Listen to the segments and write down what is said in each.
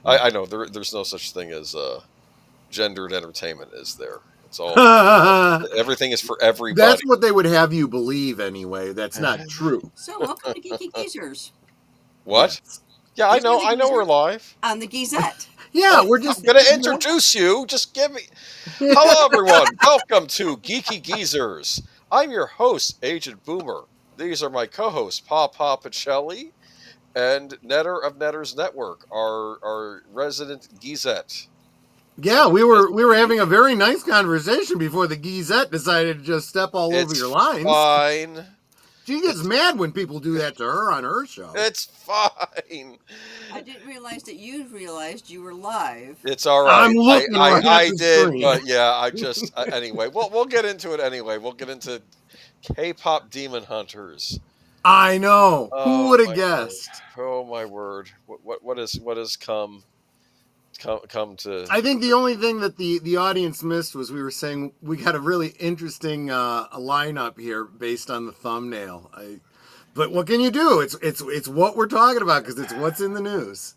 I know there's no such thing as gendered entertainment, is there? It's all everything is for everybody. That's what they would have you believe anyway. That's not true. So welcome to Geeky Geezers. What? Yes. Yeah, I know we're live. On the Geezette. Yeah, we're just I'm gonna introduce you. Just give me. Hello, everyone. Welcome to Geeky Geezers. I'm your host, Agent Boomer. These are my co-hosts, Pacelli and Netter of Netter's Network, our resident Geezette. Yeah, we were having a very nice conversation before the Geezette decided to just step all over your lines. Fine. She gets mad when people do that to her on her show. It's fine. I didn't realize that you realized you were live. It's all right. I'm looking I did, screen. but yeah, I just anyway. We'll get into it anyway. We'll get into K-pop Demon Hunters. I know. Who would have guessed? Word. Oh my word! What has come to? I think the only thing that the audience missed was we were saying we got a really interesting lineup here based on the thumbnail. But what can you do? It's what we're talking about because it's what's in the news.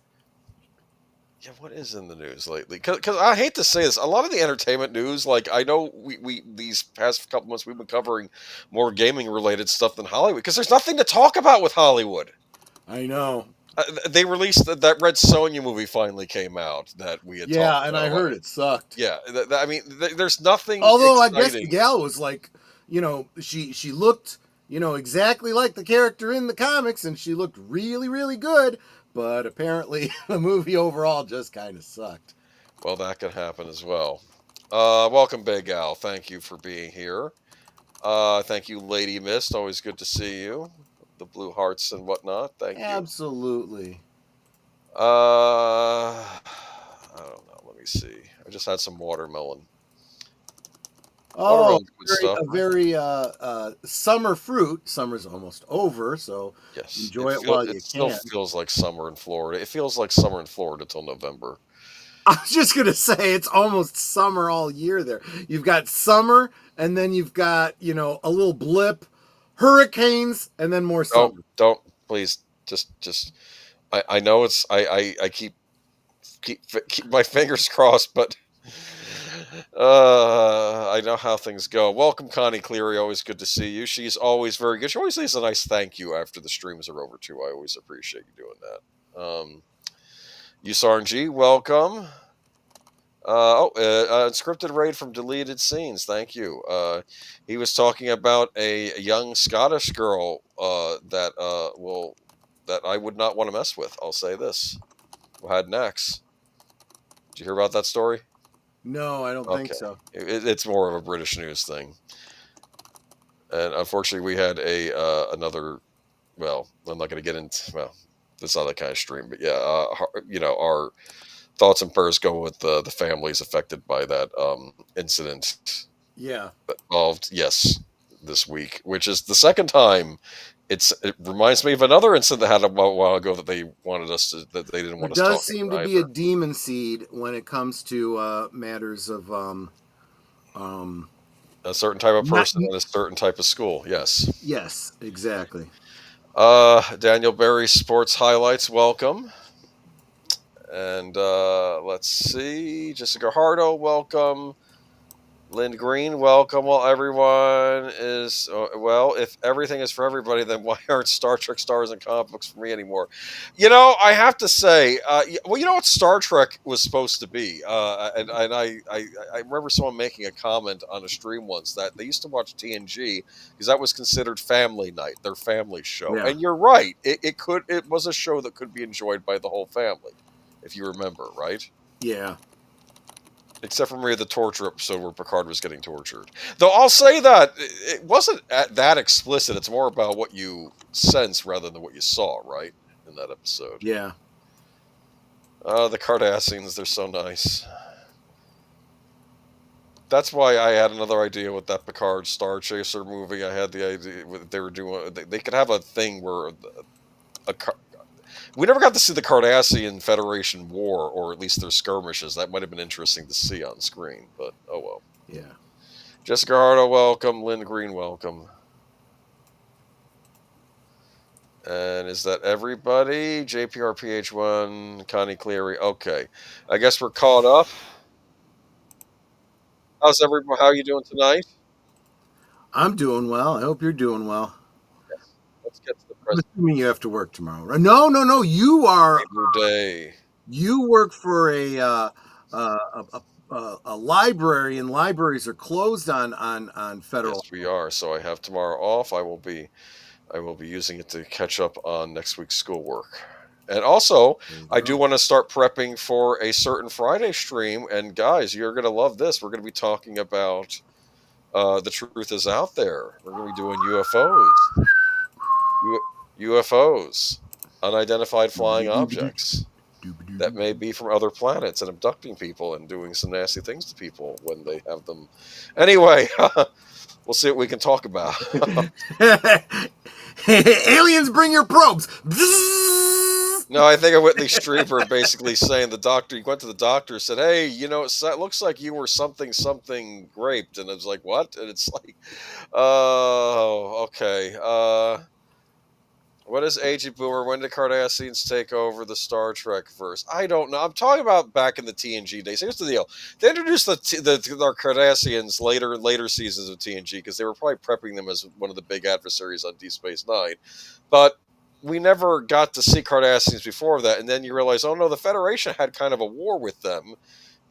Yeah, what is in the news lately? Because I hate to say this, a lot of the entertainment news, like I know we these past couple months we've been covering more gaming related stuff than Hollywood because there's nothing to talk about with Hollywood. I know. They released that Red Sonja movie finally came out that we had. Yeah, and I heard it sucked. Yeah, I mean, there's nothing. Although exciting. I guess the gal was like, she looked, exactly like the character in the comics, and she looked really, really good. But apparently, the movie overall just kind of sucked. Well, that could happen as well. Welcome, Big Al. Thank you for being here. Thank you, Lady Mist. Always good to see you. The blue hearts and whatnot. Thank you. Absolutely. I don't know. Let me see. I just had some watermelon. Oh, very summer fruit. Summer's almost over, so yes, enjoy it while you can. It still feels like summer in Florida. It feels like summer in Florida till November. I was just going to say it's almost summer all year there. You've got summer, and then you've got, a little blip, hurricanes, and then more summer. Don't please just I know it's I keep my fingers crossed, but I know how things go. Welcome, Connie Cleary. Always good to see you. She's always very good. She always leaves a nice thank you after the streams are over too. I always appreciate you doing that. USRNG, welcome. Unscripted raid from deleted scenes. Thank you. He was talking about a young Scottish girl that I would not want to mess with. I'll say this. Who had an ex. Did you hear about that story? No, I don't think so. It's more of a British news thing. And unfortunately, we had another. Well, I'm not going to get into. Well, it's not that kind of stream, but yeah, our thoughts and prayers go with the families affected by that incident. Yeah. Involved, yes, this week, which is the second time. It reminds me of another incident that had a while ago that they wanted us to, that they didn't want us to talk about. It does seem to be a demon seed when it comes to matters of a certain type of person at a certain type of school. Yes. Yes, exactly. Daniel Berry's Sports Highlights, welcome. And let's see, Jessica Hardo, welcome. Lynn Green, welcome. Well, everyone is, if everything is for everybody, then why aren't Star Trek stars and comic books for me anymore? I have to say, what Star Trek was supposed to be? And I remember someone making a comment on a stream once that they used to watch TNG because that was considered family night, their family show. Yeah. And you're right. It was a show that could be enjoyed by the whole family, if you remember, right? Yeah. Except for maybe the torture episode where Picard was getting tortured. Though I'll say that it wasn't that explicit. It's more about what you sense rather than what you saw, right? In that episode. Yeah. The Cardassians, they're so nice. That's why I had another idea with that Picard Star Chaser movie. I had the idea they were doing. They could have a thing where we never got to see the Cardassian Federation war, or at least their skirmishes. That might have been interesting to see on screen, but oh well. Yeah. Jessica Hardo, welcome. Lynn Green, welcome. And is that everybody? JPRPH1, Connie Cleary. Okay. I guess we're caught up. How's everyone? How are you doing tonight? I'm doing well. I hope you're doing well. Yes. Let's get to the I'm present. assuming you have to work tomorrow, right? No, no, no. You are. Labor Day. You work for a library, and libraries are closed on Yes, federal. we are. So I have tomorrow off. I will be using it to catch up on next week's schoolwork. And also, There you I do go. want to start prepping for a certain Friday stream. And guys, you're going to love this. We're going to be talking about The Truth Is Out There. We're going to be doing UFOs. UFOs, unidentified flying objects that may be from other planets and abducting people and doing some nasty things to people when they have them. Anyway, we'll see what we can talk about. Aliens, bring your probes. No, I think of Whitley Strieber basically saying the doctor, he went to the doctor, said, hey, you know, it looks like you were something raped. And I was like, what? And it's like, oh, okay. What is Agent Boomer? When did Cardassians take over the Star Trek verse? I don't know. I'm talking about back in the TNG days. Here's the deal: they introduced the Cardassians later seasons of TNG because they were probably prepping them as one of the big adversaries on Deep Space Nine. But we never got to see Cardassians before that, and then you realize, oh no, the Federation had kind of a war with them.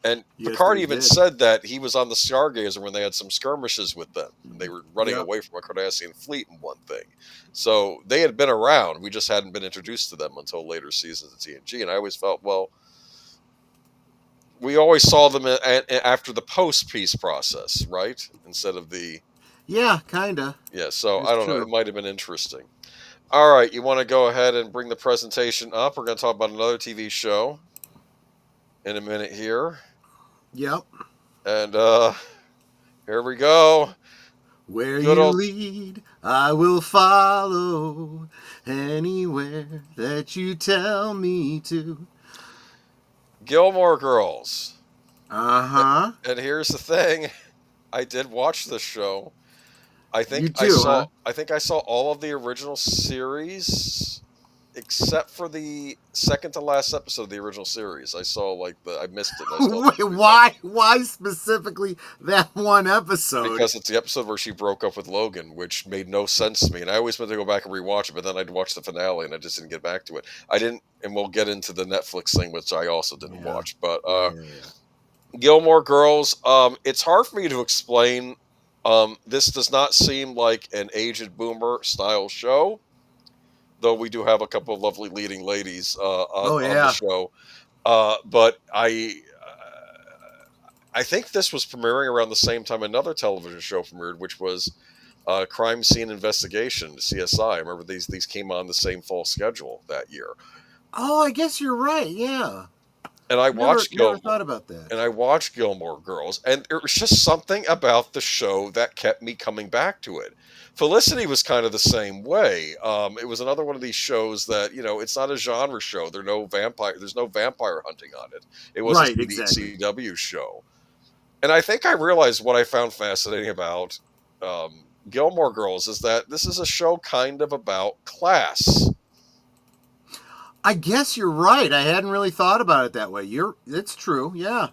And Yes, Picard they even did. said that he was on the Stargazer when they had some skirmishes with them. And they were running Yep. away from a Cardassian fleet and one thing. So they had been around. We just hadn't been introduced to them until later seasons of TNG. And I always felt, well, we always saw them after the post-peace process, right? Instead of the... Yeah, kinda. Yeah, so It's I don't know. true. It might have been interesting. All right, you want to go ahead and bring the presentation up? We're going to talk about another TV show in a minute here. Yep. And here we go. Where Good you old... lead, I will follow anywhere that you tell me to. Gilmore Girls. Uh-huh. And here's the thing. I did watch this show. I think You I too, saw huh? I think I saw all of the original series except for the second to last episode of the original series. I missed it. And I still Wait, why specifically that one episode? because it's the episode where she broke up with Logan, which made no sense to me. And I always meant to go back and rewatch it, but then I'd watch the finale and I just didn't get back to it. I didn't, and we'll get into the Netflix thing, which I also didn't Yeah. watch. But Yeah. Gilmore Girls, it's hard for me to explain. This does not seem like an Agent Boomer style show, though we do have a couple of lovely leading ladies on the show. But I think this was premiering around the same time another television show premiered, which was Crime Scene Investigation, CSI. I remember these came on the same fall schedule that year. Oh, I guess you're right. Yeah. And I watched Never thought about that. And I watched Gilmore Girls, and there was just something about the show that kept me coming back to it. Felicity was kind of the same way. It was another one of these shows that, you know, it's not a genre show. There's no vampire hunting on it. It was Right, a exactly. CW show. And I think I realized what I found fascinating about Gilmore Girls is that this is a show kind of about class. I guess you're right. I hadn't really thought about it that way. It's true. Yeah.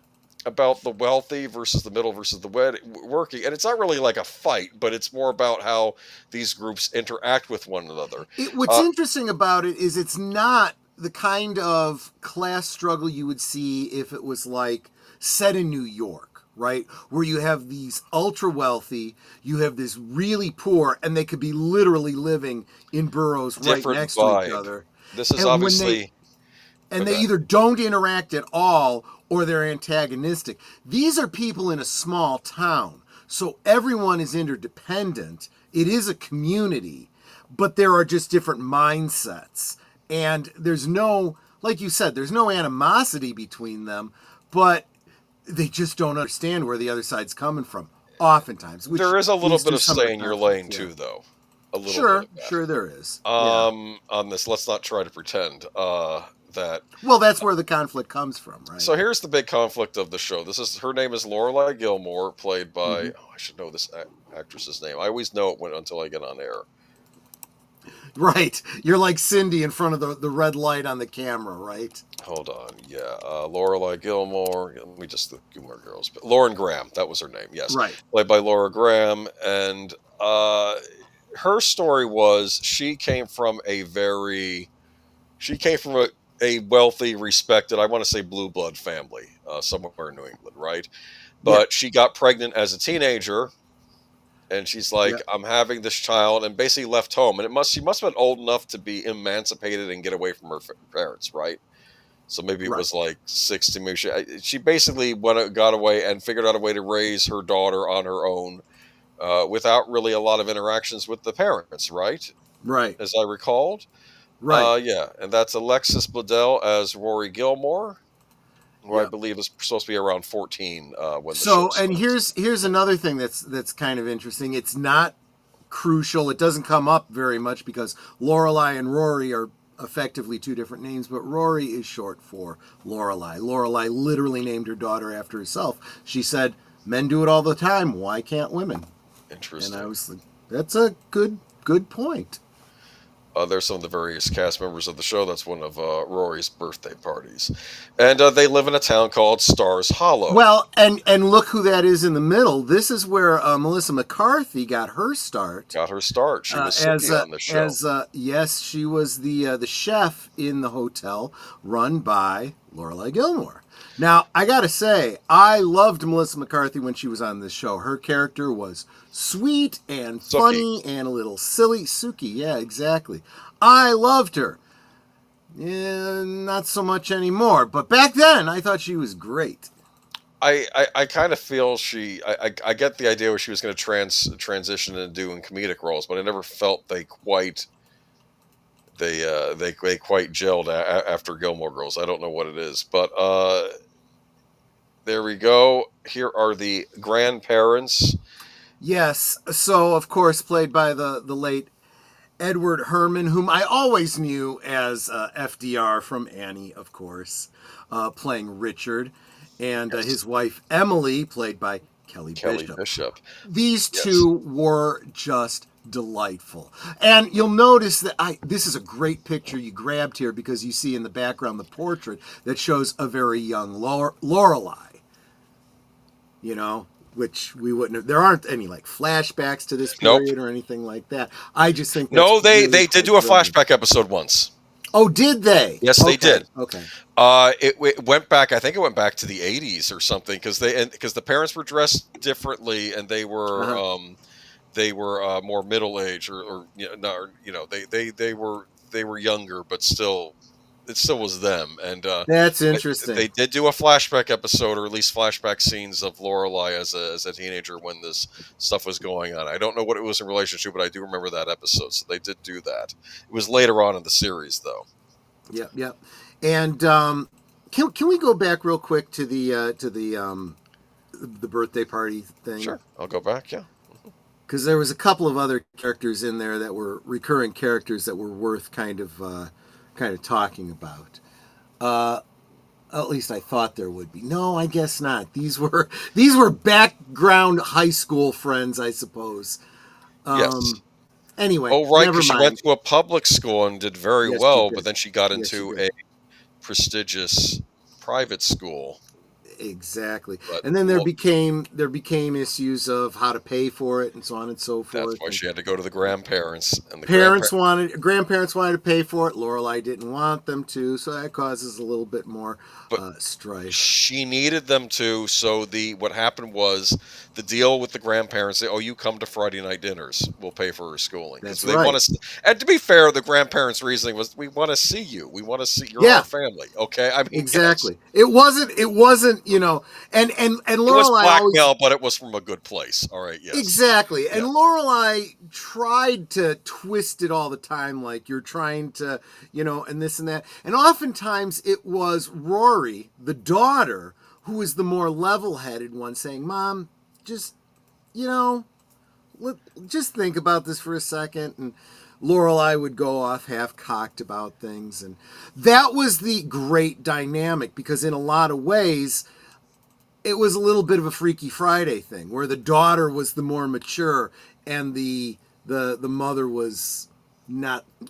About the wealthy versus the middle versus the working, and it's not really like a fight, but it's more about how these groups interact with one another. What's interesting about it is it's not the kind of class struggle you would see if it was like set in New York, right? Where you have these ultra wealthy, you have this really poor, and they could be literally living in boroughs right next to each other. This is obviously... And they either don't interact at all or they're antagonistic. These are people in a small town, so everyone is interdependent. It is a community, but there are just different mindsets. And there's no, like you said, there's no animosity between them, but they just don't understand where the other side's coming from, oftentimes. There is a little bit of stay in your lane, too, though. A little bit. Sure there is. On this, let's not try to pretend that... Well, that's where the conflict comes from, right? So here's the big conflict of the show. Her name is Lorelai Gilmore, played by... I should know this actress's name. I always know it until I get on air. Right. You're like Cindy in front of the red light on the camera, right? Hold on. Yeah. Lorelai Gilmore. Let me just the Gilmore girls. But Lauren Graham. That was her name. Yes. Right. Played by Laura Graham. And her story was she came from a wealthy, respected, I want to say blue blood family, somewhere in New England, right? Yeah. But she got pregnant as a teenager, and she's like, Yeah. I'm having this child, and basically left home. And she must have been old enough to be emancipated and get away from her parents, right? So maybe it Right. was like 60. Maybe she basically got away and figured out a way to raise her daughter on her own, without really a lot of interactions with the parents, right? Right. As I recalled. Right. Yeah, and that's Alexis Bledel as Rory Gilmore, who I Yeah. believe is supposed to be around 14 when the So, show and starts. here's another thing that's kind of interesting. It's not crucial. It doesn't come up very much because Lorelai and Rory are effectively two different names, but Rory is short for Lorelai. Lorelai literally named her daughter after herself. She said, "Men do it all the time. Why can't women?" And I Interesting. was like, "That's a good point." There's some of the various cast members of the show. That's one of Rory's birthday parties. And they live in a town called Stars Hollow. Well, and look who that is in the middle. This is where Melissa McCarthy got her start. Got her start. She was Sookie on the show. Yes, she was the chef in the hotel run by Lorelai Gilmore. Now, I gotta say, I loved Melissa McCarthy when she was on this show. Her character was sweet and Sookie. funny and a little silly. Sookie, yeah, exactly. I loved her. Not so much anymore, but back then I thought she was great. I kind of feel I get the idea where she was going to transition into doing comedic roles, but I never felt they quite gelled after Gilmore Girls. I don't know what it is, but there we go. Here are the grandparents. Yes, so of course played by the late Edward Herman, whom I always knew as FDR from Annie, of course, playing Richard, and Yes. his wife Emily, played by Kelly Bishop. These Yes. two were just delightful. And you'll notice that this is a great picture you grabbed here because you see in the background the portrait that shows a very young Lorelai. You know, which we wouldn't have. There aren't any like flashbacks to this period or anything like that. I just think that's No, they really did do a flashback episode once. Oh, did they? Yes, they did. Okay. It went back. I think it went back to the 80s or something because the parents were dressed differently and they were more middle age or they were younger, but still. It still was them, and that's interesting. They did do a flashback episode, or at least flashback scenes of Lorelai as a teenager when this stuff was going on. I don't know what it was in relation to, but I do remember that episode. So they did do that. It was later on in the series, though. Yep. And can we go back real quick to the birthday party thing? Sure, I'll go back. Yeah. Because there was a couple of other characters in there that were recurring characters that were worth kind of talking about. At least I thought there would be. No, I guess not. These were background high school friends, I suppose. Yes. Anyway. Oh, right, because she went to a public school and did very well, but then she got into a prestigious private school. Exactly. And then there became issues of how to pay for it and so on and so forth. That's why she had to go to the grandparents. And the grandparents wanted to pay for it. Lorelai didn't want them to, so that causes a little bit more strife. She needed them to, so what happened was the deal with the grandparents, you come to Friday night dinners, we'll pay for her schooling. That's they right. And to be fair, the grandparents' reasoning was, we want to see you. We want to see our family. Okay? I mean, exactly. Yes. It wasn't, and Lorelai it was blackmail, but it was from a good place. All right, yes. Exactly. And Lorelai tried to twist it all the time, like you're trying to, and this and that. And oftentimes it was Rory, the daughter, who was the more level-headed one, saying, Mom, just, just think about this for a second. And Lorelai would go off half-cocked about things. And that was the great dynamic, because in a lot of ways, it was a little bit of a Freaky Friday thing, where the daughter was the more mature and the mother was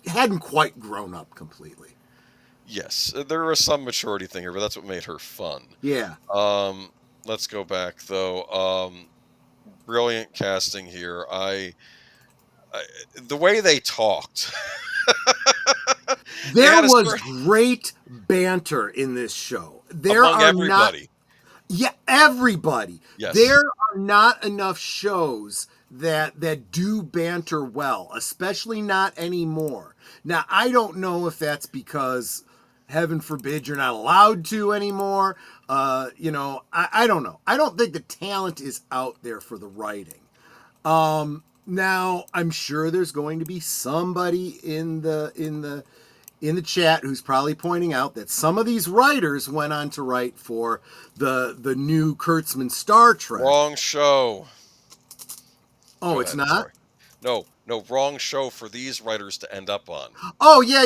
hadn't quite grown up completely. Yes, there was some maturity thing here, but that's what made her fun. Yeah. Let's go back though. Brilliant casting here. The way they talked. They There had a was certain great banter in this show. There among are not everybody. Yeah, everybody. Yes. There are not enough shows that do banter well, especially not anymore. Now, I don't know if that's because, heaven forbid, you're not allowed to anymore. I don't know. I don't think the talent is out there for the writing. Now, I'm sure there's going to be somebody in the chat who's probably pointing out that some of these writers went on to write for the new Kurtzman Star Trek. Wrong show. Oh, Go it's ahead, not? sorry. No, wrong show for these writers to end up on. Oh, yeah.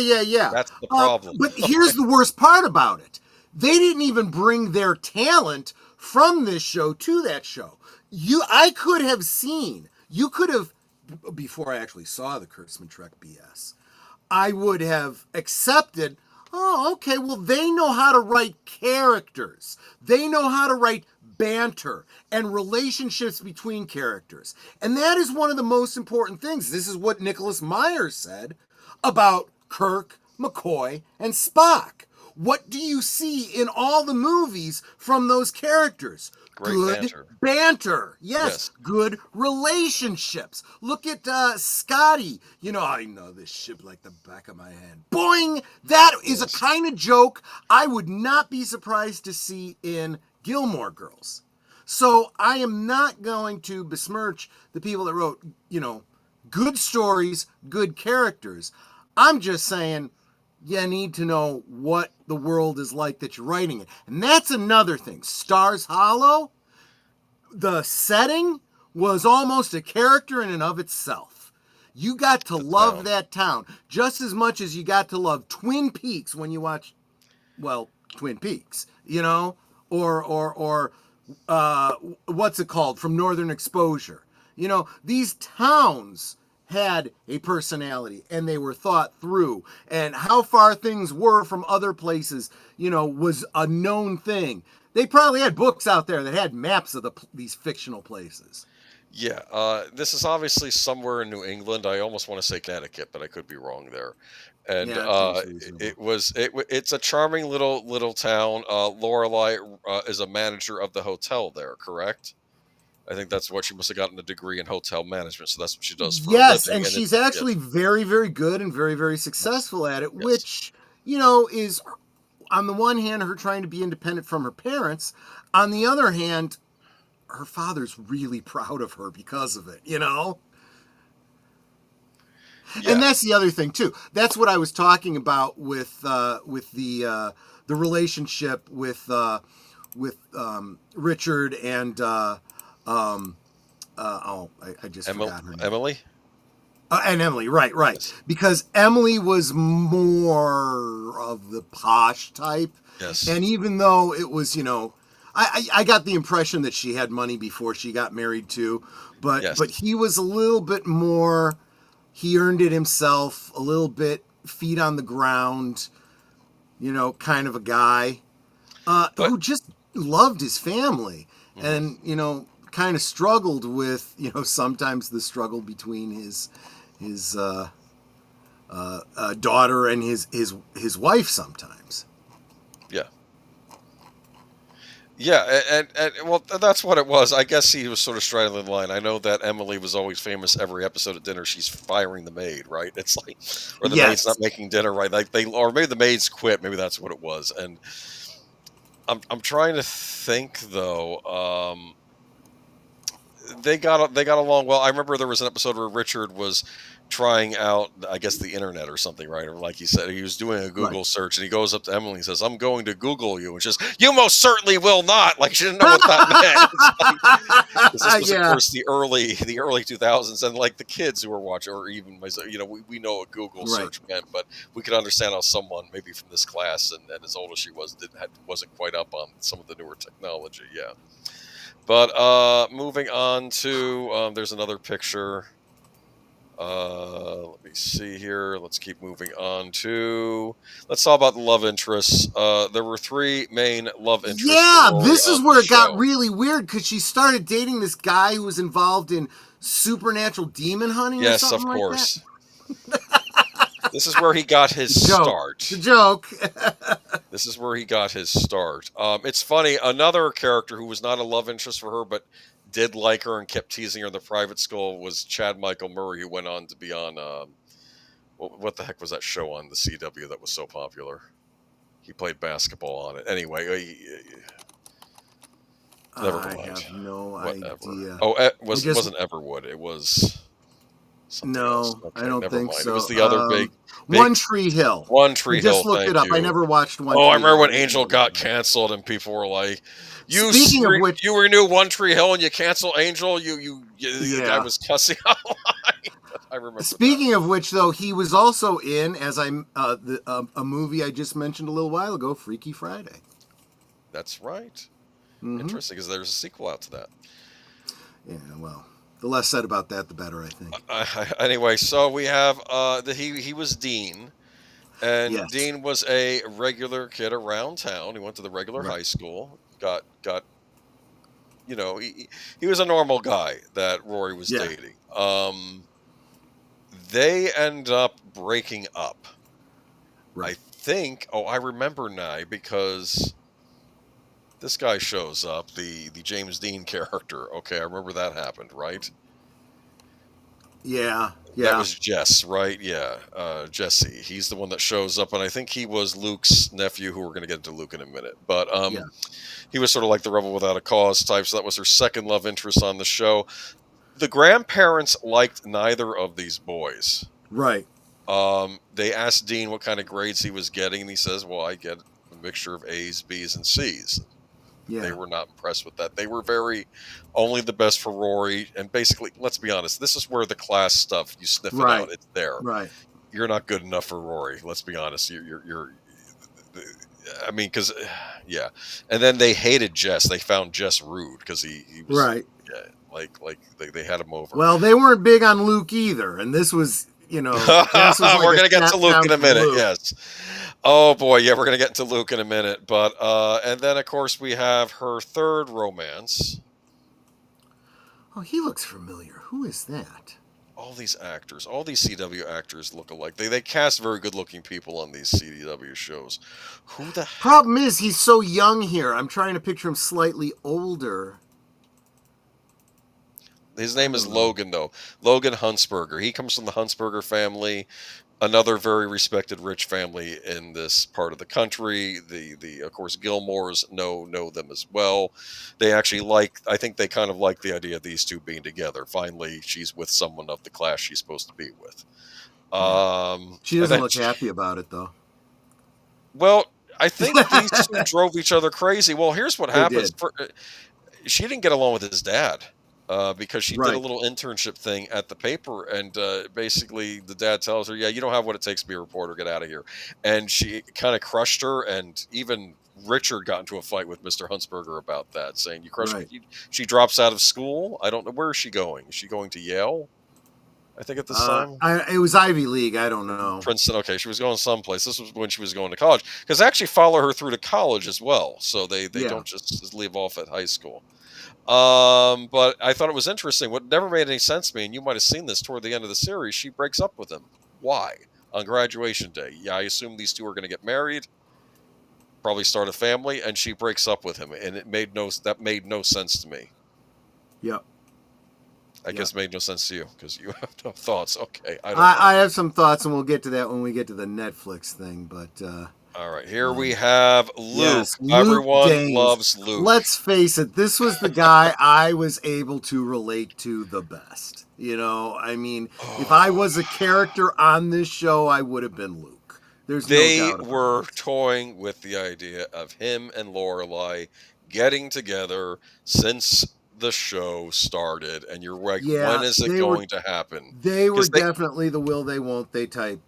That's the problem. But here's the worst part about it. They didn't even bring their talent from this show to that show. I could have seen, before I actually saw the Kurtzman Trek BS, I would have accepted, oh, okay, well, they know how to write characters. They know how to write banter and relationships between characters. And that is one of the most important things. This is what Nicholas Meyer said about Kirk, McCoy, and Spock. What do you see in all the movies from those characters? Great Good banter. Yes. Good relationships. Look at Scotty. I know this ship like the back of my hand. Boing! That is a kind of joke I would not be surprised to see in Gilmore Girls. So I am not going to besmirch the people that wrote, good stories, good characters. I'm just saying you need to know what the world is like that you're writing it. And that's another thing. Stars Hollow, the setting was almost a character in and of itself. You got to love that town just as much as you got to love Twin Peaks when you watch, Twin Peaks, or what's it called, from Northern Exposure. These towns had a personality and they were thought through, and how far things were from other places, was a known thing. They probably had books out there that had maps of these fictional places. Yeah, this is obviously somewhere in New England. I almost want to say Connecticut, but I could be wrong there. And it's a charming little town. Lorelai is a manager of the hotel there, correct? I think that's what she must have gotten a degree in hotel management, so that's what she does for a living. And she's actually very, very good and very, very successful at it, which, is, on the one hand, her trying to be independent from her parents. On the other hand, her father's really proud of her because of it, Yeah. And that's the other thing too. That's what I was talking about with the relationship with Richard and I just forgot her name. Emily. And Emily, right. Yes. Because Emily was more of the posh type. Yes. And even though it was, I got the impression that she had money before she got married too, but he was a little bit more. He earned it himself, a little bit feet on the ground, kind of a guy who just loved his family, and kind of struggled with sometimes the struggle between his daughter and his wife sometimes. Yeah, and well, that's what it was. I guess he was sort of straddling the line. I know that Emily was always famous. Every episode at dinner, she's firing the maid, right? It's like, or the maid's not making dinner, right? Like or maybe the maids quit. Maybe that's what it was. And I'm trying to think though. They got along well. I remember there was an episode where Richard was trying out, I guess, the internet or something, right? Or like he said, he was doing a Google search, and he goes up to Emily and says, "I'm going to Google you," and she's, "You most certainly will not." Like she didn't know what that meant. This was, of course, the early 2000s, and like the kids who were watching, or even myself, we know what Google search meant, but we could understand how someone maybe from this class and as old as she was wasn't quite up on some of the newer technology. Yeah. But moving on to there's another picture. Let me see here. Let's keep moving on to. Let's talk about the love interests. There were 3 main love interests for Yeah, Rory this is on where the it got show. really weird because she started dating this guy who was involved in supernatural demon hunting or Yes, something of like that. course. This is where he got his start. It's a joke. This is where he got his start. It's funny. Another character who was not a love interest for her, but did like her and kept teasing her in the private school was Chad Michael Murray, who went on to be on what the heck was that show on the CW that was so popular? He played basketball on it. Anyway, never I mind. have no Whatever. idea. Oh, it wasn't Everwood. It was something else. No, I Okay, don't never think mind. so. It was the other big One Tree Hill. One I Tree just Hill. looked Thank it up. I you. never watched One Oh, I Tree remember Hill. when Angel got canceled and people were like, Speaking of which, you renew One Tree Hill and you cancel Angel. The guy was cussing out line. I remember. Speaking of which, though, he was also in a movie I just mentioned a little while ago, Freaky Friday. That's right. Interesting, because there's a sequel out to that. Yeah, well, the less said about that, the better, I think. Anyway, so we have he was Dean, and Yes. Dean was a regular kid around town. He went to the regular high school. Got he was a normal guy that Rory was dating. They end up breaking up. Right. I think. Oh, I remember now because this guy shows up, the James Dean character. Okay, I remember that happened, right? Yeah. That was Jess, right? Yeah, Jesse. He's the one that shows up, and I think he was Luke's nephew, who we're going to get into Luke in a minute. But he was sort of like the rebel without a cause type, so that was her second love interest on the show. The grandparents liked neither of these boys. Right. They asked Dean what kind of grades he was getting, and he says, well, I get a mixture of A's, B's, and C's. Yeah. They were not impressed with that. They were only the best for Rory. And basically, let's be honest, this is where the class stuff, you sniff it out, it's there. Right. You're not good enough for Rory. Let's be honest. I mean, because, yeah. And then they hated Jess. They found Jess rude because he was. Right. Yeah, like they had him over. Well, they weren't big on Luke either. And this was, Jess was like we're going to get to Luke in a minute. Luke. Yes. Oh boy, yeah, we're gonna get into Luke in a minute, but and then of course we have her third romance. Oh, he looks familiar. Who is that? All these actors, all these CW actors look alike. They cast very good-looking people on these CW shows. Who the problem is he's so young here. I'm trying to picture him slightly older. His name is Logan, though. Logan Huntsberger. He comes from the Huntsberger family. Another very respected rich family in this part of the country. The of course Gilmores know them as well. They actually I think they kind of like the idea of these two being together. Finally, she's with someone of the class she's supposed to be with. She doesn't look happy about it, though. Well, I think these two drove each other crazy. Well, here's what happens. She didn't get along with his dad. Because she did a little internship thing at the paper, and basically the dad tells her, yeah, you don't have what it takes to be a reporter, get out of here. And she kind of crushed her, and even Richard got into a fight with Mr. Huntsberger about that, saying, you crushed me. She drops out of school. I don't know. Where is she going? Is she going to Yale? I think at this time? It was Ivy League. I don't know. Princeton. Okay, she was going someplace. This was when she was going to college. Because they actually follow her through to college as well. So they don't just leave off at high school. But I thought it was interesting. What never made any sense to me, and you might have seen this toward the end of the series, she breaks up with him. Why? On graduation day. Yeah, I assume these two are going to get married, probably start a family, and she breaks up with him, and that made no sense to me. Yep. I guess it made no sense to you because you have no thoughts. Okay, I have some thoughts, and we'll get to that when we get to the Netflix thing. But all right, here we have Luke. Yes, Everyone loves Luke. Let's face it, this was the guy I was able to relate to the best. I mean, if I was a character on this show, I would have been Luke. They were toying with the idea of him and Lorelai getting together since the show started, and you're like, when is it going to happen? They were definitely the will they won't they type,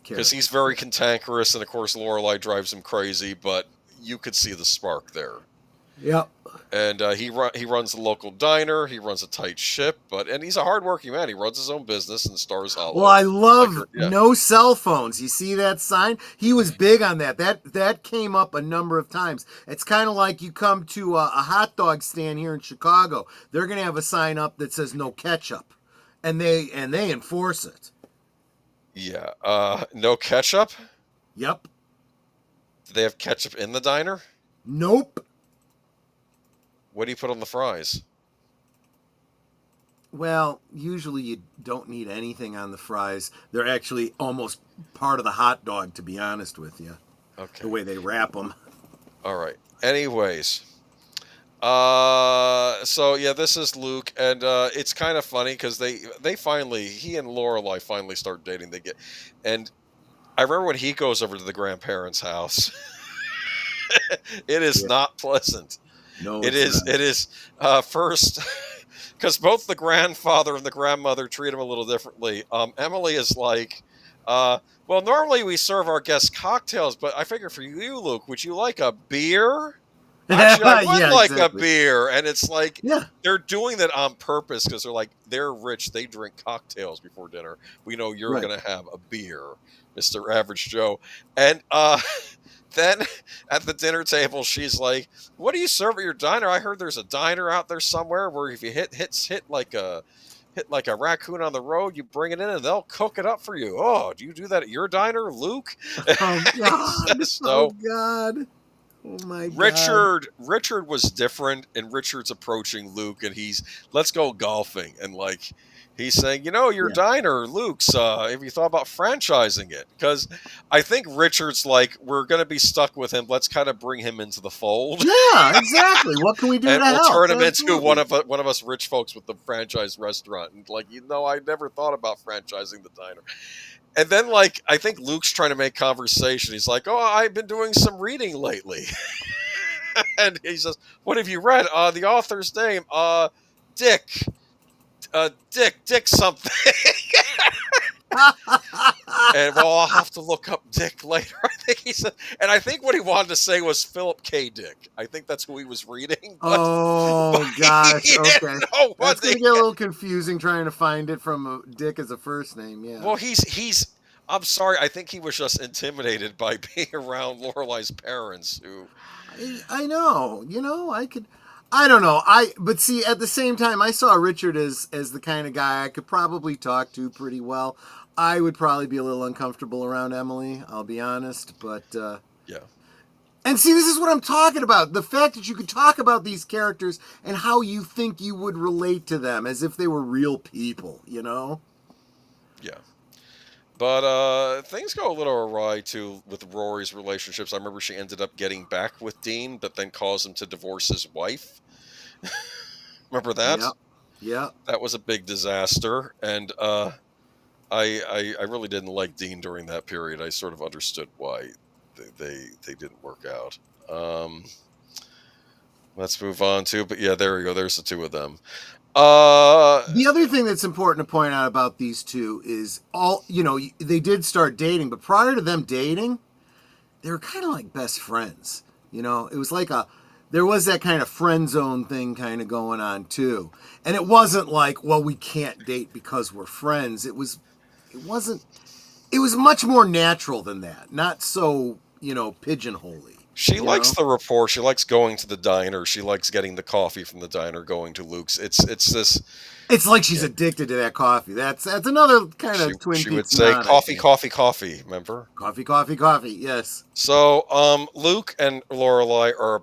because he's very cantankerous, and of course Lorelai drives him crazy, but you could see the spark there. Yep. And he runs the local diner. He runs a tight ship, and he's a hardworking man. He runs his own business and stars hollow. Well, I love no cell phones. You see that sign? He was big on that. That came up a number of times. It's kind of like you come to a hot dog stand here in Chicago. They're gonna have a sign up that says no ketchup, and they enforce it. Yeah. No ketchup? Yep. Do they have ketchup in the diner? Nope. What do you put on the fries? Well, usually you don't need anything on the fries. They're actually almost part of the hot dog, to be honest with you. Okay. The way they wrap them. All right. Anyways. So yeah, this is Luke, and it's kind of funny because he and Lorelai finally start dating. And I remember when he goes over to the grandparents' house. It is not pleasant. No, it is first because both the grandfather and the grandmother treat him a little differently. Emily is like, well, normally we serve our guests cocktails, but I figure for you, Luke, would you like a beer? Actually, I would a beer. And it's like, they're doing that on purpose because they're rich. They drink cocktails before dinner. We know you're going to have a beer, Mr. Average Joe. And then at the dinner table, she's like, what do you serve at your diner? I heard there's a diner out there somewhere where if you hit like a raccoon on the road, you bring it in and they'll cook it up for you. Oh, do you do that at your diner, Luke? Oh, God. Oh, God. Oh my God. Richard was different, and Richard's approaching Luke, and let's go golfing, and he's saying, your diner, Luke's. Have you thought about franchising it? Because I think Richard's like, we're going to be stuck with him. Let's kind of bring him into the fold. Yeah, exactly. What can we do? And to we'll help? turn him into one of us rich folks with the franchise restaurant, and I never thought about franchising the diner. And then, I think Luke's trying to make conversation. He's like, oh, I've been doing some reading lately. And he says, what have you read? The author's name, Dick something. And, well, I'll have to look up Dick later. I think he said, and I think what he wanted to say was Philip K. Dick. I think that's who he was reading. But gosh. Okay. That's going to get a little confusing trying to find it from Dick as a first name. Yeah. Well, he's I'm sorry. I think he was just intimidated by being around Lorelai's parents who. I know. I don't know. But see, at the same time, I saw Richard as the kind of guy I could probably talk to pretty well. I would probably be a little uncomfortable around Emily, I'll be honest, but yeah. And see, this is what I'm talking about. The fact that you could talk about these characters and how you think you would relate to them as if they were real people, Yeah. But things go a little awry, too, with Rory's relationships. I remember she ended up getting back with Dean, but then caused him to divorce his wife. Remember that? Yeah. That was a big disaster. And I really didn't like Dean during that period. I sort of understood why they didn't work out. Let's move on to, but yeah, there you go. There's the two of them. The other thing that's important to point out about these two is they did start dating, but prior to them dating, they were kind of like best friends. It was like there was that kind of friend zone thing kind of going on too. And it wasn't like, well, we can't date because we're friends. It was much more natural than that. Not so, pigeonholey. She likes the rapport. She likes going to the diner. She likes getting the coffee from the diner, going to Luke's. It's this. It's like she's addicted to that coffee. That's another kind of Twin Peaks. She would say coffee. Remember? Coffee. Yes. So, Luke and Lorelai are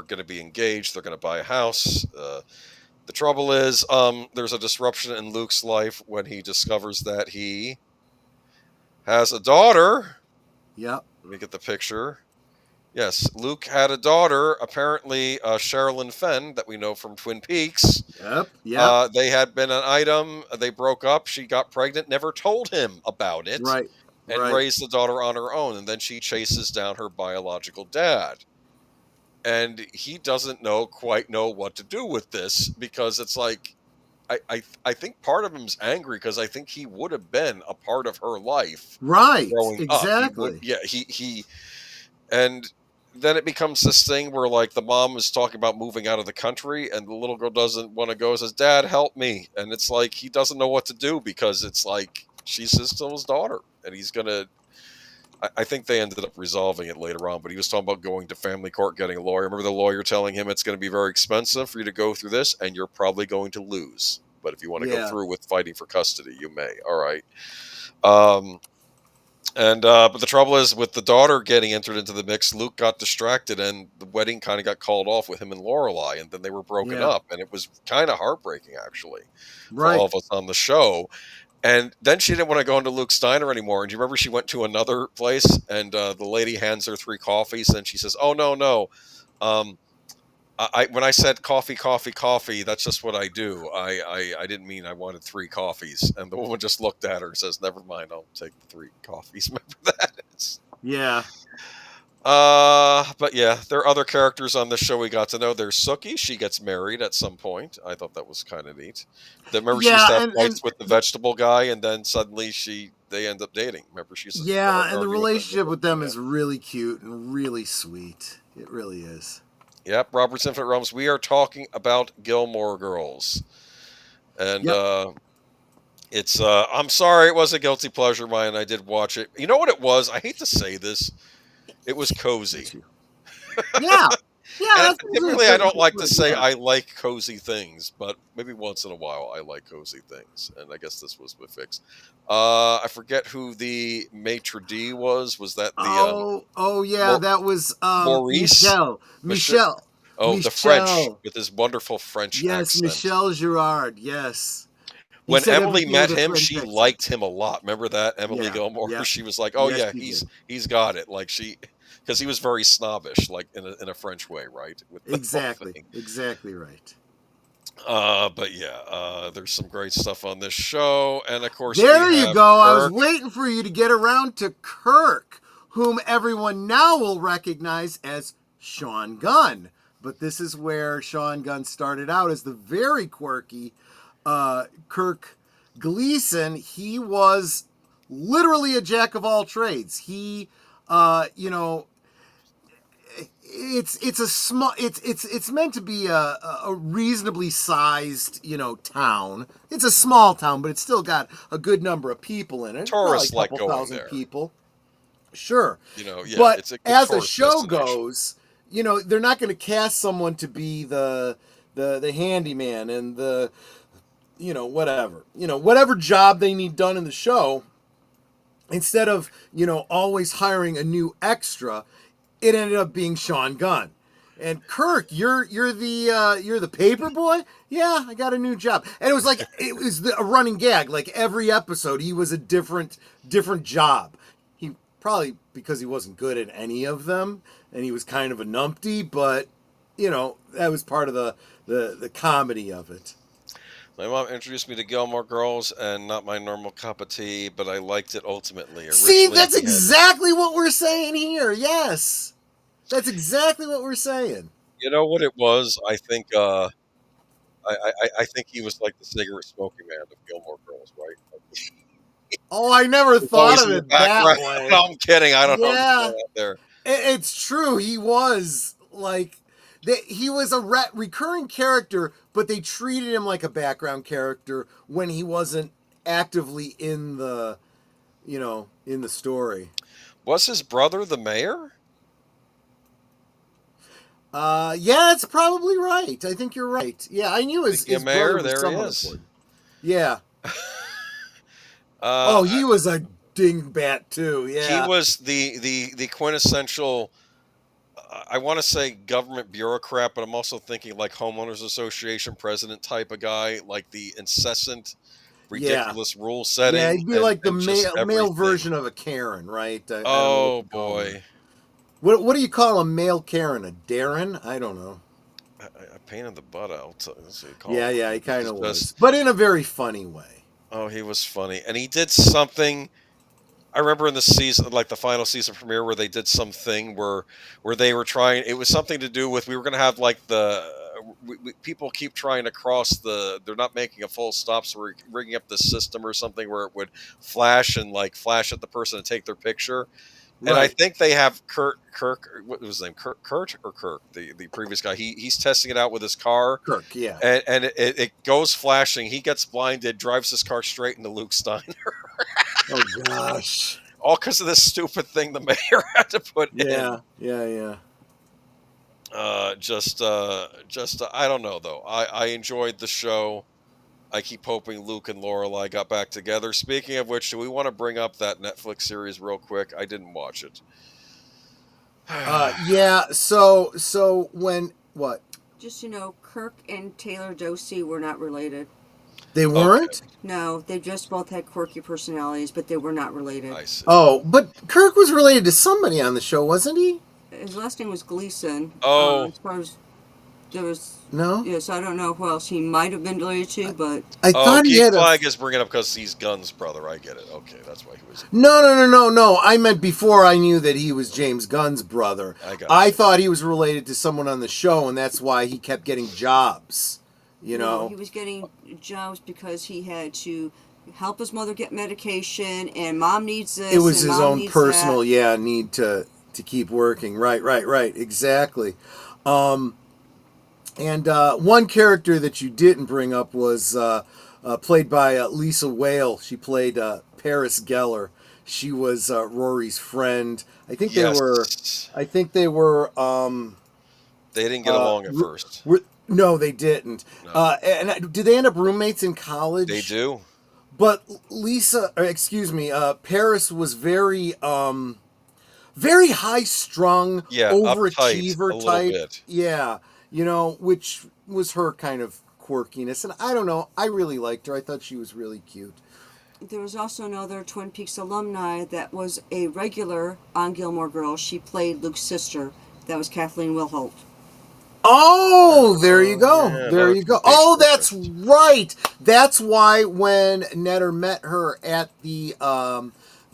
going to be engaged. They're going to buy a house. The trouble is, there's a disruption in Luke's life when he discovers that he has a daughter. Yep. Let me get the picture. Yes, Luke had a daughter, apparently Sherilyn Fenn, that we know from Twin Peaks. Yep. They had been an item. They broke up. She got pregnant, never told him about it. Right. And raised the daughter on her own. And then she chases down her biological dad. And he doesn't quite know what to do with this because it's like, I think part of him's angry because I think he would have been a part of her life. Right. Growing exactly. up. He then it becomes this thing where like the mom is talking about moving out of the country, and the little girl doesn't want to go. Says, "Dad, help me!" And it's like he doesn't know what to do because it's like she's still his daughter, and he's gonna. I think they ended up resolving it later on, but he was talking about going to family court, getting a lawyer. Remember the lawyer telling him it's going to be very expensive for you to go through this, and you're probably going to lose. But if you want to go Yeah. through with fighting for custody, you may. All right. But the trouble is with the daughter getting entered into the mix, Luke got distracted, and the wedding kind of got called off with him and Lorelai, and then they were broken Yeah. up, and it was kind of heartbreaking actually for Right. all of us on the show. And then she didn't want to go into Luke's diner anymore. And do you remember she went to another place, and the lady hands her 3 coffees, and she says, "Oh no. Um, when I said coffee, that's just what I do. I didn't mean I wanted 3 coffees." And the woman just looked at her and says, "Never mind, I'll take the 3 coffees." Remember that? Yeah. But yeah, there are other characters on this show we got to know. There's Sookie. She gets married at some point. I thought that was kind of neat. Remember, she used to have fights with the vegetable guy, and then suddenly they end up dating. Remember, she's and the relationship with them is really cute and really sweet. It really is. Yep, Robert's Infinite Realms. We are talking about Gilmore Girls, and it's. I'm sorry, it was a guilty pleasure of mine. I did watch it. You know what it was? I hate to say this. It was cozy. Yeah. Yeah. Typically, I don't like to say I like cozy things, but maybe once in a while I like cozy things, and I guess this was with Fix. I forget who the maitre d' was. Was that the? That was Maurice? Michelle. Oh, Michelle. the French with his wonderful French accent. Yes, Michel Girard. Yes. When Emily met him, she liked him a lot. Remember that, Emily Gilmore? Yeah. She was like, "Oh yes, he's got it." Like because he was very snobbish, like in a French way, right? Exactly right. But yeah, there's some great stuff on this show, and of course, there you go. Kirk. I was waiting for you to get around to Kirk, whom everyone now will recognize as Sean Gunn. But this is where Sean Gunn started out as the very quirky Kirk Gleason. He was literally a jack of all trades. He, it's a small, it's meant to be a reasonably sized, town. It's a small town, but it's still got a good number of people in it. Tourists like going thousand there. People. Sure. But it's as the show goes, they're not going to cast someone to be the handyman and the, whatever job they need done in the show. Instead of, always hiring a new extra, it ended up being Sean Gunn. And Kirk, you're the paper boy? Yeah, I got a new job. And it was like a running gag. Like every episode, he was a different job. He probably because he wasn't good at any of them, and he was kind of a numpty. But that was part of the comedy of it. My mom introduced me to Gilmore Girls, and not my normal cup of tea, but I liked it ultimately. See, that's exactly what we're saying here. Yes, that's exactly what we're saying. You know what it was? I think I think he was like the cigarette smoking man of Gilmore Girls, right? Oh, I never thought of it that way. No, I'm kidding. I don't know out there. It's true. He was like. He was a recurring character, but they treated him like a background character when he wasn't actively in the, in the story. Was his brother the mayor? Yeah, that's probably right. I think you're right. Yeah, I knew his mayor. Brother was there he is. Important. Yeah. He was a dingbat too. Yeah. He was the quintessential. I want to say government bureaucrat, but I'm also thinking like homeowners association president type of guy, like the incessant, ridiculous rule setting. Yeah, he'd be like the male version of a Karen, right? Oh boy. What do you call a male Karen? A Darren? I don't know. A pain in the butt out. Yeah, he kind of was, but in a very funny way. Oh, he was funny, and he did something. I remember in the season, like the final season premiere, where they did something where they were trying. It was something to do with we were going to have like people keep trying to cross they're not making a full stop, so we're rigging up the system or something where it would flash at the person and take their picture. And I Right. think they have Kirk, what was his name? Kurt or Kirk, the previous guy. He's testing it out with his car, Kirk, yeah. and it goes flashing. He gets blinded, drives his car straight into Luke Steiner, Oh gosh. all because of this stupid thing the mayor had to put in. Yeah. I don't know though. I enjoyed the show. I keep hoping Luke and Lorelai got back together. Speaking of which, do we want to bring up that Netflix series real quick? I didn't watch it. Yeah. So when what? Just Kirk and Taylor Dosey were not related. They weren't? No, they just both had quirky personalities, but they were not related. I see. Oh, but Kirk was related to somebody on the show, wasn't he? His last name was Gleason. Oh. As far as there was. No? Yes, I don't know who else he might have been related to, but. I thought he Geek had Flag is bringing up because he's Gunn's brother. I get it. Okay, that's why he was. No. I meant before I knew that he was James Gunn's brother. I thought he was related to someone on the show, and that's why he kept getting jobs. No, he was getting jobs because he had to help his mother get medication, and mom needs this. It was and his mom own needs personal, that. need to keep working. Right. Exactly. And one character that you didn't bring up was played by Lisa Whale. She played Paris Geller. She was Rory's friend. I think they were. They didn't get along at first. No, they didn't. No. And did they end up roommates in college? They do. But Paris was very high strung, overachiever type. Bit. Yeah, which was her kind of quirkiness. And I don't know, I really liked her. I thought she was really cute. There was also another Twin Peaks alumni that was a regular on Gilmore Girls. She played Luke's sister. That was Kathleen Wilholt. Oh, there you go. Yeah, there you go. Oh, that's right. That's why when Netter met her at the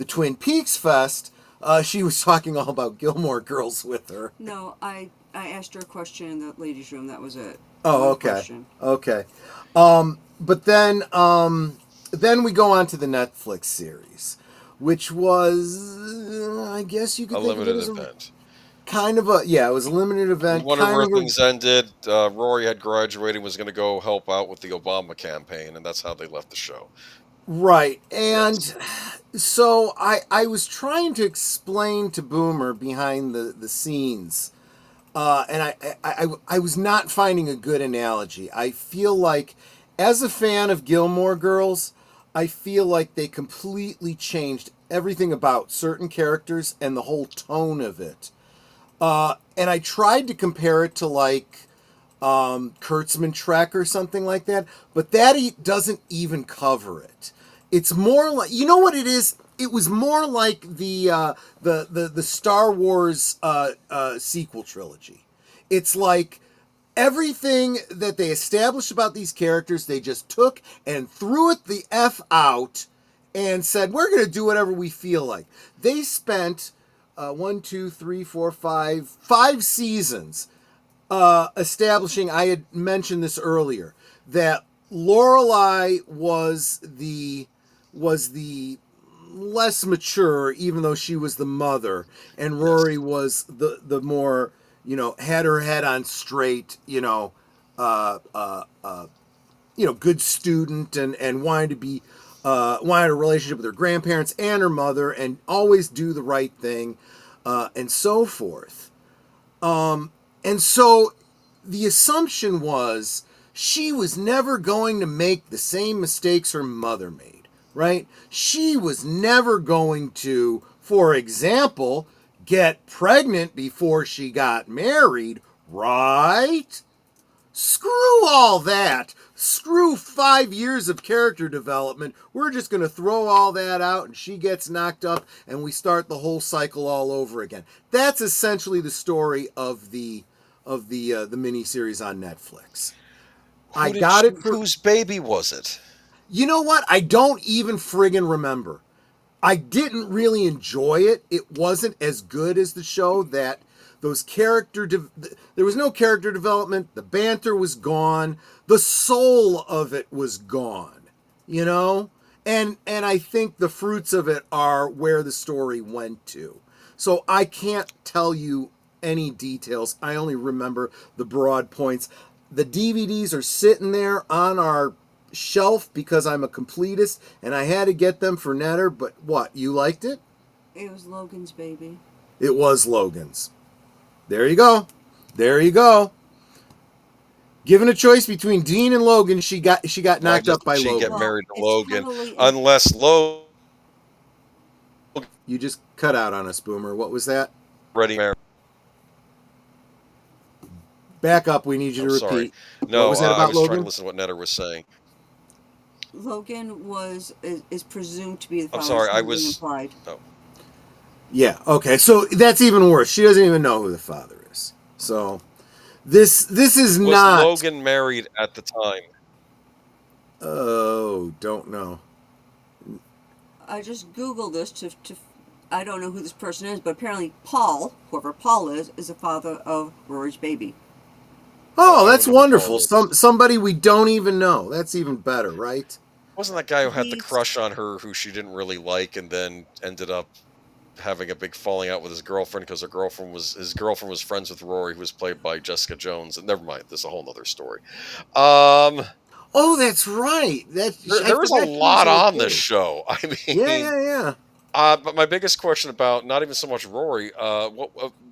Twin Peaks Fest, she was talking all about Gilmore Girls with her. No, I asked her a question in the ladies' room. That was it. Oh, okay. Okay. But then we go on to the Netflix series, which was, I guess you could think of it as event. Kind of it was a limited event. One of her things ended. Rory had graduated and was going to go help out with the Obama campaign, and that's how they left the show. Right. And so I was trying to explain to Boomer behind the scenes, and I was not finding a good analogy. I feel like, as a fan of Gilmore Girls, I feel like they completely changed everything about certain characters and the whole tone of it. And I tried to compare it to like Kurtzman Trek or something like that, but that doesn't even cover it. It's more like, you know what it is? It was more like the Star Wars sequel trilogy. It's like everything that they established about these characters, they just took and threw it the F out and said, we're going to do whatever we feel like. They spent 5 seasons establishing, I had mentioned this earlier, that Lorelai was the less mature, even though she was the mother, and Rory was the more, had her head on straight, good student and wanted to be wanted a relationship with her grandparents and her mother and always do the right thing, and so forth. And so the assumption was she was never going to make the same mistakes her mother made, right? She was never going to, for example, get pregnant before she got married, right? Screw all that. Screw 5 years of character development. We're just going to throw all that out and she gets knocked up and we start the whole cycle all over again. That's essentially the story of the miniseries on Netflix. Whose baby was it? You know what? I don't even friggin' remember. I didn't really enjoy it. It wasn't as good as the show. That those there was no character development. The banter was gone. The soul of it was gone. And I think the fruits of it are where the story went to. So I can't tell you any details. I only remember the broad points. The DVDs are sitting there on our shelf because I'm a completist and I had to get them for Netter. But what, you liked it? It was Logan's baby. It was Logan's. There you go. There you go. Given a choice between Dean and Logan, she got knocked up by she Logan. get married to It's Logan totally- unless Logan You just cut out on us, Boomer. What was that? already married. Back up. We need you to repeat. Sorry. No, what was that about I was Logan? trying to listen to what Netter was saying. Logan is presumed to be the father. I'm sorry, I something was. implied. Oh. Yeah. Okay. So that's even worse. She doesn't even know who the father is. So this is Was not. Logan married at the time? Oh, don't know. I just Googled this to I don't know who this person is, but apparently Paul, whoever Paul is the father of Rory's baby. Oh, that's wonder who wonderful. Paul Somebody we don't even know. That's even better, right? Wasn't that guy who had the He's- crush on her who she didn't really like and then ended up having a big falling out with his girlfriend because his girlfriend was friends with Rory, who was played by Jessica Jones. And never mind, this is a whole other story. Oh, that's right. There was a lot on this show. I mean, Yeah. but my biggest question about not even so much Rory,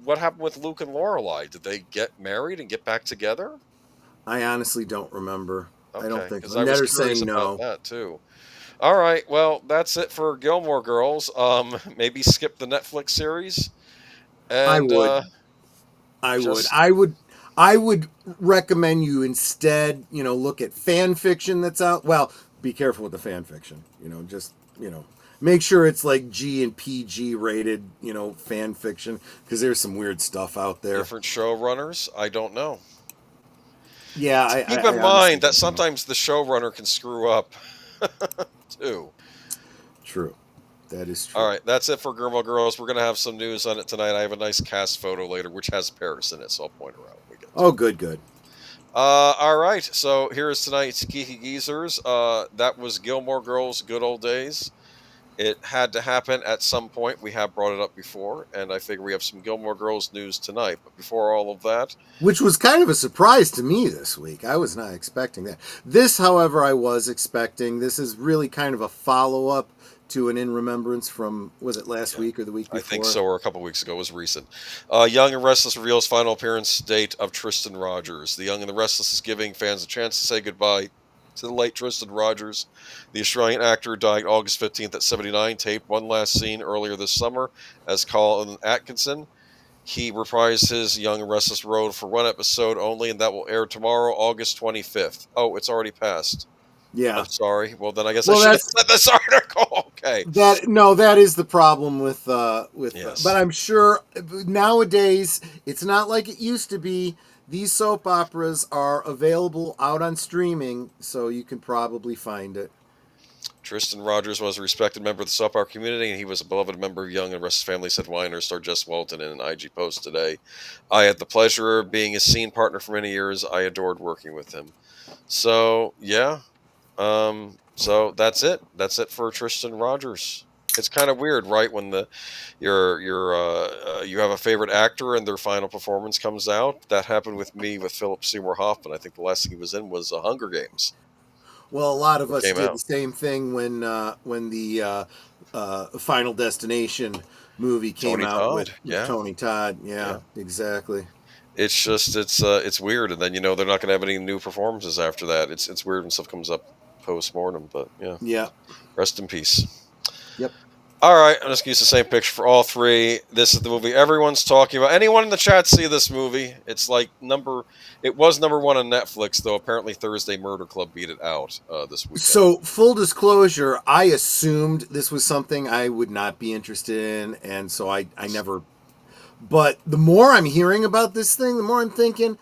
what happened with Luke and Lorelai? Did they get married and get back together? I honestly don't remember. Okay, I don't think 'cause so. I was Netter's curious saying about no. that too. All right, well, that's it for Gilmore Girls. Maybe skip the Netflix series. And, I would recommend you instead, look at fan fiction that's out. Well, be careful with the fan fiction. Make sure it's like G and PG rated, fan fiction, because there's some weird stuff out there. different showrunners, I don't know. Yeah, Keep I in mind honestly that don't know. sometimes the showrunner can screw up too. True. That is true. All right, that's it for Gilmore Girls. We're going to have some news on it tonight. I have a nice cast photo later, which has Paris in it, so I'll point her out when we get to Oh, good. all right, so here is tonight's Geeky Geezers. That was Gilmore Girls, Good Old Days. It had to happen at some point. We have brought it up before, and I figure we have some Gilmore Girls news tonight. But before all of that, Which was kind of a surprise to me this week. I was not expecting that. This, however, I was expecting. This is really kind of a follow-up to an In Remembrance from, was it last week or the week before? I think so, or a couple weeks ago. It was recent. Young and Restless reveals final appearance date of Tristan Rogers. The Young and the Restless is giving fans a chance to say goodbye to the late Tristan Rogers. The Australian actor died August 15th at 79, taped one last scene earlier this summer as Colin Atkinson. He reprised his Young and Restless Road for one episode only, and that will air tomorrow, August 25th. Oh, it's already passed. Yeah. I'm sorry. Well, then I guess Well, I should have said this article. Okay. That is the problem with Yes. but I'm sure nowadays it's not like it used to be. These soap operas are available out on streaming, so you can probably find it. Tristan Rogers was a respected member of the soap opera community, and he was a beloved member of Young and Restless family, said Weiner star Jess Walton in an IG post today. I had the pleasure of being his scene partner for many years. I adored working with him. So, yeah. So that's it. That's it for Tristan Rogers. It's kind of weird, right? When you have a favorite actor and their final performance comes out. That happened with me with Philip Seymour Hoffman. I think the last thing he was in was Hunger Games. Well, a lot of us Came did out. the same thing when the Final Destination movie came Tony out Todd, with yeah. Tony Todd. Yeah, exactly. It's just it's weird, and then they're not going to have any new performances after that. It's weird when stuff comes up post mortem, but yeah. Yeah. Rest in peace. Yep. All right, I'm just going to use the same picture for all three. This is the movie everyone's talking about. Anyone in the chat see this movie? It's like it was number one on Netflix, though apparently Thursday Murder Club beat it out this weekend. So, full disclosure, I assumed this was something I would not be interested in, and so I never. But the more I'm hearing about this thing, the more I'm thinking,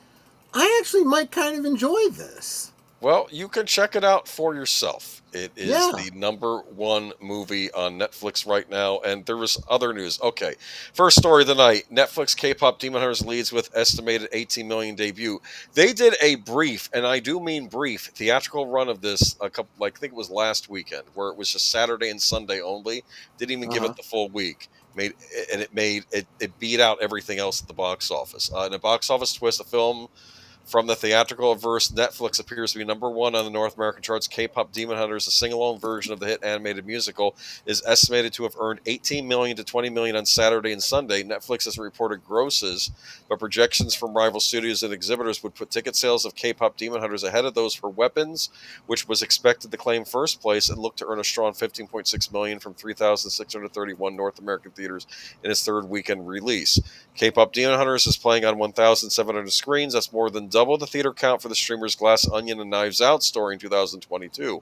I actually might kind of enjoy this. Well, you can check it out for yourself. It is Yeah. the #1 movie on Netflix right now, and there was other news. Okay, first story of the night: Netflix K-pop Demon Hunters leads with estimated 18 million debut. They did a brief, and I do mean brief, theatrical run of this a couple, like I think it was last weekend, where it was just Saturday and Sunday only. Didn't even give Uh-huh. it the full week. It beat out everything else at the box office. In a box office twist, the film from the theatrical verse, Netflix appears to be #1 on the North American charts. K-pop Demon Hunters, a sing-along version of the hit animated musical, is estimated to have earned 18 million to 20 million on Saturday and Sunday. Netflix has reported grosses, but projections from rival studios and exhibitors would put ticket sales of K-pop Demon Hunters ahead of those for Weapons, which was expected to claim first place and look to earn a strong 15.6 million from 3,631 North American theaters in its third weekend release. K-pop Demon Hunters is playing on 1,700 screens. That's more than double the theater count for the streamers Glass Onion and Knives Out story in 2022.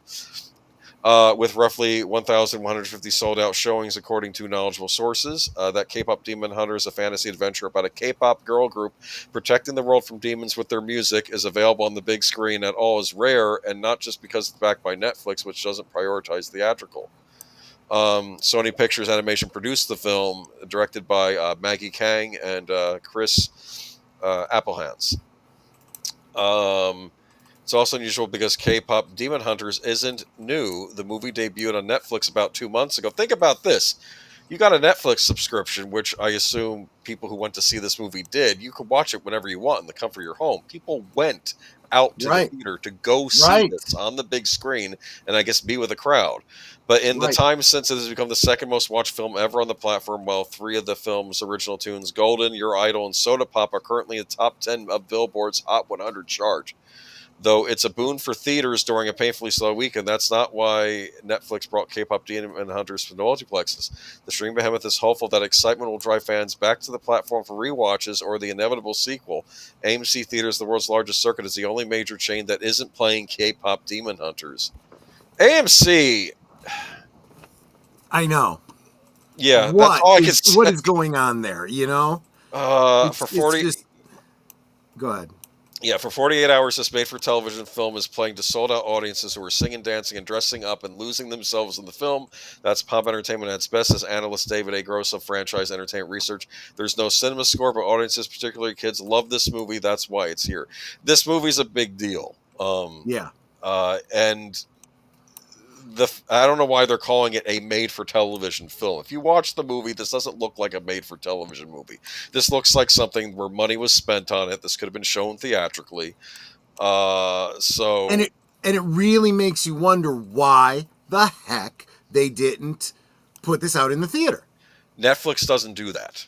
With roughly 1,150 sold-out showings, according to knowledgeable sources. That K-pop Demon Hunter is a fantasy adventure about a K-pop girl group protecting the world from demons with their music is available on the big screen at all is rare, and not just because it's backed by Netflix, which doesn't prioritize theatrical. Sony Pictures Animation produced the film, directed by Maggie Kang and Chris Applehands. It's also unusual because K-pop Demon Hunters isn't new. The movie debuted on Netflix about 2 months ago. Think about this. You got a Netflix subscription, which I assume people who went to see this movie did. You could watch it whenever you want in the comfort of your home. People went out to the Right. theater to go see Right. this on the big screen and I guess be with a crowd. But in the Right. time since, it has become the second most watched film ever on the platform, while 3 of the film's original tunes, Golden, Your Idol, and Soda Pop, are currently in the top 10 of Billboard's Hot 100 chart. Though it's a boon for theaters during a painfully slow weekend, that's not why Netflix brought K-pop Demon Hunters to multiplexes. The stream behemoth is hopeful that excitement will drive fans back to the platform for rewatches or the inevitable sequel. AMC Theaters, the world's largest circuit, is the only major chain that isn't playing K-pop Demon Hunters. AMC, I know. yeah, that's all I can What say. is going on there, you know? For It's 40, just go ahead. Yeah, for 48 hours, this made-for-television film is playing to sold-out audiences who are singing, dancing, and dressing up and losing themselves in the film. That's pop entertainment at its best, says analyst David A. Gross of Franchise Entertainment Research. There's no cinema score, but audiences, particularly kids, love this movie. That's why it's here. This movie's a big deal. Yeah. And I don't know why they're calling it a made-for-television film. If you watch the movie, this doesn't look like a made-for-television movie. This looks like something where money was spent on it. This could have been shown theatrically. And it really makes you wonder why the heck they didn't put this out in the theater. Netflix doesn't do that.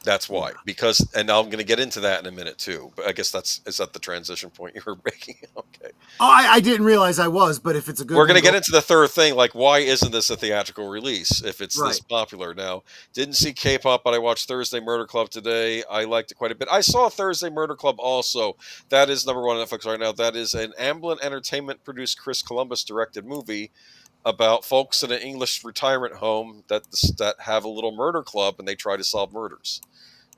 That's why. Yeah. Because, and I'm going to get into that in a minute too. But I guess is that the transition point you were making? Okay. Oh, I didn't realize I was, but if it's a good We're going to one, get into the third thing. Like, why isn't this a theatrical release if it's Right. this popular? Now, didn't see K-pop, but I watched Thursday Murder Club today. I liked it quite a bit. I saw Thursday Murder Club also. That is #1 on Netflix right now. That is an Amblin Entertainment produced Chris Columbus directed movie about folks in an English retirement home that have a little murder club and they try to solve murders.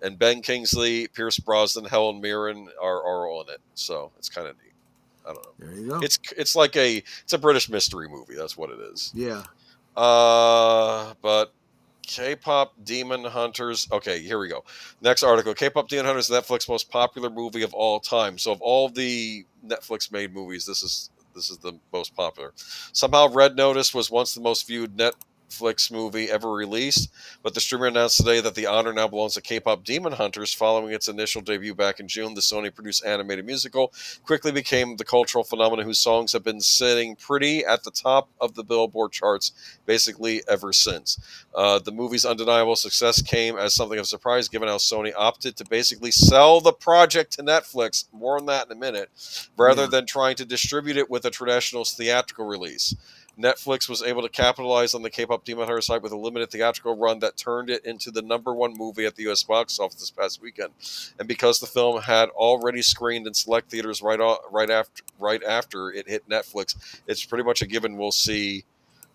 And Ben Kingsley, Pierce Brosnan, Helen Mirren are all in it. So it's kind of neat. I don't know. there you go. It's like it's a British mystery movie. That's what it is. Yeah. But K-pop Demon Hunters. Okay, here we go. Next article. K-pop Demon Hunters, Netflix most popular movie of all time. So of all the Netflix made movies, this is the most popular. Somehow Red Notice was once the most viewed Netflix movie ever released, but the streamer announced today that the honor now belongs to K-pop Demon Hunters. Following its initial debut back in June, the Sony-produced animated musical quickly became the cultural phenomenon whose songs have been sitting pretty at the top of the Billboard charts basically ever since. The movie's undeniable success came as something of a surprise, given how Sony opted to basically sell the project to Netflix, more on that in a minute, rather than trying to distribute it with a traditional theatrical release. Netflix was able to capitalize on the K-pop Demon Hunter site with a limited theatrical run that turned it into the #1 movie at the U.S. box office this past weekend. And because the film had already screened in select theaters right after it hit Netflix, it's pretty much a given we'll see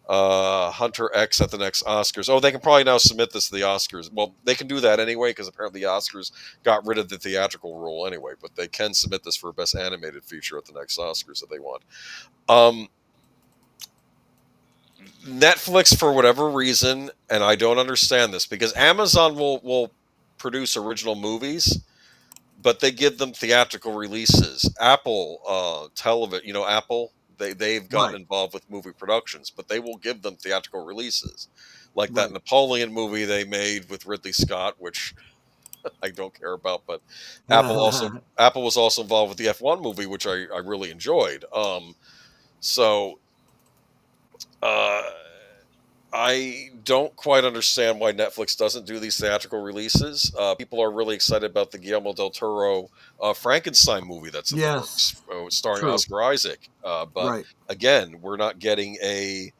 Hunter X at the next Oscars. Oh, they can probably now submit this to the Oscars. Well, they can do that anyway because apparently the Oscars got rid of the theatrical rule anyway. But they can submit this for Best Animated Feature at the next Oscars if they want. Netflix, for whatever reason, and I don't understand this, because Amazon will produce original movies, but they give them theatrical releases. Apple, television, Apple, they've gotten Right. involved with movie productions, but they will give them theatrical releases, like that Right. Napoleon movie they made with Ridley Scott, which I don't care about. But Apple was also involved with the F1 movie, which I really enjoyed. So. I don't quite understand why Netflix doesn't do these theatrical releases. People are really excited about the Guillermo del Toro Frankenstein movie that's in the Yes. works, starring True. Oscar Isaac. But Right. again, we're not getting a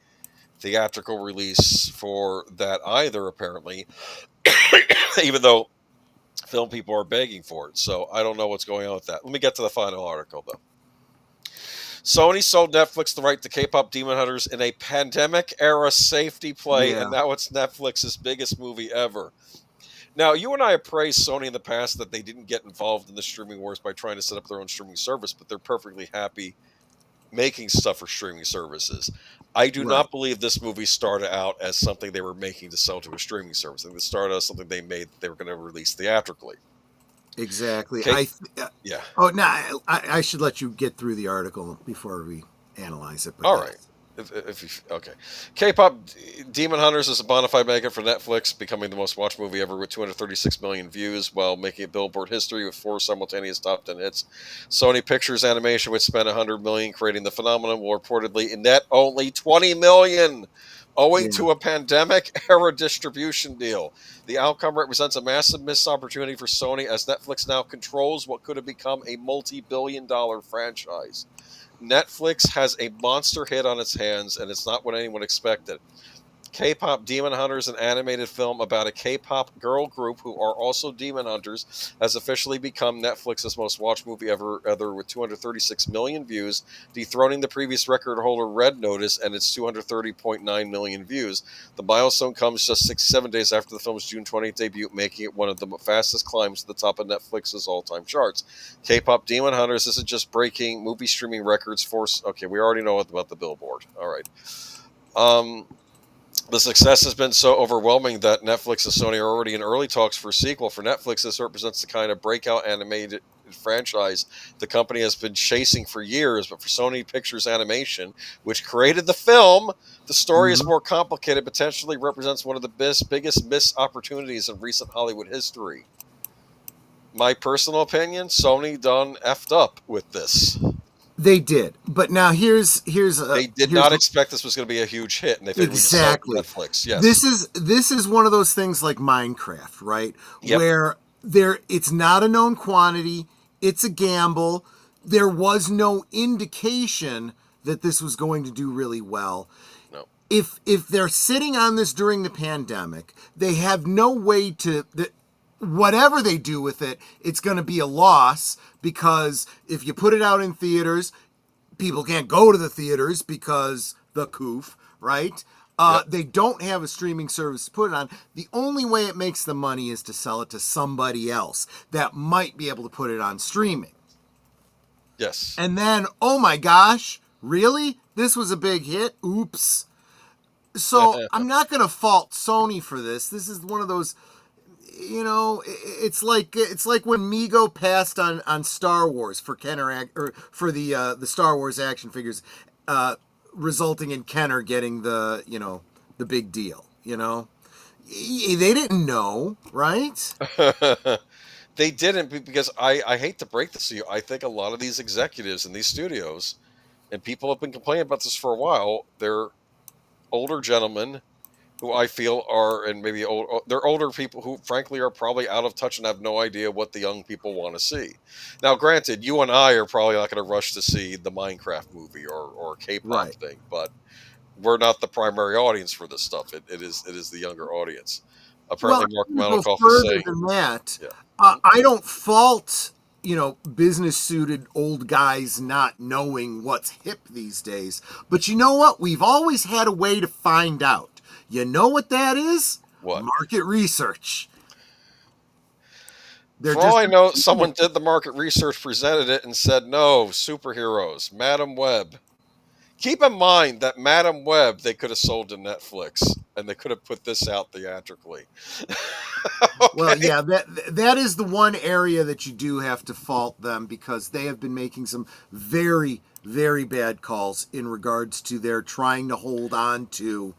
theatrical release for that either, apparently, even though film people are begging for it. So I don't know what's going on with that. Let me get to the final article, though. Sony sold Netflix the right to K-pop Demon Hunters in a pandemic-era safety play, Yeah. and now it's Netflix's biggest movie ever. Now, you and I have praised Sony in the past that they didn't get involved in the streaming wars by trying to set up their own streaming service, but they're perfectly happy making stuff for streaming services. I do Right. not believe this movie started out as something they were making to sell to a streaming service. I think it started as something they made that they were going to release theatrically. Exactly. Okay. Yeah. Oh, no, I should let you get through the article before we analyze it. But All right. Okay. K-pop Demon Hunters is a bona fide mega for Netflix, becoming the most watched movie ever with 236 million views, while making it Billboard history with 4 simultaneous top 10 hits. Sony Pictures Animation, which spent 100 million creating the phenomenon, will reportedly net only 20 million, owing to a pandemic-era distribution deal. The outcome represents a massive missed opportunity for Sony, as Netflix now controls what could have become a multi-billion-dollar franchise. Netflix has a monster hit on its hands, and it's not what anyone expected. K-pop Demon Hunters, an animated film about a K-pop girl group who are also demon hunters, has officially become Netflix's most watched movie ever with 236 million views, dethroning the previous record holder Red Notice and its 230.9 million views. The milestone comes just 67 days after the film's June 20th debut, making it one of the fastest climbs to the top of Netflix's all-time charts. K-pop Demon Hunters isn't just breaking movie streaming records okay, we already know about the Billboard. All right. The success has been so overwhelming that Netflix and Sony are already in early talks for a sequel. For Netflix, this represents the kind of breakout animated franchise the company has been chasing for years. But for Sony Pictures Animation, which created the film, the story is more complicated, potentially represents one of the biggest missed opportunities in recent Hollywood history. My personal opinion, Sony done effed up with this. They did, but now here's they did not expect this was going to be a huge hit, and they figured exactly Netflix. Yes, this is one of those things like Minecraft, right? Yep. Where it's not a known quantity, it's a gamble. There was no indication that this was going to do really well. No. If they're sitting on this during the pandemic, they have no way to. Whatever they do with it, it's going to be a loss, because if you put it out in theaters, people can't go to the theaters because the coof, right? Yep. They don't have a streaming service to put it on. The only way it makes the money is to sell it to somebody else that might be able to put it on streaming. Yes. And then, oh my gosh, really? This was a big hit? Oops. So I'm not going to fault Sony for this. This is one of those... it's like when Mego passed on Star Wars for Kenner, or for the Star Wars action figures, resulting in Kenner getting the big deal. They didn't know, right? They didn't, because I hate to break this to you. I think a lot of these executives in these studios, and people have been complaining about this for a while, they're older gentlemen who I feel are, and maybe they're older people who frankly are probably out of touch and have no idea what the young people want to see. Now, granted, you and I are probably not going to rush to see the Minecraft movie or K-pop thing, but we're not the primary audience for this stuff. It is the younger audience. Apparently, Marc Malnekoff is saying than that. I don't fault business suited old guys not knowing what's hip these days. But you know what? We've always had a way to find out. You know what that is? What? Market research. For all I know, someone did the market research, presented it, and said, no, superheroes, Madam Web. Keep in mind that Madam Web they could have sold to Netflix, and they could have put this out theatrically. Okay. Well, yeah, that is the one area that you do have to fault them, because they have been making some very, very bad calls in regards to their trying to hold on to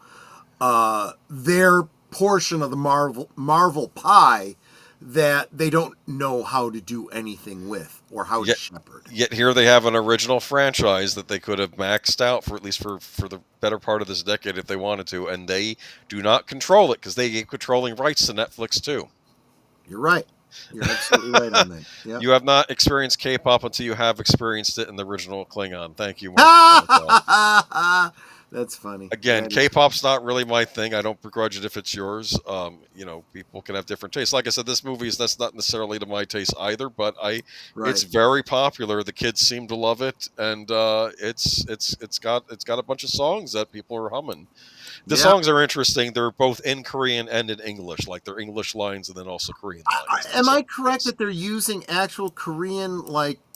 their portion of the Marvel pie that they don't know how to do anything with or how to shepherd. Yet here they have an original franchise that they could have maxed out for at least for the better part of this decade if they wanted to, and they do not control it because they gave controlling rights to Netflix too. You're right. You're absolutely right on that. Yep. You have not experienced K-pop until you have experienced it in the original Klingon. Thank you, Marc. That's funny. Again, K-pop's not really my thing. I don't begrudge it if it's yours. People can have different tastes. Like I said, this movie that's not necessarily to my taste either, but it's very popular. The kids seem to love it, and it's got a bunch of songs that people are humming. The songs are interesting. They're both in Korean and in English, like they're English lines and then also Korean lines. Am I correct that they're using actual Korean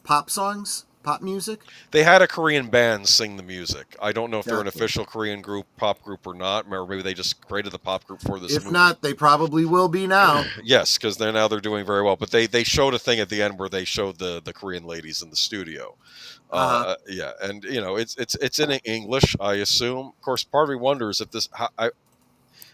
pop songs? Pop music? They had a Korean band sing the music. I don't know if they're an official Korean pop group or not, or maybe they just created the pop group for this movie. If not, they probably will be now. Yes, because they're doing very well. But they showed a thing at the end where they showed the Korean ladies in the studio. Yeah, and it's in English, I assume. Of course, part of me wonders if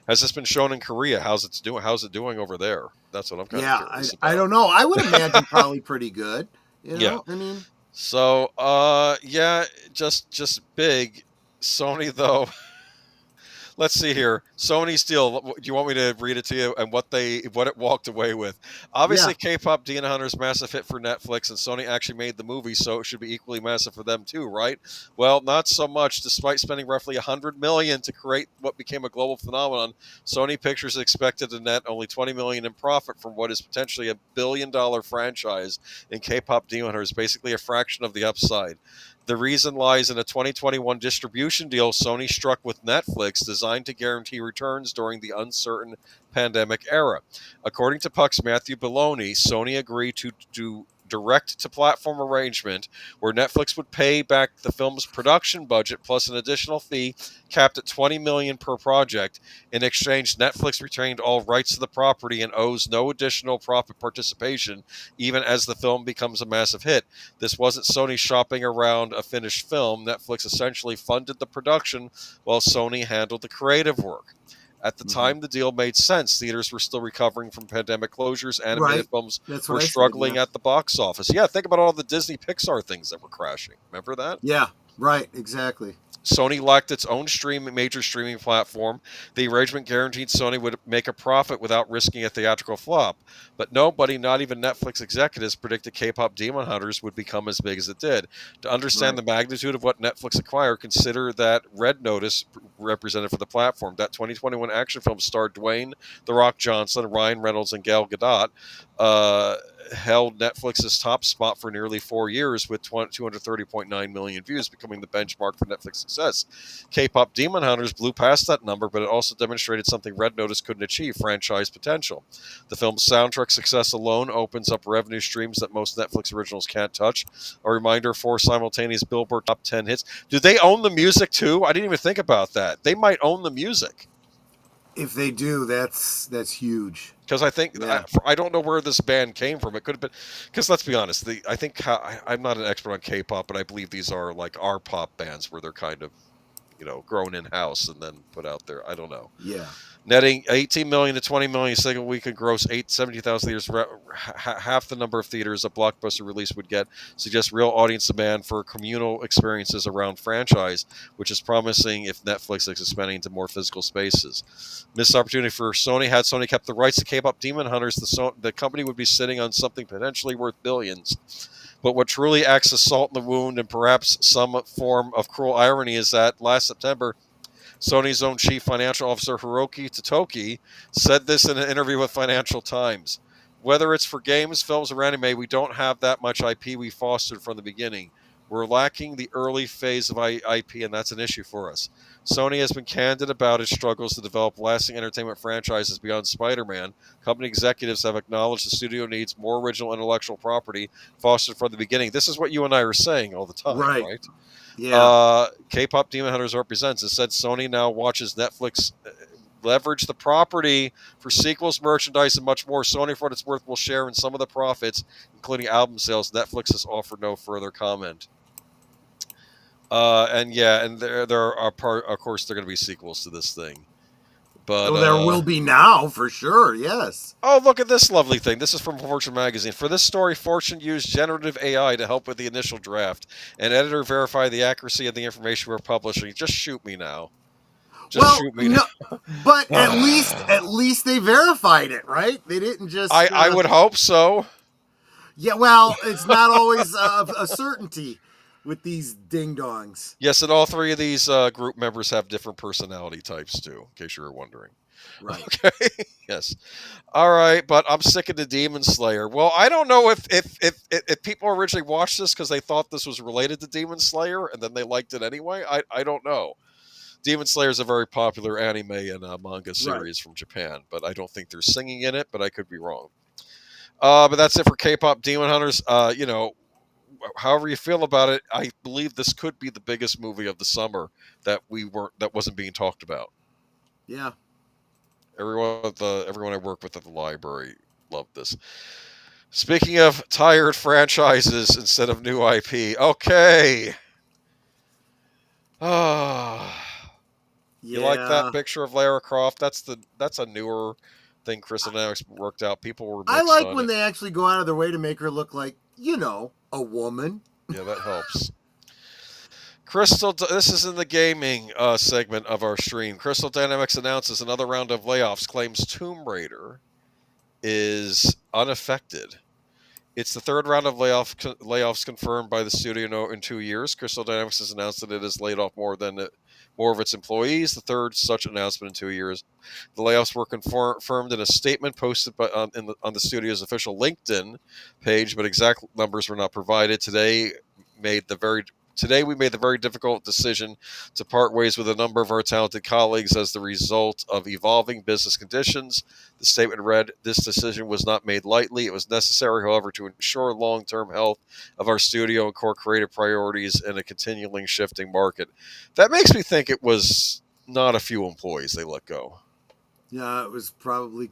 has this been shown in Korea? How's it doing over there? That's what I'm kind of curious about. I don't know. I would imagine probably pretty good. Yeah. I mean. So, just big. Sony, though. Let's see here. Sony's deal. Do you want me to read it to you and what it walked away with? Obviously, K-pop Demon Hunter's massive hit for Netflix, and Sony actually made the movie, so it should be equally massive for them too, right? Well, not so much. Despite spending roughly $100 million to create what became a global phenomenon, Sony Pictures expected to net only $20 million in profit from what is potentially $1 billion franchise in K-pop Demon Hunters, basically a fraction of the upside. The reason lies in a 2021 distribution deal Sony struck with Netflix designed to guarantee returns during the uncertain pandemic era. According to Puck's Matthew Belloni, Sony agreed to do direct-to-platform arrangement where Netflix would pay back the film's production budget plus an additional fee capped at $20 million per project. In exchange, Netflix retained all rights to the property and owes no additional profit participation, even as the film becomes a massive hit. This wasn't Sony shopping around a finished film. Netflix essentially funded the production while Sony handled the creative work. At the time the deal made sense. Theaters were still recovering from pandemic closures. Animated films were struggling at the box office. Yeah, think about all the Disney Pixar things that were crashing. Remember that? Yeah, right, exactly. Sony lacked its own major streaming platform. The arrangement guaranteed Sony would make a profit without risking a theatrical flop. But nobody, not even Netflix executives, predicted K-pop Demon Hunters would become as big as it did. To understand the magnitude of what Netflix acquired, consider that Red Notice represented for the platform. That 2021 action film starred Dwayne "The Rock" Johnson, Ryan Reynolds, and Gal Gadot. Held Netflix's top spot for nearly 4 years with 230.9 million views, becoming the benchmark for Netflix success. K-pop Demon Hunters blew past that number, but it also demonstrated something Red Notice couldn't achieve: franchise potential. The film's soundtrack success alone opens up revenue streams that most Netflix originals can't touch. A reminder: 4 simultaneous Billboard top 10 hits. Do they own the music too? I didn't even think about that. They might own the music. If they do, that's huge. Because I think I don't know where this band came from. It could have been because let's be honest. I'm not an expert on K-pop, but I believe these are like our pop bands where they're kind of, grown in house and then put out there. I don't know. Yeah. Netting 18 million to 20 million a single week and gross 70,000 theaters, half the number of theaters a blockbuster release would get, suggests real audience demand for communal experiences around franchise, which is promising if Netflix is expanding into more physical spaces. Missed opportunity for Sony. Had Sony kept the rights to K-pop Demon Hunters, the company would be sitting on something potentially worth billions. But what truly acts as salt in the wound and perhaps some form of cruel irony is that last September, Sony's own chief financial officer, Hiroki Totoki, said this in an interview with Financial Times. Whether it's for games, films, or anime, we don't have that much IP we fostered from the beginning. We're lacking the early phase of IP, and that's an issue for us. Sony has been candid about its struggles to develop lasting entertainment franchises beyond Spider-Man. Company executives have acknowledged the studio needs more original intellectual property fostered from the beginning. This is what you and I are saying all the time, right? Yeah. KPop Demon Hunters represents. It said Sony now watches Netflix leverage the property for sequels, merchandise, and much more. Sony, for what it's worth, will share in some of the profits, including album sales. Netflix has offered no further comment. And there are of course, there are going to be sequels to this thing. But Well, there will be now for sure. Yes. Oh, look at this lovely thing. This is from Fortune magazine. For this story, Fortune used generative AI to help with the initial draft. An editor verified the accuracy of the information we're publishing. Just shoot me now. Shoot me now. But at least they verified it, right? They didn't just. I would hope so. Yeah, well, it's not always a certainty with these ding-dongs. Yes, and all three of these group members have different personality types, too, in case you were wondering. Right. Okay. Yes. All right, but I'm sick of the Demon Slayer. Well, I don't know if people originally watched this because they thought this was related to Demon Slayer and then they liked it anyway. I don't know. Demon Slayer is a very popular anime and manga series from Japan, but I don't think they're singing in it, but I could be wrong. But that's it for K-pop Demon Hunters. However you feel about it, I believe this could be the biggest movie of the summer that wasn't being talked about. Yeah. Everyone I work with at the library loved this. Speaking of tired franchises instead of new IP, okay. You like that picture of Lara Croft? That's a newer thing Crystal Dynamics worked out. People were mixed I like on when it. they actually go out of their way to make her look like, a woman. Yeah, that helps. This is in the gaming segment of our stream. Crystal Dynamics announces another round of layoffs, claims Tomb Raider is unaffected. It's the third round of layoffs confirmed by the studio in 2 years. Crystal Dynamics has announced that it has laid off more of its employees, the third such announcement in 2 years. The layoffs were confirmed in a statement posted on the studio's official LinkedIn page, but exact numbers were not provided. Today, we made the very difficult decision to part ways with a number of our talented colleagues as the result of evolving business conditions. The statement read, "This decision was not made lightly. It was necessary, however, to ensure long-term health of our studio and core creative priorities in a continually shifting market." That makes me think it was not a few employees they let go. Yeah, it was probably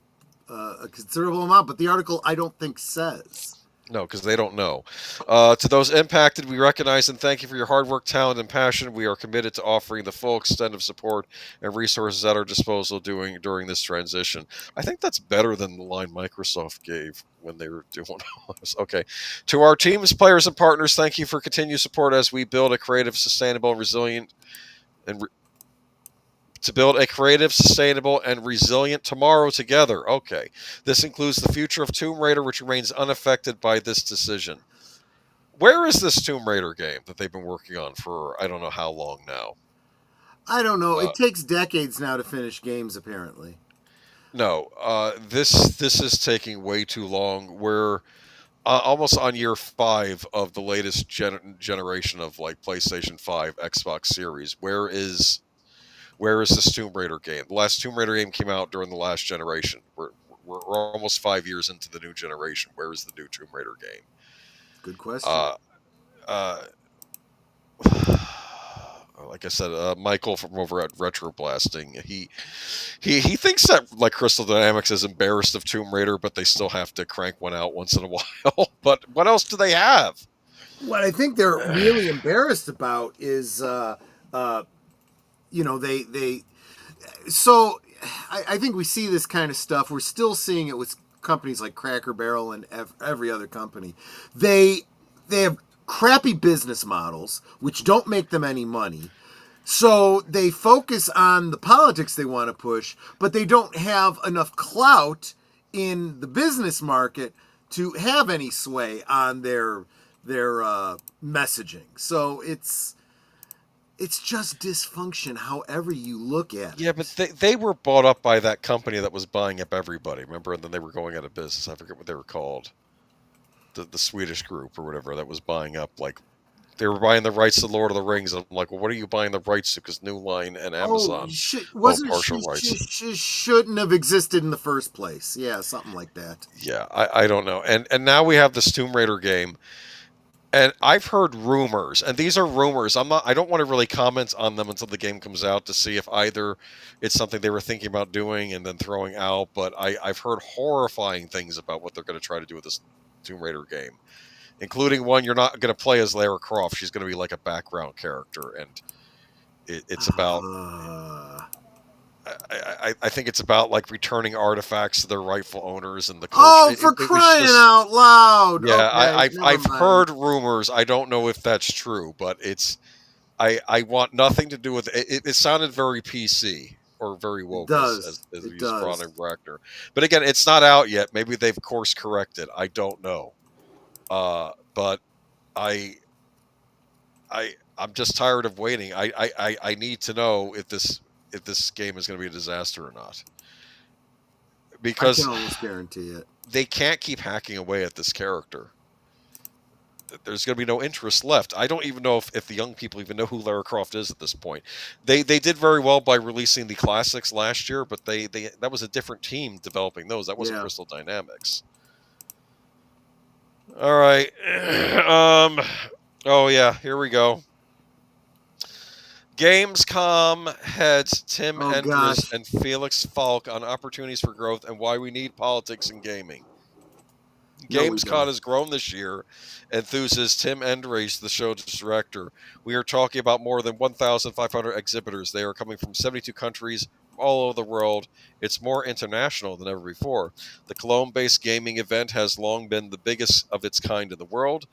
a considerable amount, but the article I don't think says. No, because they don't know. To those impacted, we recognize and thank you for your hard work, talent, and passion. We are committed to offering the full extent of support and resources at our disposal during this transition. I think that's better than the line Microsoft gave when they were doing all this. Okay. To our teams, players, and partners, thank you for continued support as we build a creative, sustainable, and resilient tomorrow together. Okay. This includes the future of Tomb Raider, which remains unaffected by this decision. Where is this Tomb Raider game that they've been working on for I don't know how long now? I don't know. It takes decades now to finish games, apparently. No. This is taking way too long. We're almost on year 5 of the latest generation of like PlayStation 5, Xbox Series. Where is this Tomb Raider game? The last Tomb Raider game came out during the last generation. We're almost 5 years into the new generation. Where is the new Tomb Raider game? Good question. Like I said, Michael from over at Retro Blasting, he thinks that like Crystal Dynamics is embarrassed of Tomb Raider, but they still have to crank one out once in a while. But what else do they have? What I think they're really embarrassed about is So I think we see this kind of stuff. We're still seeing it with companies like Cracker Barrel and every other company. They have crappy business models, which don't make them any money. So they focus on the politics they want to push, but they don't have enough clout in the business market to have any sway on their messaging. So it's It's just dysfunction, however you look at Yeah, it. but they were bought up by that company that was buying up everybody. Remember, and then they were going out of business. I forget what they were called. The Swedish group or whatever that was buying up, like, they were buying the rights to Lord of the Rings. I'm like, well, what are you buying the rights to? Because New Line and Oh, Amazon own wasn't partial rights. she shouldn't have existed in the first place. Yeah, something like that. Yeah, I don't know. And now we have this Tomb Raider game, and I've heard rumors, and these are rumors. I don't want to really comment on them until the game comes out to see if either it's something they were thinking about doing and then throwing out. But I've heard horrifying things about what they're going to try to do with this Tomb Raider game, including one you're not going to play as Lara Croft. She's going to be like a background character, and it's about. Uh, I think it's about like returning artifacts to their rightful owners and the culture. oh, for It was crying just, out loud! yeah. Okay, never I've mind. heard rumors. I don't know if that's true, but it's. I want nothing to do with it. It sounded very PC or very It woke does. as we It use does. Ron Wagner. But again, it's not out yet. Maybe they've course corrected. I don't know. But I I'm just tired of waiting. I need to know if this game is going to be a disaster or not, I because can almost guarantee it. they can't keep hacking away at this character. There's going to be no interest left. I don't even know if the young people even know who Lara Croft is at this point. They did very well by releasing the classics last year, but they that was a different team developing those. That wasn't Yeah. Crystal Dynamics. All right. Oh yeah, here we go. Gamescom heads Tim Oh, Endres gosh. and Felix Falk on opportunities for growth and why we need politics in gaming. No, we Gamescom don't. has grown this year, enthuses Tim Endres, the show's director. We are talking about more than 1,500 exhibitors. They are coming from 72 countries all over the world. It's more international than ever before. The Cologne-based gaming event has long been the biggest of its kind in the world.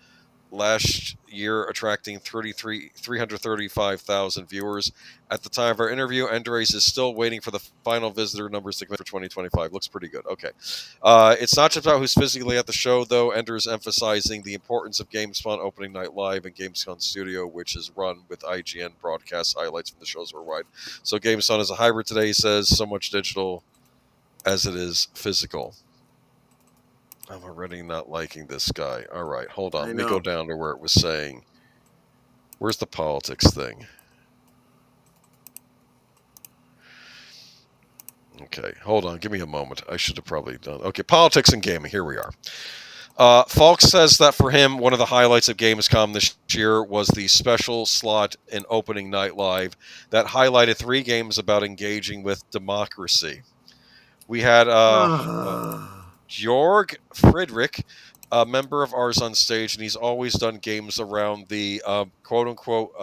Last year, attracting 335,000 viewers. At the time of our interview, Endres is still waiting for the final visitor numbers to come in for 2025. Looks pretty good. Okay. It's not just about who's physically at the show, though. Enders emphasizing the importance of GameSpawn opening night live and CluuStudio, which is run with IGN broadcast highlights from the shows worldwide. So GameSpawn is a hybrid today, he says, so much digital as it is physical. I'm already not liking this guy. All right, hold on. I Let me know. go down to where it was saying. Where's the politics thing? Okay, hold on. Give me a moment. I should have probably done. Okay, politics and gaming. Here we are. Falk says that for him, one of the highlights of Gamescom this year was the special slot in opening night live that highlighted 3 games about engaging with democracy. We had Georg Friedrich, a member of ours on stage, and he's always done games around the quote unquote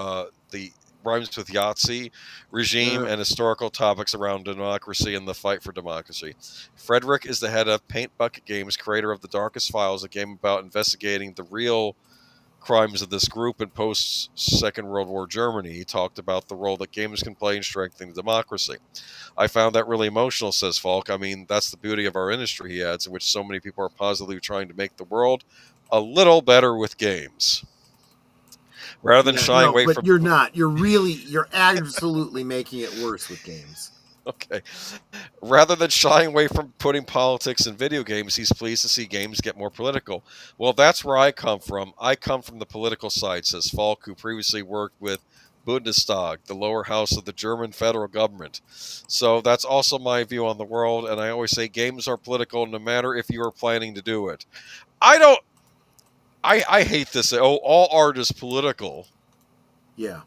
the rhymes with Yahtzee regime and historical topics around democracy and the fight for democracy. Frederick is the head of Paint Bucket Games, creator of The Darkest Files, a game about investigating the real crimes of this group in post Second World War Germany. He talked about the role that games can play in strengthening democracy. I found that really emotional, says Falk. I mean, that's the beauty of our industry, he adds, in which so many people are positively trying to make the world a little better with games. Rather than shying away but from... you're not. You're absolutely making it worse with games. Okay. Rather than shying away from putting politics in video games, he's pleased to see games get more political. Well, that's where I come from. I come from the political side, says Falk, who previously worked with Bundestag, the lower house of the German federal government. So that's also my view on the world, and I always say games are political no matter if you are planning to do it. I hate this. Oh, all art is political. Yeah.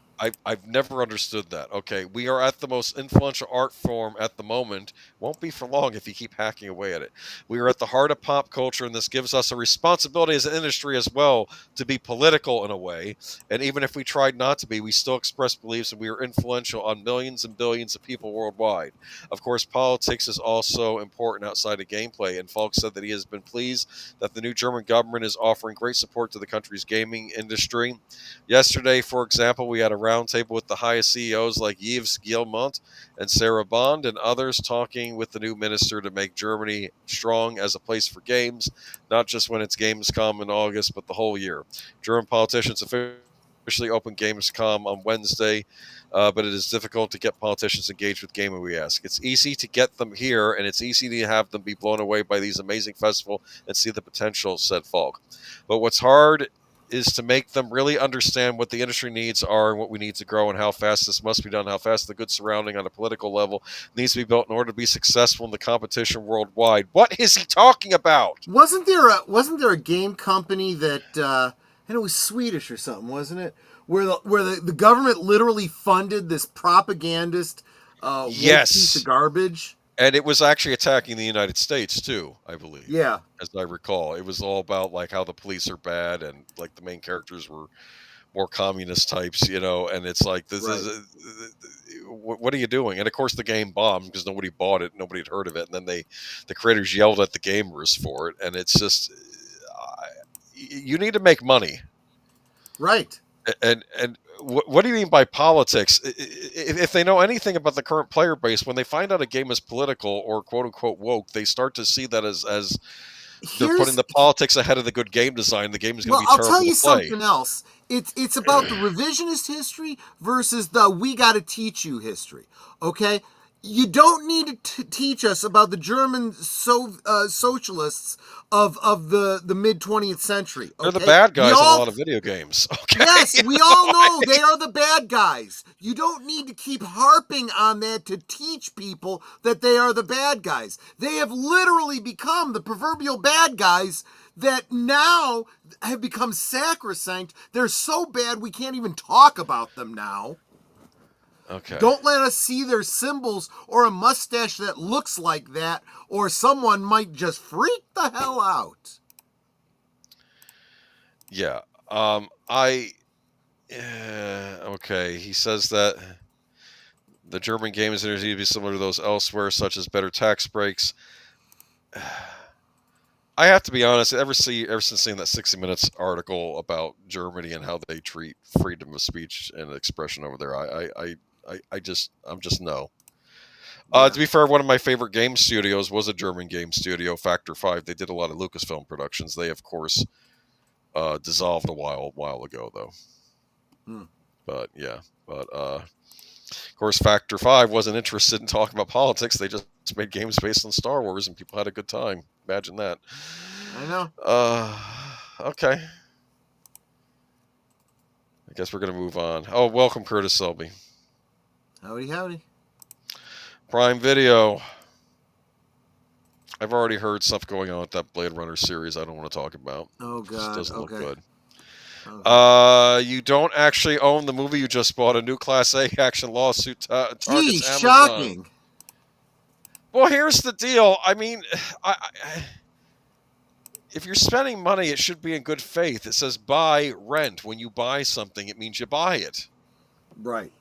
I've never understood that. Okay, we are at the most influential art form at the moment. Won't be for long if you keep hacking away at it. We are at the heart of pop culture, and this gives us a responsibility as an industry as well to be political in a way. And even if we tried not to be, we still express beliefs, and we are influential on millions and billions of people worldwide. Of course, politics is also important outside of gameplay, and Falk said that he has been pleased that the new German government is offering great support to the country's gaming industry. Yesterday, for example, we had a roundtable with the highest CEOs like Yves Guillemot and Sarah Bond and others talking with the new minister to make Germany strong as a place for games, not just when it's Gamescom in August, but the whole year. German politicians officially officially open Gamescom on Wednesday, but it is difficult to get politicians engaged with gaming, we ask. It's easy to get them here, and it's easy to have them be blown away by these amazing festivals and see the potential, said Falk. But what's hard is to make them really understand what the industry needs are and what we need to grow and how fast this must be done, how fast the good surrounding on a political level needs to be built in order to be successful in the competition worldwide. What is he talking about? Wasn't there a game company that and it was Swedish or something, wasn't it? Where the government literally funded this propagandist woke piece of garbage. And it was actually attacking the United States too, I believe. Yeah. As I recall. It was all about like how the police are bad and like the main characters were more communist types, and it's like this is what are you doing? And of course the game bombed because nobody bought it, nobody had heard of it, and then the creators yelled at the gamers for it, and it's just you need to make money. Right. And what do you mean by politics? If they know anything about the current player base, when they find out a game is political or quote unquote woke, they start to see that as they're putting the politics ahead of the good game design. The game is going to be terrible to play. I'll tell you something else. It's about the revisionist history versus the we got to teach you history. Okay. You don't need to teach us about the German socialists of the mid 20th century. Okay? They're the bad guys in a lot of video games. Okay? Yes, we all know they are the bad guys. You don't need to keep harping on that to teach people that they are the bad guys. They have literally become the proverbial bad guys that now have become sacrosanct. They're so bad we can't even talk about them now. Okay. Don't let us see their symbols or a mustache that looks like that, or someone might just freak the hell out. Yeah. Okay. He says that the German games industry need to be similar to those elsewhere, such as better tax breaks. I have to be honest, ever since seeing that 60 Minutes article about Germany and how they treat freedom of speech and expression over there, I'm just no. To be fair, one of my favorite game studios was a German game studio, Factor 5. They did a lot of Lucasfilm productions. They, of course, dissolved a while ago, though. But of course, Factor 5 wasn't interested in talking about politics. They just made games based on Star Wars, and people had a good time. Imagine that. I know. Okay. I guess we're going to move on. Oh, welcome, Curtis Selby. Howdy. Prime Video. I've already heard stuff going on with that Blade Runner series I don't want to talk about. Oh, God. It doesn't look good. Okay. You don't actually own the movie you just bought. A new Class A action lawsuit targets Amazon. Shocking. Well, here's the deal. I mean, if you're spending money, it should be in good faith. It says buy, rent. When you buy something, it means you buy it. Right.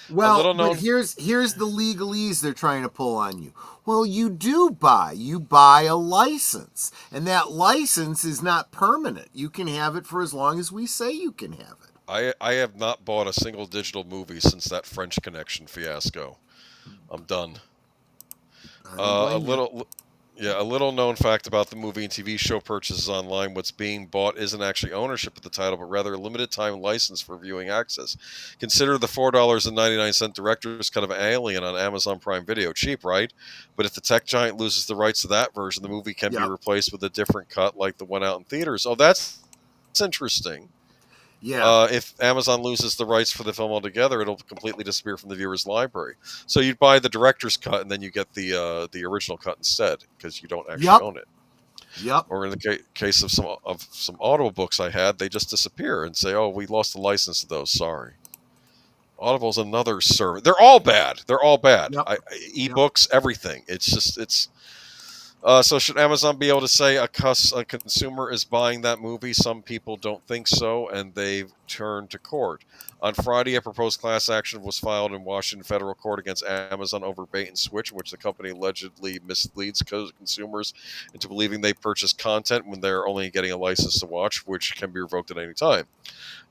Well, but here's the legalese they're trying to pull on you. Well, you do buy. You buy a license, and that license is not permanent. You can have it for as long as we say you can have it. I have not bought a single digital movie since that French Connection fiasco. I'm done. A little known fact about the movie and TV show purchases online: what's being bought isn't actually ownership of the title, but rather a limited time license for viewing access. Consider the $4.99 director's cut of Alien on Amazon Prime Video. Cheap, right? But if the tech giant loses the rights to that version, the movie can be replaced with a different cut like the one out in theaters. Oh, that's interesting. Yeah. If Amazon loses the rights for the film altogether, it'll completely disappear from the viewer's library. So you'd buy the director's cut, and then you get the original cut instead, because you don't actually own it. Yep. Or in the case of some audiobooks I had, they just disappear and say, "Oh, we lost the license to those. Sorry." Audible's another service. They're all bad. Yep. Ebooks, everything. It's. So should Amazon be able to say a consumer is buying that movie? Some people don't think so, and they've turned to court. On Friday, a proposed class action was filed in Washington federal court against Amazon over bait and switch, in which the company allegedly misleads consumers into believing they purchase content when they're only getting a license to watch, which can be revoked at any time.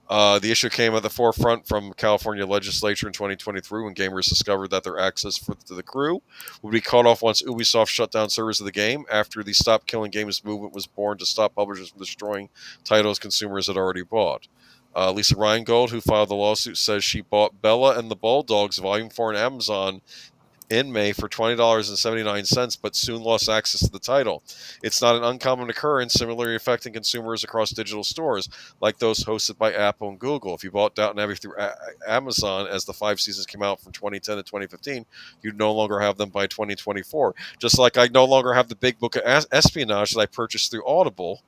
The issue came at the forefront from California legislature in 2023 when gamers discovered that their access to the crew would be cut off once Ubisoft shut down servers of the game, after the Stop Killing Games movement was born to stop publishers from destroying titles consumers had already bought. Lisa Reingold, who filed the lawsuit, says she bought Bella and the Bulldogs Volume 4 on Amazon in May for $20.79, but soon lost access to the title. It's not an uncommon occurrence, similarly affecting consumers across digital stores, like those hosted by Apple and Google. If you bought Downton Abbey through Amazon as the 5 seasons came out from 2010 to 2015, you'd no longer have them by 2024. Just like I no longer have the big book of espionage that I purchased through Audible,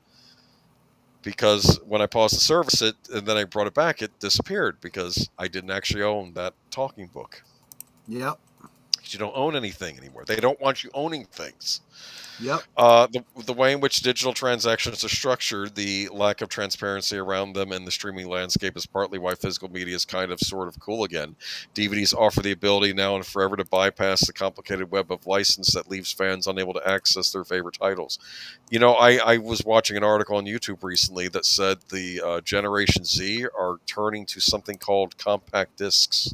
because when I paused the service, and then I brought it back, it disappeared because I didn't actually own that talking book. Yep. You don't own anything anymore. They don't want you owning things. Yep. The way in which digital transactions are structured, the lack of transparency around them, and the streaming landscape is partly why physical media is kind of sort of cool again. DVDs offer the ability now and forever to bypass the complicated web of license that leaves fans unable to access their favorite titles. You know, I was watching an article on YouTube recently that said the Generation Z are turning to something called compact discs.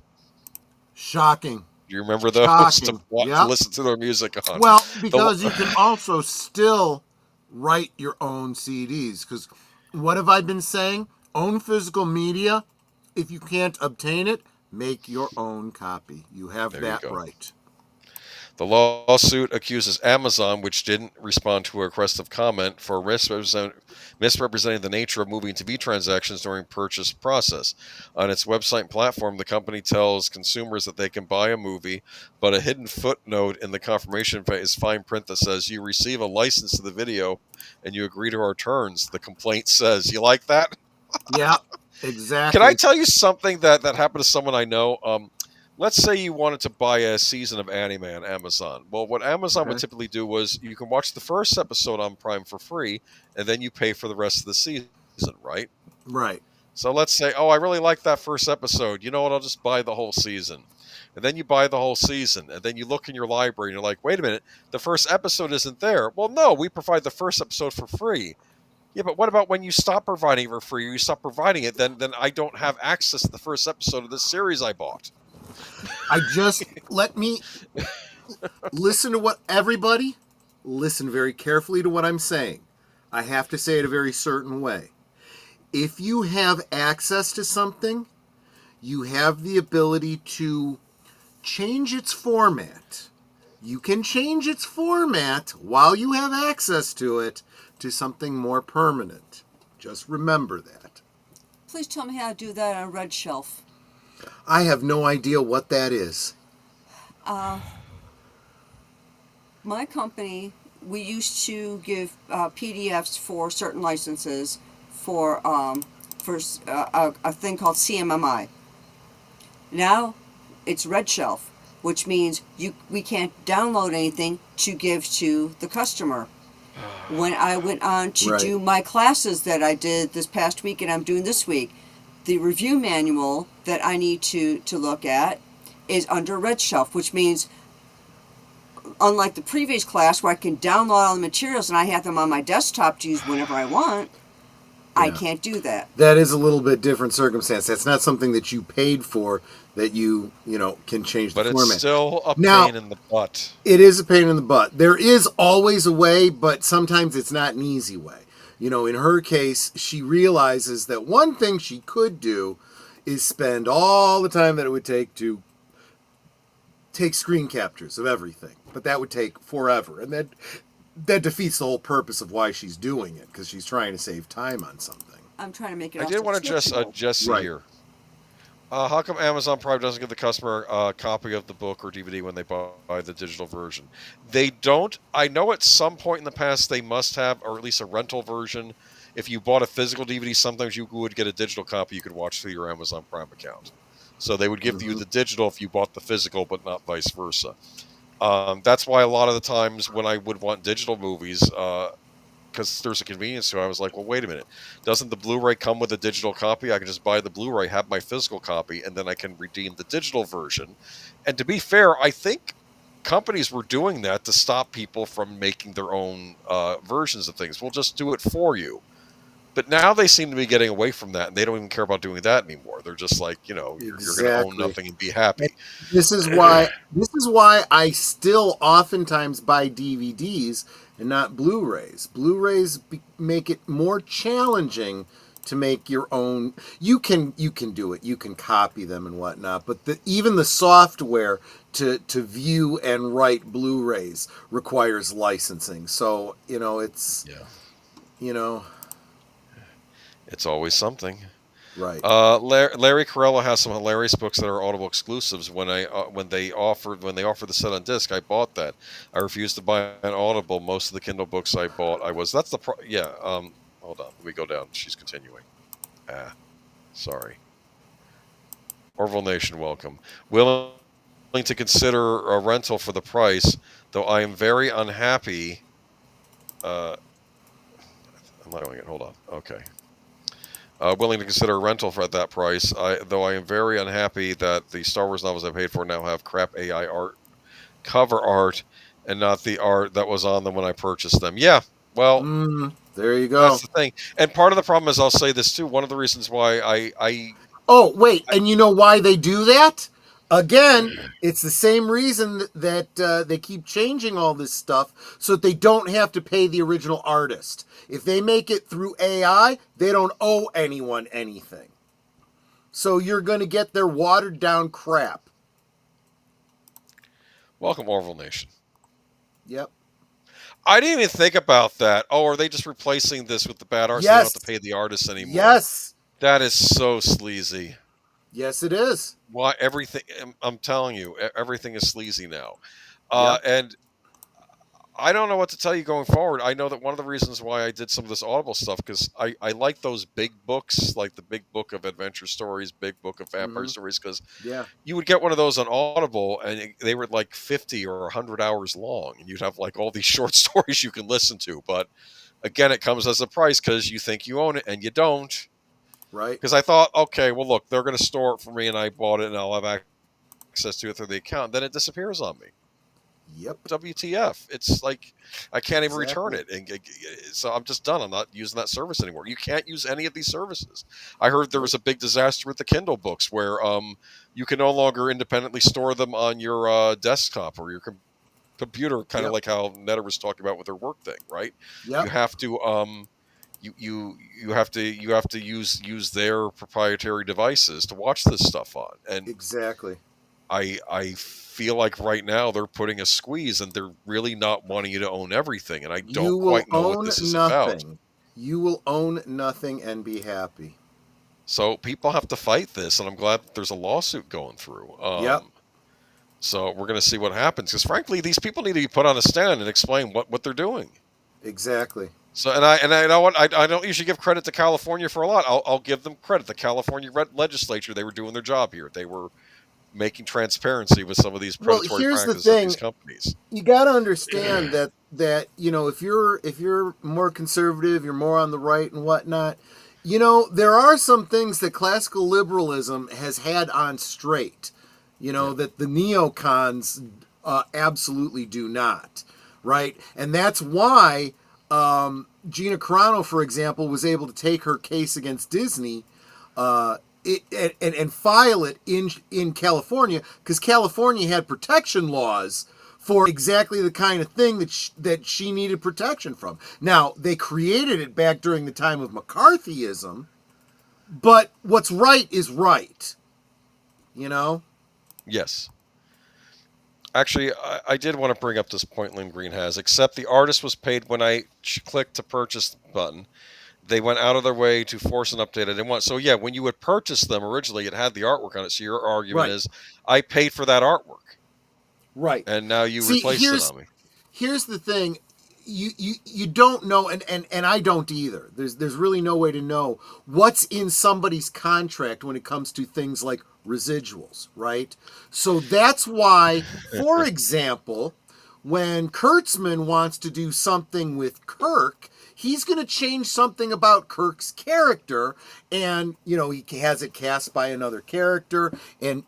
Shocking. Do you remember those to listen to their music on? Well, because you can also still write your own CDs. Because what have I been saying? Own physical media. If you can't obtain it, make your own copy. You have that right. The lawsuit accuses Amazon, which didn't respond to a request of comment, for misrepresenting the nature of movie and TV transactions during purchase process. On its website and platform, the company tells consumers that they can buy a movie, but a hidden footnote in the confirmation is fine print that says you receive a license to the video and you agree to our terms. The complaint says. You like that? Yeah, exactly. Can I tell you something that happened to someone I know? Let's say you wanted to buy a season of anime on Amazon. Well, what Amazon would typically do was you can watch the first episode on Prime for free, and then you pay for the rest of the season, right? Right. So let's say, I really like that first episode. You know what? I'll just buy the whole season. And then you buy the whole season, and then you look in your library, and you're like, wait a minute, the first episode isn't there. Well, no, we provide the first episode for free. Yeah, but what about when you stop providing it for free, or you stop providing it, then I don't have access to the first episode of this series I bought. Let me listen to what everybody, listen very carefully to what I'm saying. I have to say it a very certain way. If you have access to something, you have the ability to change its format. You can change its format while you have access to it to something more permanent. Just remember that. Please tell me how to do that on Red Shelf. I have no idea what that is. My company, we used to give PDFs for certain licenses for a thing called CMMI. Now it's Red Shelf, which means we can't download anything to give to the customer. When I went on to do my classes that I did this past week and I'm doing this week, the review manual that I need to look at is under Red Shelf, which means, unlike the previous class where I can download all the materials and I have them on my desktop to use whenever I want, I can't do that. That is a little bit different circumstance. That's not something that you paid for that you can change the format. But it's still a pain in the butt. It is a pain in the butt. There is always a way, but sometimes it's not an easy way. In her case, she realizes that one thing she could do is spend all the time that it would take to take screen captures of everything. But that would take forever. And that defeats the whole purpose of why she's doing it, because she's trying to save time on something. I'm trying to make it. I did want to address Jess here. How come Amazon Prime doesn't give the customer a copy of the book or DVD when they buy the digital version? They don't. I know at some point in the past they must have, or at least a rental version. If you bought a physical DVD, sometimes you would get a digital copy you could watch through your Amazon Prime account. So they would give you the digital if you bought the physical, but not vice versa. That's why a lot of the times when I would want digital movies, because there's a convenience to it, I was like, well, wait a minute. Doesn't the Blu-ray come with a digital copy? I can just buy the Blu-ray, have my physical copy, and then I can redeem the digital version. And to be fair, I think companies were doing that to stop people from making their own versions of things. We'll just do it for you. But now they seem to be getting away from that, and they don't even care about doing that anymore. They're just like, you're going to own nothing and be happy. This is why I still oftentimes buy DVDs and not Blu-rays. Blu-rays make it more challenging to make your own. You can do it. You can copy them and whatnot. But even the software to view and write Blu-rays requires licensing. So it's it's always something. right. Larry Corella has some hilarious books that are Audible exclusives. When they offered the set on disc, I bought that. I refused to buy an Audible. Most of the Kindle books I bought, hold on, let me go down. She's continuing. Sorry. Orville Nation, welcome. Willing to consider a rental for the price, though I am very unhappy. I'm not doing it. Hold on. Okay. Willing to consider a rental for that price, though I am very unhappy that the Star Wars novels I paid for now have crap AI art, cover art, and not the art that was on them when I purchased them. Yeah, well, there you go. That's the thing. And part of the problem is, I'll say this too, one of the reasons why Oh, wait, and you know why they do that? Again, it's the same reason that they keep changing all this stuff so that they don't have to pay the original artist. If they make it through AI, they don't owe anyone anything. So you're going to get their watered down crap. Welcome, Orville Nation. Yep. I didn't even think about that. Oh, are they just replacing this with the bad art so they don't have to pay the artists anymore? Yes. That is so sleazy. Yes, it is. Why everything? I'm telling you, everything is sleazy now. Yep. And I don't know what to tell you going forward. I know that one of the reasons why I did some of this Audible stuff, because I like those big books, like the Big Book of Adventure Stories, Big Book of Vampire Stories, because you would get one of those on Audible, and they were like 50 or 100 hours long, and you'd have like all these short stories you can listen to. But again, it comes as a price because you think you own it, and you don't. Right. Because I thought, okay, well, look, they're going to store it for me, and I bought it, and I'll have access to it through the account. Then it disappears on me. Yep. WTF? It's like I can't even return it, and so I'm just done. I'm not using that service anymore. You can't use any of these services. I heard there was a big disaster with the Kindle books where you can no longer independently store them on your desktop or your computer, kind of like how Netta was talking about with her work thing, right? Yep. You have to you have to use their proprietary devices to watch this stuff on, and exactly. I feel like right now they're putting a squeeze, and they're really not wanting you to own everything, and I don't quite know what this is about. You will own nothing and be happy. So people have to fight this, and I'm glad that there's a lawsuit going through. Yep. So we're going to see what happens, because frankly, these people need to be put on a stand and explain what they're doing. Exactly. So and I know what I don't usually give credit to California for a lot. I'll give them credit. The California legislature, they were doing their job here. They were making transparency with some of these predatory practices of these companies. You got to understand that if you're more conservative, you're more on the right and whatnot. There are some things that classical liberalism has had on straight. That the neocons absolutely do not, right? And that's why Gina Carano, for example, was able to take her case against Disney and file it in California, because California had protection laws for exactly the kind of thing that she needed protection from. Now, they created it back during the time of McCarthyism, but what's right is right. Yes. Actually, I did want to bring up this point Lynn Green has, except the artist was paid when I clicked to purchase the button. They went out of their way to force an update I didn't want. So yeah, when you would purchase them originally, it had the artwork on it. So your argument is, I paid for that artwork. Right. And now you replaced it on me. Here's the thing. You don't know, and I don't either. There's really no way to know what's in somebody's contract when it comes to things like residuals, right? So that's why, for example, when Kurtzman wants to do something with Kirk, he's going to change something about Kirk's character, and he has it cast by another character, and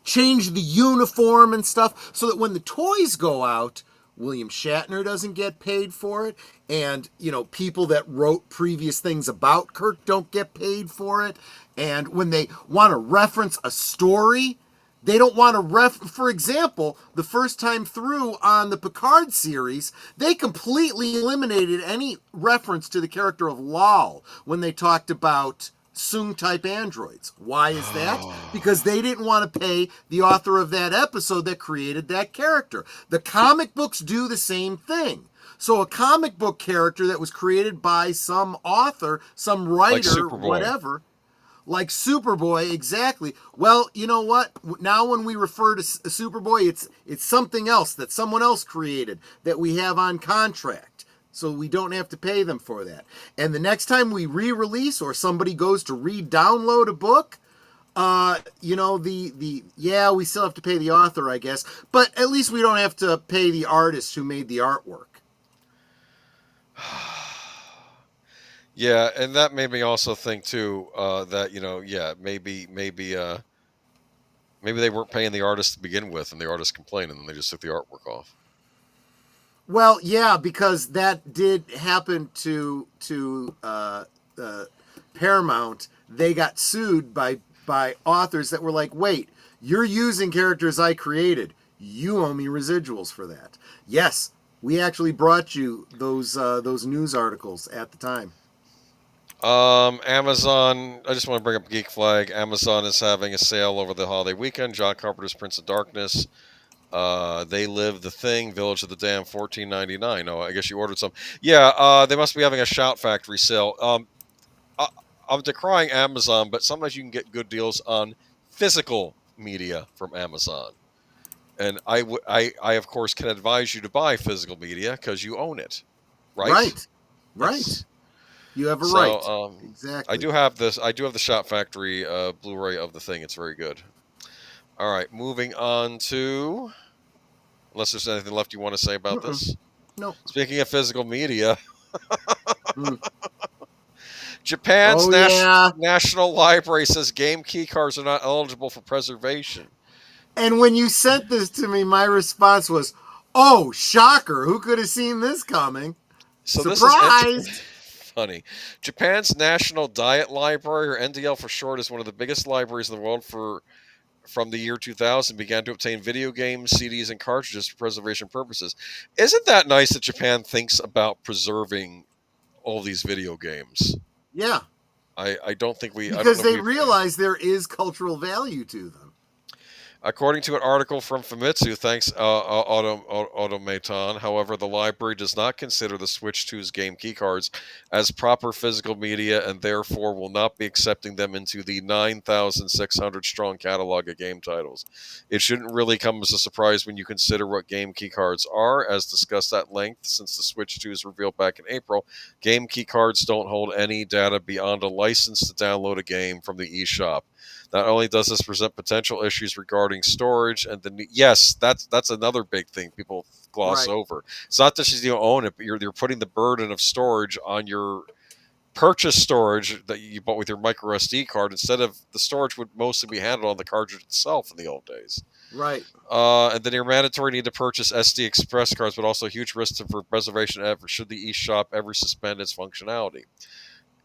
change the uniform and stuff, so that when the toys go out, William Shatner doesn't get paid for it, and people that wrote previous things about Kirk don't get paid for it, and when they want to reference a story They don't want to for example, the first time through on the Picard series, they completely eliminated any reference to the character of Lal when they talked about Soong-type androids. Why is that? Because they didn't want to pay the author of that episode that created that character. The comic books do the same thing. So a comic book character that was created by some author, some writer, like whatever, like Superboy, exactly. Well, you know what? Now when we refer to Superboy, it's something else that someone else created that we have on contract. So we don't have to pay them for that. And the next time we re-release or somebody goes to re-download a book, we still have to pay the author, I guess. But at least we don't have to pay the artist who made the artwork. Yeah, and that made me also think too that maybe they weren't paying the artist to begin with, and the artist complained, and then they just took the artwork off. Well, yeah, because that did happen to Paramount. They got sued by authors that were like, "Wait, you're using characters I created. You owe me residuals for that." Yes, we actually brought you those news articles at the time. Amazon, I just want to bring up Geek Flag. Amazon is having a sale over the holiday weekend. John Carpenter's Prince of Darkness. They Live, The Thing, Village of the Damned, $14.99. Oh, I guess you ordered some. Yeah, they must be having a Shout Factory sale. I'm decrying Amazon, but sometimes you can get good deals on physical media from Amazon. And I of course, can advise you to buy physical media because you own it. Right? Right. Yes. You have a right. Exactly. I do have this. I do have the Shot Factory Blu-ray of The Thing. It's very good. All right, moving on to. Unless there's anything left you want to say about this. No. Speaking of physical media, Japan's National Library says game key cards are not eligible for preservation. And when you sent this to me, my response was, "Oh, shocker! Who could have seen this coming?" So surprised. This is funny. Japan's National Diet Library, or NDL for short, is one of the biggest libraries in the world from the year 2000, began to obtain video games, CDs, and cartridges for preservation purposes. Isn't that nice that Japan thinks about preserving all these video games? Yeah. I don't think we... Because they realize there is cultural value to them. According to an article from Famitsu, thanks Automaton, however, the library does not consider the Switch 2's game keycards as proper physical media and therefore will not be accepting them into the 9,600 strong catalog of game titles. It shouldn't really come as a surprise when you consider what game keycards are, as discussed at length since the Switch 2 is revealed back in April. Game keycards don't hold any data beyond a license to download a game from the eShop. Not only does this present potential issues regarding storage, and that's another big thing people gloss over. It's not that you don't own it, but you're putting the burden of storage on your purchase storage that you bought with your micro SD card, instead of the storage would mostly be handled on the cartridge itself in the old days. Right. And then your mandatory need to purchase SD Express cards, but also huge risk for preservation efforts should the eShop ever suspend its functionality.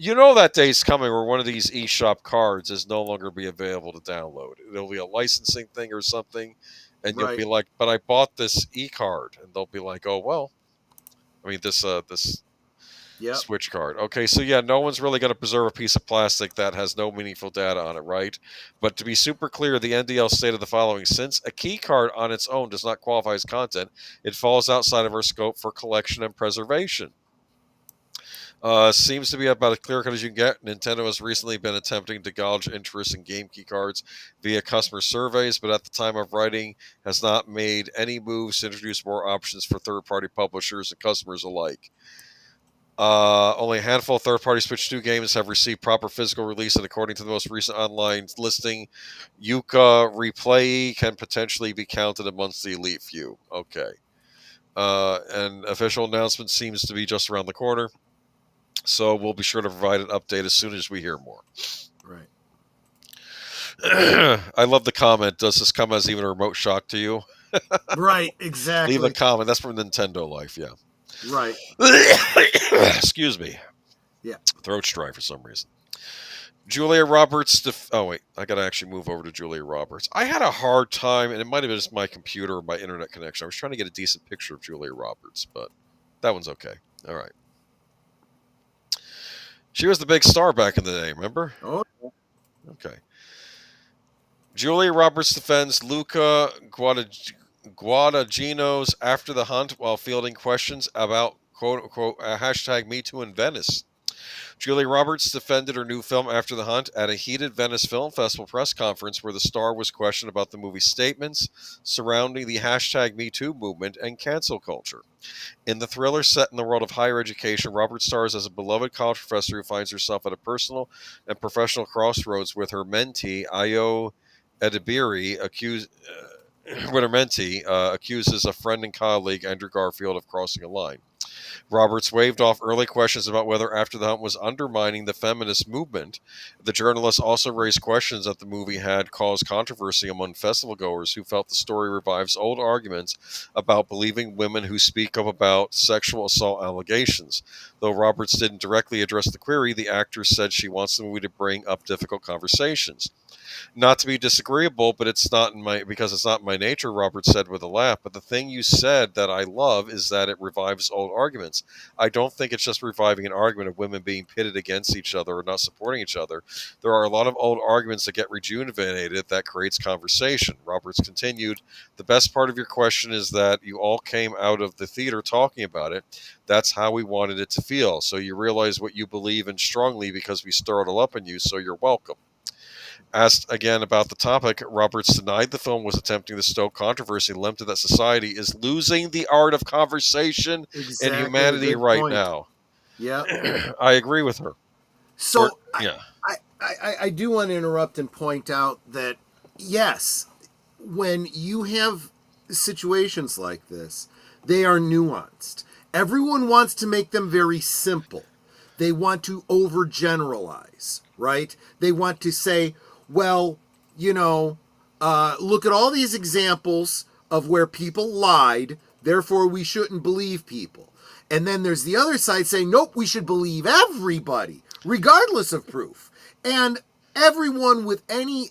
You know that day's coming where one of these eShop cards is no longer be available to download. It'll be a licensing thing or something, and you'll be like, "But I bought this e-card," and they'll be like, "Oh well, I mean this Switch card." Okay, so yeah, no one's really going to preserve a piece of plastic that has no meaningful data on it, right? But to be super clear, the NDL stated the following: since a key card on its own does not qualify as content, it falls outside of our scope for collection and preservation. Seems to be about as clear cut as you can get. Nintendo has recently been attempting to gauge interest in game key cards via customer surveys, but at the time of writing has not made any moves to introduce more options for third-party publishers and customers alike. Only a handful of third-party Switch 2 games have received proper physical release, and according to the most recent online listing, Yuka Replay can potentially be counted amongst the elite few. Okay. An official announcement seems to be just around the corner. So we'll be sure to provide an update as soon as we hear more. Right. I love the comment. Does this come as even a remote shock to you? Right, exactly. Leave a comment. That's from Nintendo Life, yeah. Right. Excuse me. Yeah. Throat's dry for some reason. Julia Roberts. Oh wait, I gotta actually move over to Julia Roberts. I had a hard time, and it might have been just my computer or my internet connection. I was trying to get a decent picture of Julia Roberts, but that one's okay. All right. She was the big star back in the day. Remember? Oh, Okay. Julia Roberts defends Luca Guadagnino's after the hunt while fielding questions about quote unquote hashtag MeToo in Venice. Julia Roberts defended her new film After the Hunt at a heated Venice Film Festival press conference where the star was questioned about the movie's statements surrounding the hashtag MeToo movement and cancel culture. In the thriller set in the world of higher education, Roberts stars as a beloved college professor who finds herself at a personal and professional crossroads with her mentee, Ayo Edebiri, accuses a friend and colleague, Andrew Garfield, of crossing a line. Roberts waved off early questions about whether After the Hunt was undermining the feminist movement. The journalist also raised questions that the movie had caused controversy among festival goers who felt the story revives old arguments about believing women who speak up about sexual assault allegations. Though Roberts didn't directly address the query, the actress said she wants the movie to bring up difficult conversations. Not to be disagreeable, but it's not in my nature, Roberts said with a laugh. But the thing you said that I love is that it revives old arguments. I don't think it's just reviving an argument of women being pitted against each other or not supporting each other. There are a lot of old arguments that get rejuvenated that creates conversation. Roberts continued, the best part of your question is that you all came out of the theater talking about it. That's how we wanted it to feel. So you realize what you believe in strongly because we stir it all up in you, so you're welcome. Asked again about the topic, Roberts denied the film was attempting to stoke controversy and lamented that society is losing the art of conversation and exactly. humanity Good right point. now. Yeah. I agree with her. So Yeah. I do want to interrupt and point out that, yes, when you have situations like this, they are nuanced. Everyone wants to make them very simple. They want to overgeneralize, right? They want to say, well, look at all these examples of where people lied, therefore we shouldn't believe people. And then there's the other side saying, nope, we should believe everybody, regardless of proof. And everyone with any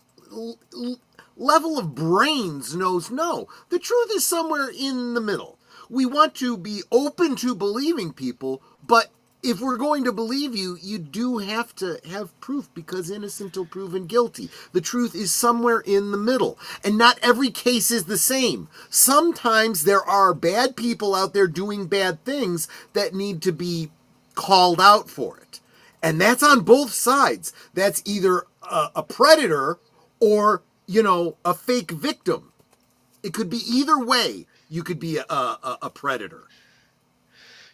level of brains knows no. The truth is somewhere in the middle. We want to be open to believing people, but if we're going to believe you, you do have to have proof, because innocent till proven guilty. The truth is somewhere in the middle. And not every case is the same. Sometimes there are bad people out there doing bad things that need to be called out for it. And that's on both sides. That's either a predator or, a fake victim. It could be either way. You could be a predator.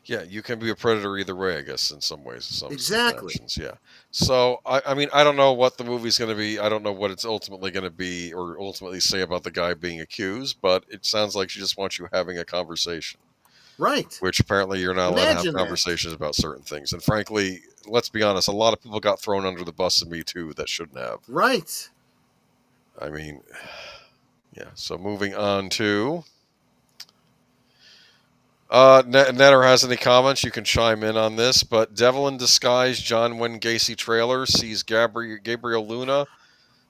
Yeah, you can be a predator either way, I guess, in some ways. Some Exactly. actions, yeah. So, I mean, I don't know what the movie's going to be. I don't know what it's ultimately going to be or ultimately say about the guy being accused, but it sounds like she just wants you having a conversation. Right. Which apparently you're not allowed to Imagine have that. conversations about certain things. And frankly, let's be honest, a lot of people got thrown under the bus in Me Too that shouldn't have. Right. I mean, yeah. So moving on to... Netter has any comments, you can chime in on this, but Devil in Disguise John Wayne Gacy trailer sees Gabriel Luna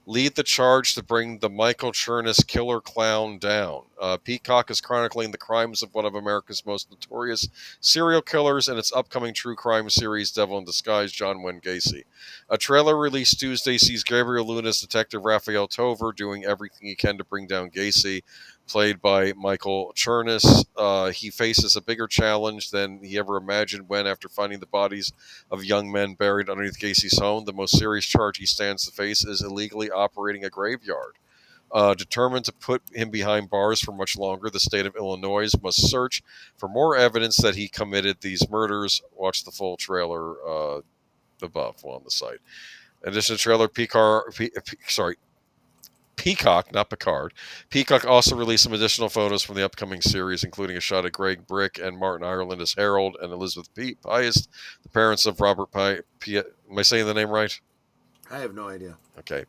lead the charge to bring the Michael Chernus killer clown down. Peacock is chronicling the crimes of one of America's most notorious serial killers in its upcoming true crime series, Devil in Disguise John Wayne Gacy. A trailer released Tuesday sees Gabriel Luna's detective Raphael Tover doing everything he can to bring down Gacy, played by Michael Chernus. He faces a bigger challenge than he ever imagined when, after finding the bodies of young men buried underneath Gacy's home, the most serious charge he stands to face is illegally operating a graveyard. Determined to put him behind bars for much longer, the state of Illinois must search for more evidence that he committed these murders. Watch the full trailer above on the site. In addition to trailer, Peacock, not Picard. Peacock also released some additional photos from the upcoming series, including a shot of Greg Brick and Martin Ireland as Harold and Elizabeth Piest, the parents of Robert Piest. Am I saying the name right? I have no idea. Okay.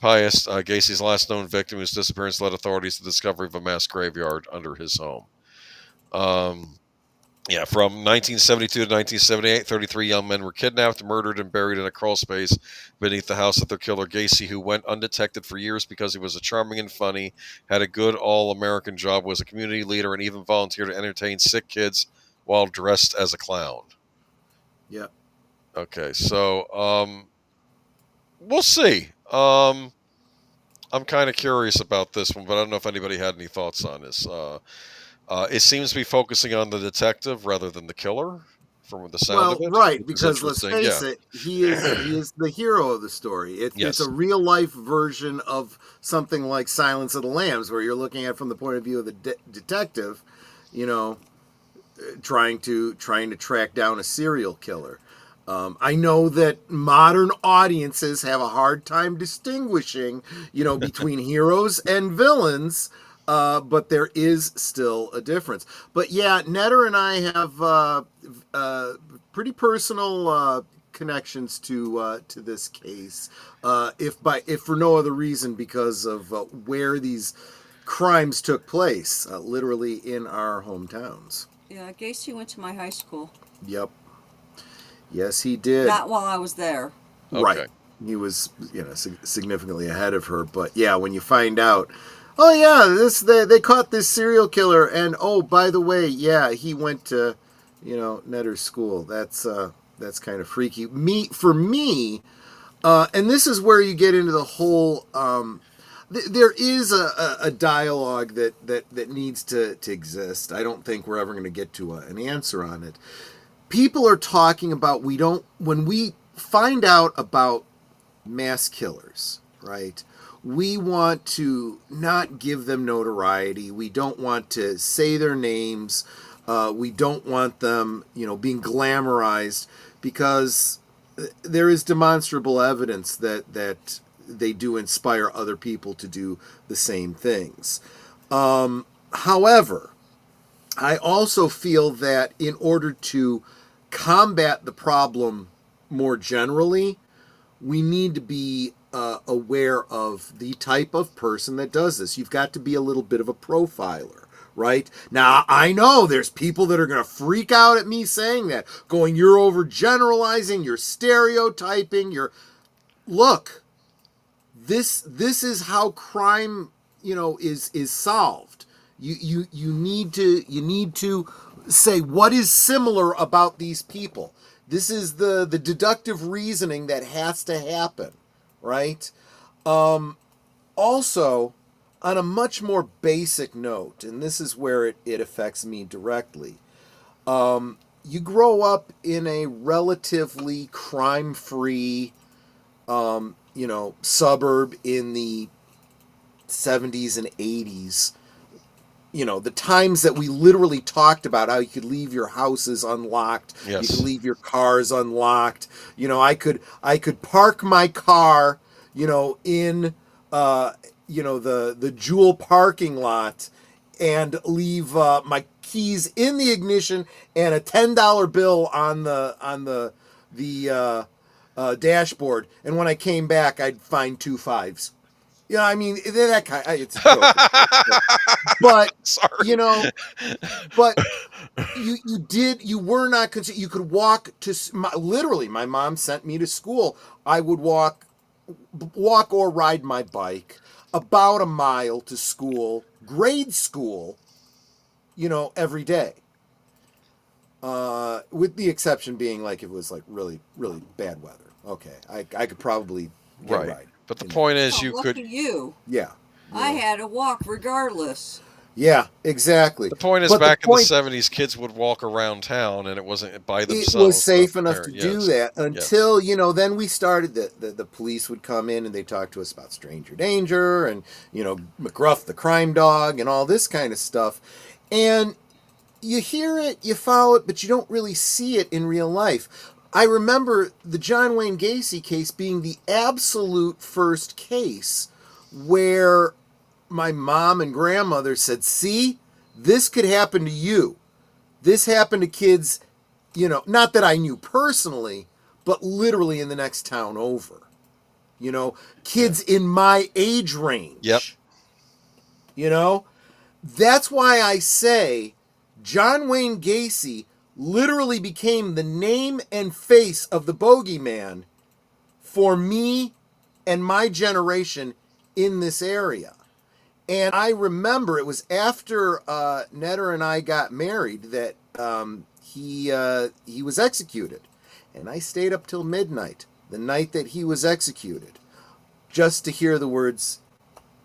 Piest, Gacy's last known victim, whose disappearance led authorities to the discovery of a mass graveyard under his home. Yeah, from 1972 to 1978, 33 young men were kidnapped, murdered, and buried in a crawl space beneath the house of their killer Gacy, who went undetected for years because he was a charming and funny, had a good all-American job, was a community leader, and even volunteered to entertain sick kids while dressed as a clown. Yeah. Okay, so we'll see. I'm kind of curious about this one, but I don't know if anybody had any thoughts on this. It seems to be focusing on the detective rather than the killer, from the sound of Well, it, right, which is because let's interesting. face Yeah. it, he is the hero of the story. It's Yes. a real life version of something like Silence of the Lambs, where you're looking at it from the point of view of the detective, you know, trying to track down a serial killer. I know that modern audiences have a hard time distinguishing, between heroes and villains, but there is still a difference. But yeah, Netter and I have pretty personal connections to this case, if for no other reason because of where these crimes took place, literally in our hometowns. Yeah, Gacy went to my high school. Yep. Yes, he did. Not while I was there. Right. He was, significantly ahead of her. But yeah, when you find out, oh yeah, they caught this serial killer, and oh, by the way, yeah, he went to, Netter's school. That's kind of freaky. For me, and this is where you get into the whole. There is a dialogue that needs to exist. I don't think we're ever going to get to an answer on it. People are talking about when we find out about mass killers, right? We want to not give them notoriety. We don't want to say their names. We don't want them, being glamorized, because there is demonstrable evidence that they do inspire other people to do the same things. However, I also feel that in order to combat the problem more generally, we need to be aware of the type of person that does this. You've got to be a little bit of a profiler, right? Now, I know there's people that are going to freak out at me saying that, going, you're overgeneralizing, you're stereotyping, Look, this is how crime, is solved. You need to say what is similar about these people. This is the deductive reasoning that has to happen, right? Also, on a much more basic note, and this is where it affects me directly, you grow up in a relatively crime-free, suburb in the 70s and 80s. The times that we literally talked about how you could leave your houses unlocked, Yes. You could leave your cars unlocked. I could park my car, in the Jewel parking lot, and leave my keys in the ignition and a $10 bill on the dashboard. And when I came back, I'd find 2 5s. Yeah, I mean, that kind. It's a joke, but Sorry. but you were not concerned. You could walk to literally. My mom sent me to school. I would walk or ride my bike about a mile to school, grade school, every day. With the exception being like it was like really, really bad weather. Okay, I could probably get a ride. But the point is, Oh, you lucky could. you. Yeah. I had to walk regardless. Yeah, exactly. The point is, But back in the 70s, kids would walk around town, and it wasn't by themselves. It was safe but enough to do yes. that until, then we started, the police would come in and they talk to us about stranger danger and, McGruff the crime dog and all this kind of stuff. And you hear it, you follow it, but you don't really see it in real life. I remember the John Wayne Gacy case being the absolute first case where my mom and grandmother said, see, this could happen to you. This happened to kids, not that I knew personally, but literally in the next town over. Kids in my age range. Yep. That's why I say John Wayne Gacy literally became the name and face of the bogeyman for me and my generation in this area. And I remember it was after Netter and I got married that he was executed. And I stayed up till midnight, the night that he was executed, just to hear the words,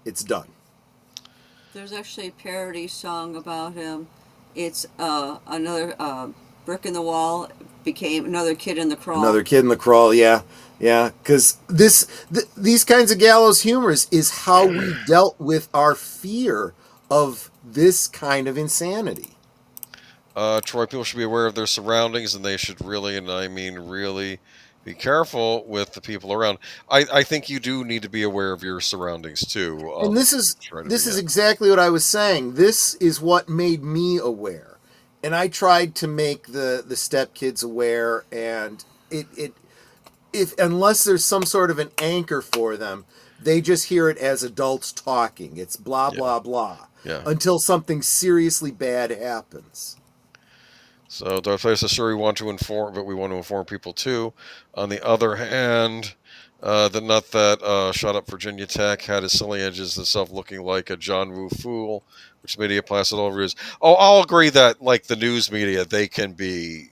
"It's done." There's actually a parody song about him. It's another brick in the wall became another kid in the crawl. Another kid in the crawl, yeah. Yeah, because these kinds of gallows humors is how we dealt with our fear of this kind of insanity. Troy, people should be aware of their surroundings, and they should really, and I mean really, be careful with the people around. I think you do need to be aware of your surroundings too. And this is exactly what I was saying. This is what made me aware, and I tried to make the stepkids aware. And if unless there's some sort of an anchor for them, they just hear it as adults talking. It's blah blah blah until something seriously bad happens. So Darth Plato says, sure, we want to inform, but we want to inform people too. On the other hand, the nut that shot up Virginia Tech had his silly edges himself looking like a John Woo fool, which media plastered all over his. Oh, I'll agree that, like the news media, they can be.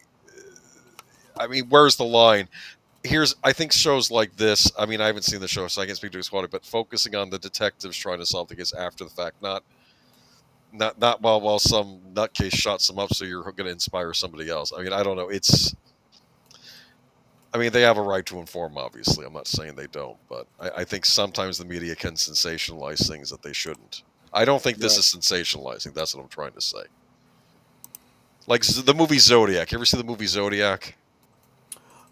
I mean, where's the line? I think shows like this. I mean, I haven't seen the show, so I can't speak to his quality, but focusing on the detectives trying to solve the case after the fact, not while some nutcase shots them up so you're going to inspire somebody else. I mean, I don't know. I mean, they have a right to inform, obviously. I'm not saying they don't, but I think sometimes the media can sensationalize things that they shouldn't. I don't think this is sensationalizing. That's what I'm trying to say. Like the movie Zodiac. You ever see the movie Zodiac?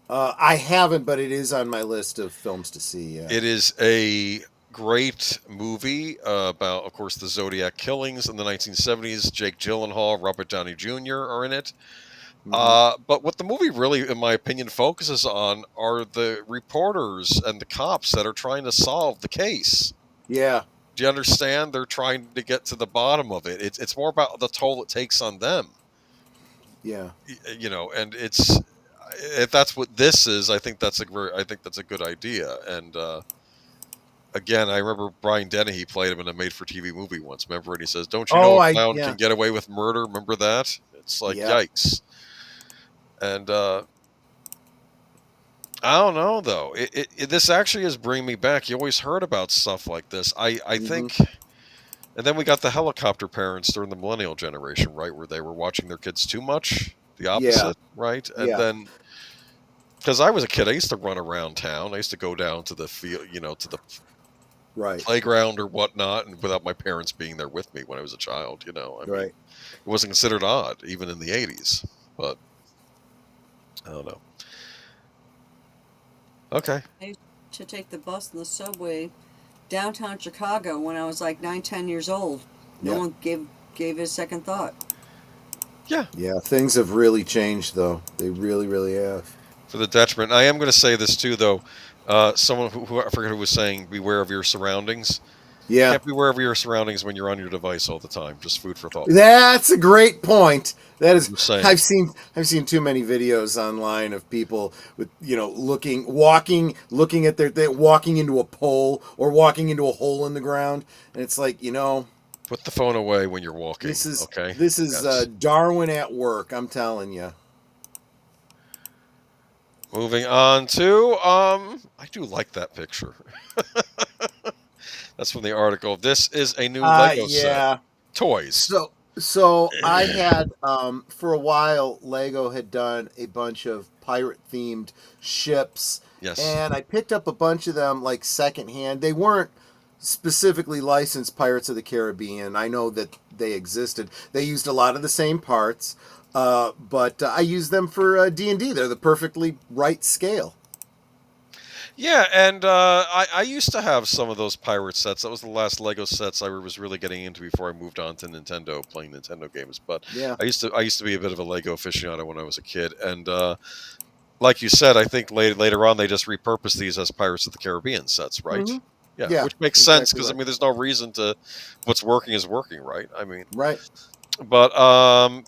I haven't, but it is on my list of films to see. Yeah. It is a great movie about, of course, the Zodiac killings in the 1970s. Jake Gyllenhaal, Robert Downey Jr. are in it. Mm-hmm. But what the movie really, in my opinion, focuses on are the reporters and the cops that are trying to solve the case. Yeah. Do you understand? They're trying to get to the bottom of it. It's more about the toll it takes on them. Yeah. You know, and if that's what this is, I think that's a good idea. And again, I remember Brian Dennehy played him in a made-for-TV movie once. Remember, and he says, "Don't you know a clown can get away with murder?" Remember that? It's like yikes. And I don't know though. This actually is bringing me back. You always heard about stuff like this. I think. And then we got the helicopter parents during the millennial generation, right, where they were watching their kids too much. The opposite, right? And then, because I was a kid, I used to run around town. I used to go down to the field, to the playground or whatnot, and without my parents being there with me when I was a child. I mean, it wasn't considered odd, even in the 80s. But I don't know. Okay. I used to take the bus and the subway downtown Chicago when I was like 9, 10 years old. No one gave it a second thought. Yeah. Yeah, things have really changed, though. They really, really have. For the detriment. I am going to say this, too, though. Someone who I forget who was saying, beware of your surroundings. Yeah. You can't beware of your surroundings when you're on your device all the time. Just food for thought. That's a great point. That is, I've seen too many videos online of people with, walking at walking into a pole or walking into a hole in the ground. And it's like, put the phone away when you're walking. This is Darwin at work. I'm telling you. Moving on to, I do like that picture. That's from the article. This is a new Lego set. Toys. So I had, for a while, Lego had done a bunch of pirate-themed ships. Yes. And I picked up a bunch of them, like, secondhand. They weren't specifically licensed Pirates of the Caribbean. I know that they existed. They used a lot of the same parts. But I use them for D&D. They're the perfectly right scale. Yeah, and I used to have some of those pirate sets. That was the last Lego sets I was really getting into before I moved on to Nintendo, playing Nintendo games. But I used to be a bit of a Lego aficionado when I was a kid. And like you said, I think later on they just repurposed these as Pirates of the Caribbean sets, right? Mm-hmm. Yeah, which makes sense because, I mean, there's no reason to... What's working is working, right? I mean... Right. But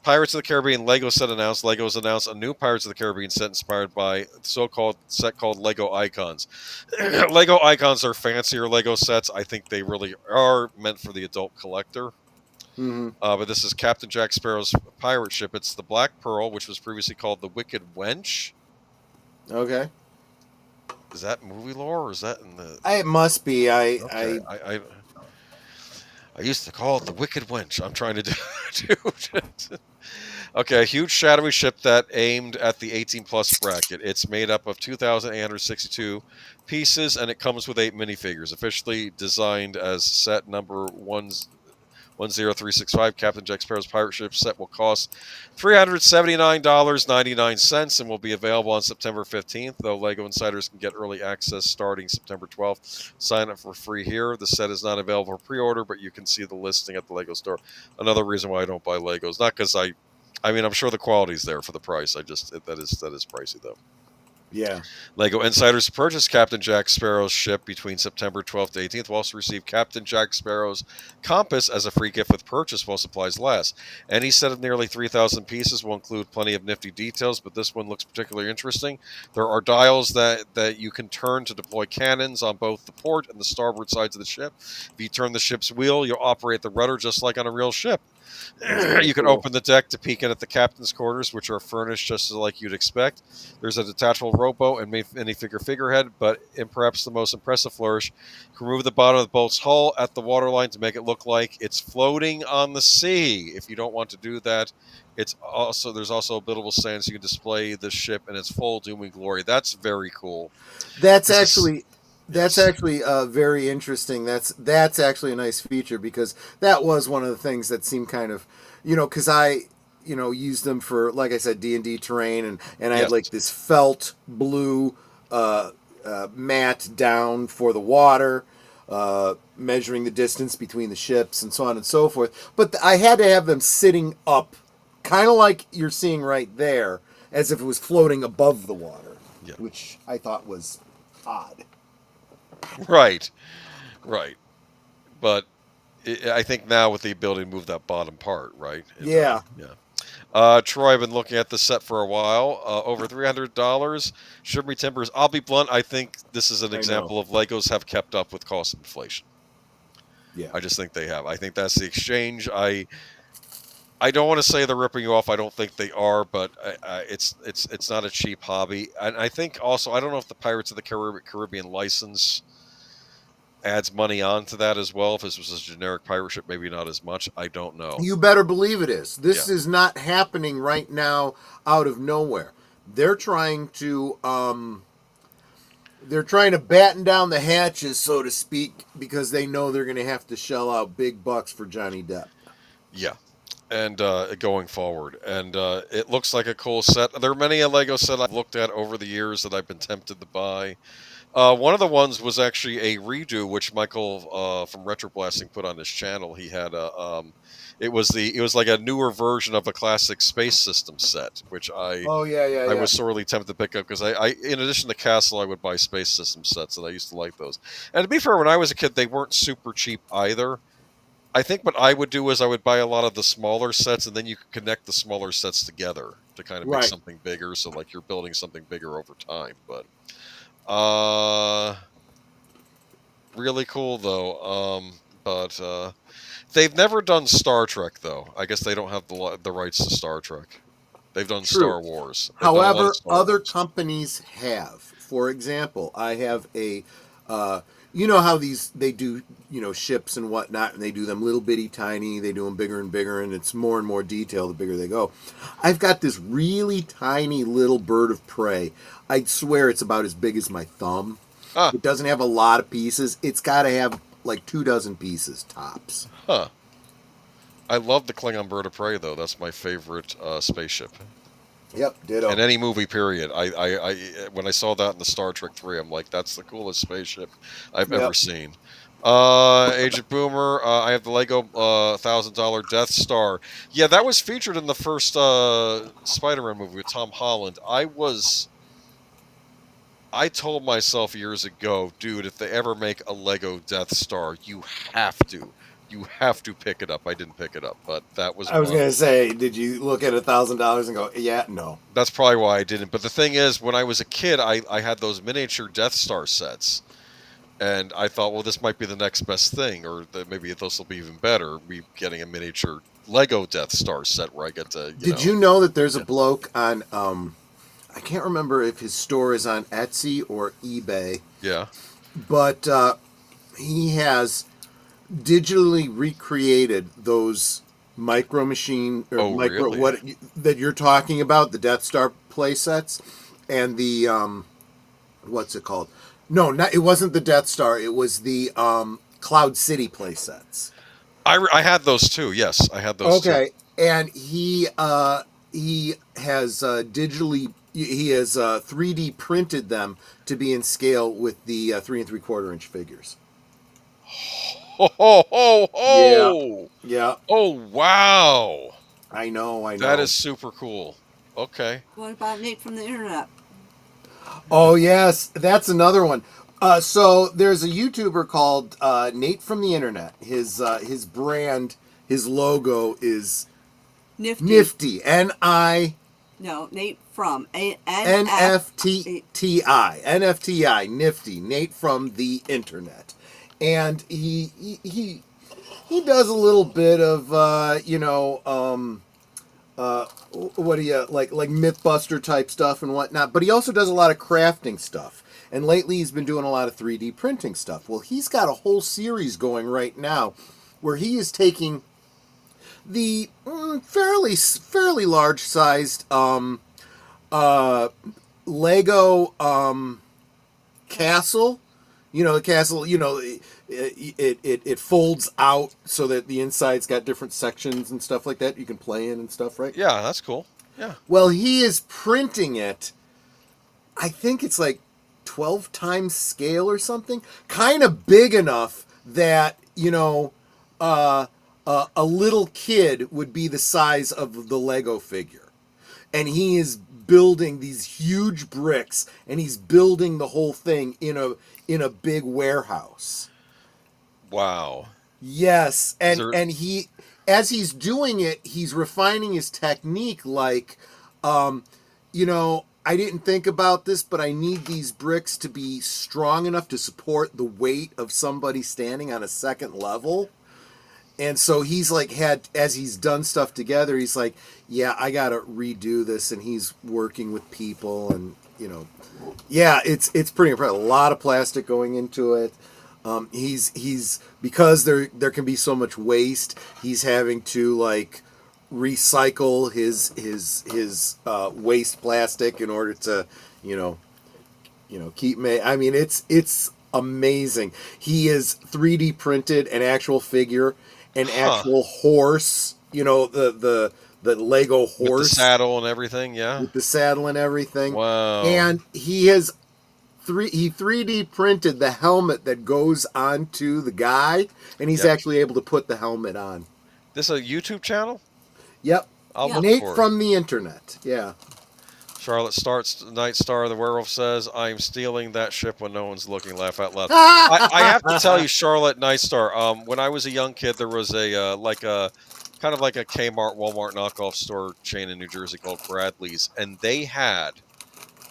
Pirates of the Caribbean Lego set announced. Legos announced a new Pirates of the Caribbean set inspired by so-called set called Lego Icons. Lego Icons are fancier Lego sets. I think they really are meant for the adult collector. Mm-hmm. But this is Captain Jack Sparrow's pirate ship. It's the Black Pearl, which was previously called the Wicked Wench. Okay. Is that movie lore, or is that in the? It must be. Okay, I used to call it the Wicked Wench. I'm trying to do. Okay, a huge shadowy ship that aimed at the 18 plus bracket. It's made up of 2,862 pieces, and it comes with 8 minifigures. Officially designed as set number 10365, Captain Jack Sparrow's pirate ship set will cost $379.99 and will be available on September 15th, though LEGO insiders can get early access starting September 12th. Sign up for free here. The set is not available for pre-order, but you can see the listing at the LEGO store. Another reason why I don't buy Legos, not because I mean, I'm sure the quality's there for the price. That is pricey though. Yeah. LEGO insiders who purchase Captain Jack Sparrow's ship between September 12th to 18th will also receive Captain Jack Sparrow's compass as a free gift with purchase while supplies last. Any set of nearly 3,000 pieces will include plenty of nifty details, but this one looks particularly interesting. There are dials that you can turn to deploy cannons on both the port and the starboard sides of the ship. If you turn the ship's wheel, you'll operate the rudder just like on a real ship. You can open the deck to peek in at the captain's quarters, which are furnished just like you'd expect. There's a detachable rowboat and minifigure figurehead, but in perhaps the most impressive flourish, you can remove the bottom of the boat's hull at the waterline to make it look like it's floating on the sea. If you don't want to do that, there's also a buildable stand so you can display the ship in its full doom and glory. That's very cool. That's actually very interesting. That's actually a nice feature because that was one of the things that seemed kind of, because I used them for, like I said, D&D terrain, and I had like this felt blue mat down for the water, measuring the distance between the ships and so on and so forth. But I had to have them sitting up, kind of like you're seeing right there, as if it was floating above the water, which I thought was odd. Right. But I think now with the ability to move that bottom part, right? Yeah. Troy, I've been looking at the set for a while. Over $300. Shimmery Timbers. I'll be blunt. I think this is an example of Legos have kept up with cost inflation. Yeah. I just think they have. I think that's the exchange. I don't want to say they're ripping you off. I don't think they are, but it's not a cheap hobby. And I think also, I don't know if the Pirates of the Caribbean license adds money onto that as well. If this was a generic pirate ship, maybe not as much. I don't know. You better believe it is. This is not happening right now out of nowhere. They're trying to batten down the hatches, so to speak, because they know they're going to have to shell out big bucks for Johnny Depp. Yeah. And going forward. And it looks like a cool set. There are many a Lego set I've looked at over the years that I've been tempted to buy. One of the ones was actually a redo, which Michael from Retro Blasting put on his channel. He had it was like a newer version of a classic Space System set, which I was sorely tempted to pick up because I in addition to Castle, I would buy Space System sets, and I used to like those. And to be fair, when I was a kid, they weren't super cheap either. I think what I would do is I would buy a lot of the smaller sets, and then you could connect the smaller sets together to kind of make something bigger. So like you're building something bigger over time. But really cool though. But they've never done Star Trek though. I guess they don't have the rights to Star Trek. They've done Star Wars. However, other companies have. For example, I have a. You know how they do, ships and whatnot, and they do them little bitty tiny, they do them bigger and bigger, and it's more and more detail the bigger they go. I've got this really tiny little bird of prey. I'd swear it's about as big as my thumb. It doesn't have a lot of pieces. It's got to have like 24 pieces tops. Huh. I love the Klingon bird of prey, though. That's my favorite spaceship. Yep, ditto. In any movie, period. I when I saw that in the Star Trek 3, I'm like, that's the coolest spaceship I've ever seen. Agent Boomer, I have the Lego $1,000 Death Star. Yeah, that was featured in the first Spider-Man movie with Tom Holland. I told myself years ago, dude, if they ever make a Lego Death Star, you have to You have to pick it up. I didn't pick it up, but that was I was one. gonna say, did you look at $1,000 and go, yeah, no? That's probably why I didn't. But the thing is, when I was a kid, I had those miniature Death Star sets. And I thought, well, this might be the next best thing, or maybe this will be even better. Me getting a miniature Lego Death Star set where I get to, Did you know that there's a bloke on, I can't remember if his store is on Etsy or eBay, Yeah. but he has digitally recreated those micro machine or Oh, micro really? what that you're talking about, the Death Star play sets, and the what's it called? No, not, it wasn't the Death Star. It was the Cloud City play sets. I had those too. Yes, I had those too. Okay, and he has digitally he has 3D printed them to be in scale with the 3 3/4 inch figures. Ho, ho, ho, ho! Yeah, Oh, wow. I know. That is super cool. Okay. What about Nate from the internet? Oh yes, that's another one. So there's a YouTuber called Nate from the Internet. His brand, his logo is Nifty. No, Nate from NFTI. NFTI. Nifty. Nate from the Internet. And he does a little bit of what do you like Mythbuster type stuff and whatnot, but he also does a lot of crafting stuff. And lately he's been doing a lot of 3D printing stuff. Well, he's got a whole series going right now where he is taking the fairly large sized Lego castle. You know, the castle, it folds out so that the inside's got different sections and stuff like that you can play in and stuff, right? Yeah, that's cool. Yeah. Well, he is printing it. I think it's like 12 times scale or something. Kind of big enough that, a little kid would be the size of the Lego figure. And he is building these huge bricks, and he's building the whole thing in a big warehouse. Wow. Yes, and he, as he's doing it, he's refining his technique. Like, I didn't think about this, but I need these bricks to be strong enough to support the weight of somebody standing on a second level. And so he's like as he's done stuff together, he's like, yeah, I gotta redo this, and he's working with people, and yeah, it's pretty impressive. A lot of plastic going into it. He's because there can be so much waste. He's having to like recycle his waste plastic in order to keep. I mean, it's amazing. He is 3D printed an actual figure. An actual horse, the Lego horse. With the saddle and everything, yeah. With the saddle and everything. Wow. And he 3D printed the helmet that goes onto the guy, and he's actually able to put the helmet on. This a YouTube channel? Yep. I'll look Nate for it. from the internet. Yeah. Charlotte starts Night Star. The werewolf says, "I'm stealing that ship when no one's looking." Laugh out loud. I have to tell you, Charlotte, Night Star. When I was a young kid, there was a kind of like a Kmart, Walmart knockoff store chain in New Jersey called Bradley's, and they had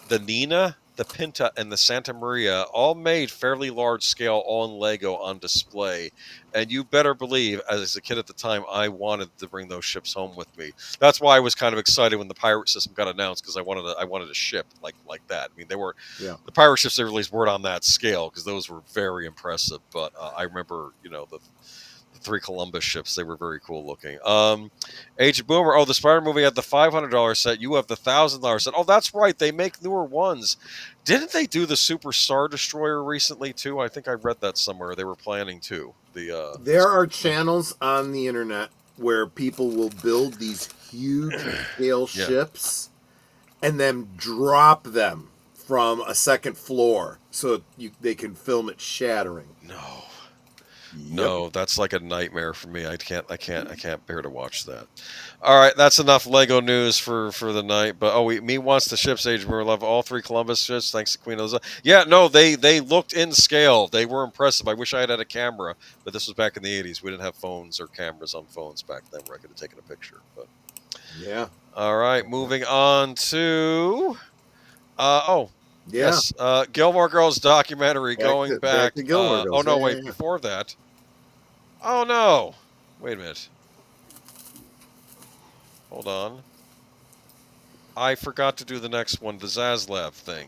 the Nina, the Pinta, and the Santa Maria all made fairly large scale on Lego on display. And you better believe, as a kid at the time, I wanted to bring those ships home with me. That's why I was kind of excited when the pirate system got announced, because I wanted a ship like that. I mean, they were the pirate ships they released weren't on that scale, because those were very impressive. But I remember, the 3 Columbus ships, they were very cool looking. Age of Boomer, the Spider movie had the $500 set. You have the $1,000 set. Oh, that's right. They make newer ones. Didn't they do the Super Star Destroyer recently too? I think I read that somewhere. They were planning to. There are channels on the internet where people will build these huge scale ships and then drop them from a second floor so they can film it shattering. No. No, that's like a nightmare for me. I can't bear to watch that. All right, that's enough Lego news for the night. But me wants the ships age. We love all 3 Columbus ships. Thanks to Queen Elizabeth. Yeah, no, they looked in scale. They were impressive. I wish I had a camera, but this was back in the 80s. We didn't have phones or cameras on phones back then where I could have taken a picture. But yeah. all right, moving on to Yeah. yes, Gilmore Girls documentary Back going to, back. back to Gilmore Oh Girls. no, Yeah, wait, yeah, yeah. before that. Oh no! Wait a minute. Hold on. I forgot to do the next one, the Zaslav thing.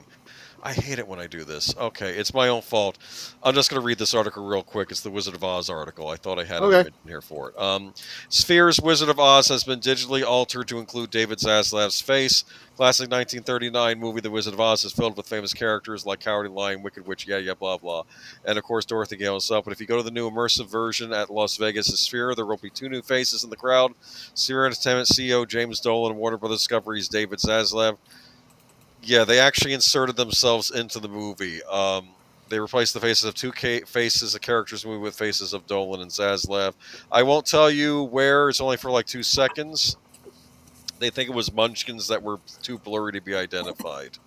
I hate it when I do this. Okay, it's my own fault. I'm just going to read this article real quick. It's the Wizard of Oz article. I thought I had an Okay. image in here for it. Sphere's Wizard of Oz has been digitally altered to include David Zaslav's face. Classic 1939 movie The Wizard of Oz is filled with famous characters like Cowardly Lion, Wicked Witch, yeah, blah, blah. And, of course, Dorothy Gale herself. But if you go to the new immersive version at Las Vegas' Sphere, there will be 2 new faces in the crowd. Sphere Entertainment CEO James Dolan and Warner Brothers Discovery's David Zaslav. Yeah, they actually inserted themselves into the movie. They replaced the faces of 2 faces of characters in the movie with faces of Dolan and Zaslav. I won't tell you where. It's only for like 2 seconds. They think it was munchkins that were too blurry to be identified.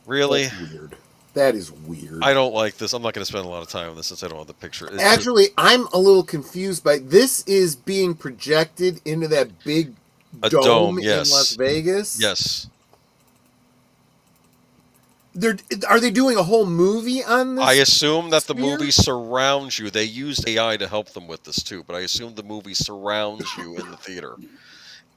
Really? That's weird. That is weird. I don't like this. I'm not going to spend a lot of time on this since I don't have the picture. Actually, I'm a little confused by this. Is being projected into that big dome yes. in Las Vegas? Yes. Are they doing a whole movie on this? I assume that the Sphere? movie surrounds you. They used AI to help them with this too, but I assume the movie surrounds you in the theater.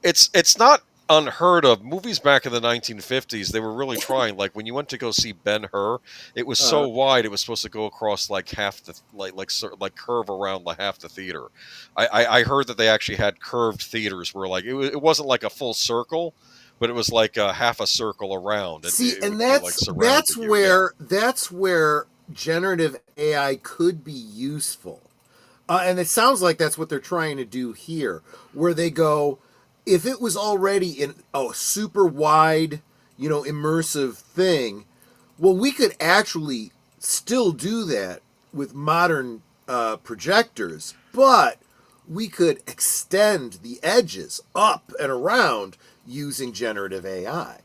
It's not unheard of. Movies back in the 1950s, they were really trying. Like when you went to go see Ben-Hur, it was so wide it was supposed to go across like half the like curve around like half the theater. I heard that they actually had curved theaters where like it wasn't like a full circle, but it was like half a circle around. And See, it and would be, like, surrounding you. that's where generative AI could be useful, and it sounds like that's what they're trying to do here, where they go, if it was already in a super wide, immersive thing, well, we could actually still do that with modern projectors, but we could extend the edges up and around using generative AI.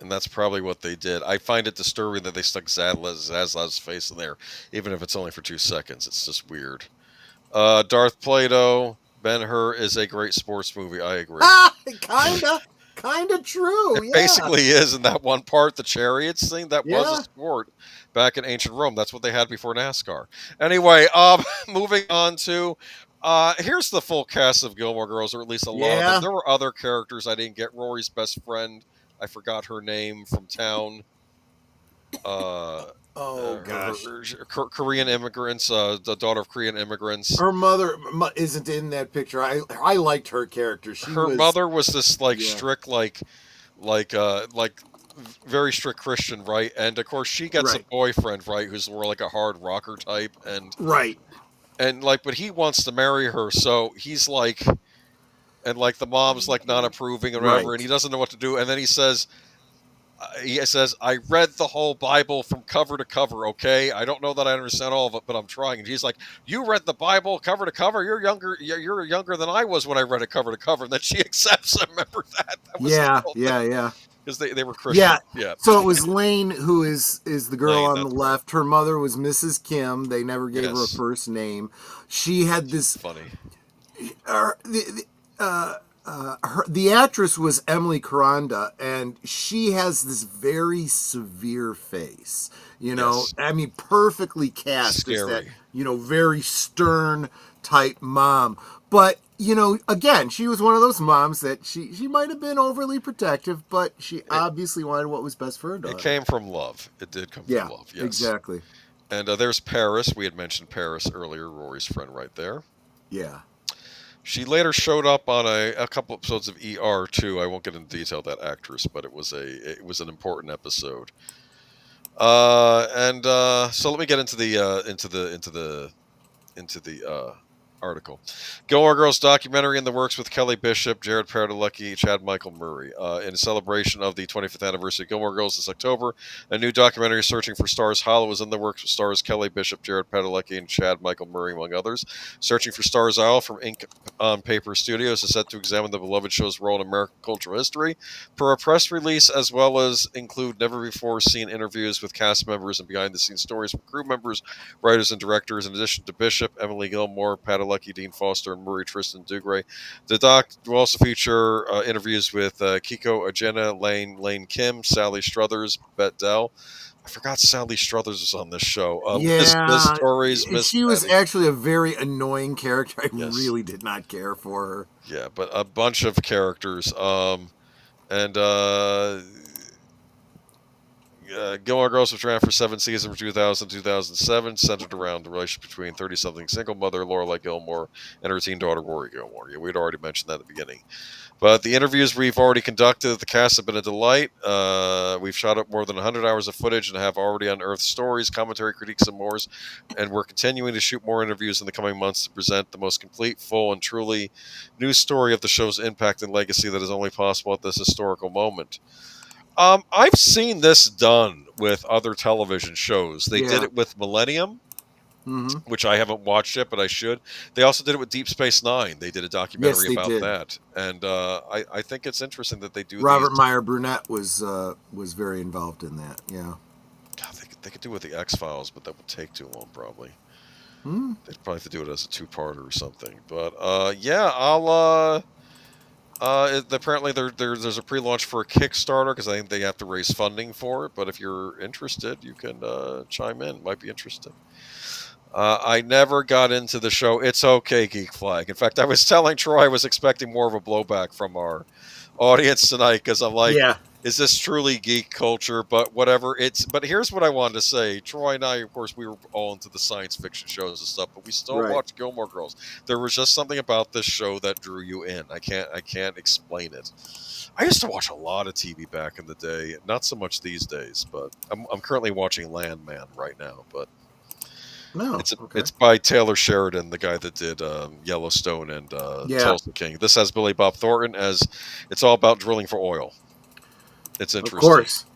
And that's probably what they did. I find it disturbing that they stuck Zaslav's face in there, even if it's only for 2 seconds. It's just weird. Darth Plato, Ben-Hur is a great sports movie. I agree. Kinda true. It basically is in that one part, the chariots thing, that was Yeah. a sport back in ancient Rome. That's what they had before NASCAR. Anyway, moving on to here's the full cast of Gilmore Girls, or at least a lot of them. There were other characters I didn't get. Rory's best friend, I forgot her name from town. Gosh. Korean immigrants, the daughter of Korean immigrants. Her mother isn't in that picture. I liked her character. Her mother was this strict, like very strict Christian, right? And of course she gets a boyfriend, right, who's more like a hard rocker type, and but he wants to marry her, so he's like, and like the mom's like not approving or whatever, and he doesn't know what to do, and then he says, I read the whole Bible from cover to cover, okay? I don't know that I understand all of it, but I'm trying. And he's like, you read the Bible cover to cover? You're younger than I was when I read it cover to cover. And then she accepts him. Remember that? That was yeah. Because they were Christian. Yeah. So it was Lane who is the girl on the left. Her mother was Mrs. Kim. They never gave her a first name. She had this... Funny. The actress was Emily Caranda, and she has this very severe face. I mean, perfectly cast as that, very stern type mom. But, again, she was one of those moms that she might have been overly protective, but she obviously wanted what was best for her daughter. It came from love. It did come from love, yes. Exactly. And there's Paris. We had mentioned Paris earlier, Rory's friend right there. Yeah. She later showed up on a couple episodes of ER too. I won't get into detail that actress, but it was an important episode. So let me get into the article. Gilmore Girls documentary in the works with Kelly Bishop, Jared Padalecki, Chad Michael Murray. In celebration of the 25th anniversary of Gilmore Girls this October, a new documentary Searching for Stars Hollow is in the works with stars Kelly Bishop, Jared Padalecki, and Chad Michael Murray, among others. Searching for Stars Isle from Ink on Paper Studios is set to examine the beloved show's role in American cultural history per a press release, as well as include never-before-seen interviews with cast members and behind-the-scenes stories from crew members, writers, and directors. In addition to Bishop, Emily Gilmore, Padalecki, Dean Foster, and Murray Tristan Dugray. The doc will also feature interviews with Kiko Agena, Lane Kim, Sally Struthers, Bette Dell. I forgot Sally Struthers was on this show. Miss Stories, Miss she was Patty. actually a very annoying character. I Yes. really did not care for her. Yeah, but a bunch of characters. Gilmore Girls was ran for 7 seasons from 2000 to 2007, centered around the relationship between 30-something single mother Lorelai Gilmore and her teen daughter Rory Gilmore. Yeah, we'd already mentioned that at the beginning. But the interviews we've already conducted, the cast have been a delight. We've shot up more than 100 hours of footage and have already unearthed stories, commentary, critiques, and more. And we're continuing to shoot more interviews in the coming months to present the most complete, full, and truly new story of the show's impact and legacy that is only possible at this historical moment. I've seen this done with other television shows. They did it with Millennium, which I haven't watched yet, but I should. They also did it with Deep Space Nine. They did a documentary about that, and I think it's interesting that they do. Robert Meyer Burnett was very involved in that. Yeah, God, they could do it with the X-Files, but that would take too long, probably. They'd probably have to do it as a two-parter or something. But yeah, I'll. Apparently there's a pre-launch for a Kickstarter because I think they have to raise funding for it. But if you're interested, you can chime in. Might be interesting. I never got into the show. It's okay, Geek Flag. In fact, I was telling Troy I was expecting more of a blowback from our audience tonight because I'm like, is this truly geek culture? But whatever. But here's what I wanted to say. Troy and I, of course, we were all into the science fiction shows and stuff, but we still watch Gilmore Girls. There was just something about this show that drew you in. I can't explain it. I used to watch a lot of TV back in the day, not so much these days, but I'm currently watching Landman right now, but it's by Taylor Sheridan, the guy that did Yellowstone and Tulsa King. This has Billy Bob Thornton as it's all about drilling for oil. It's interesting. Of course.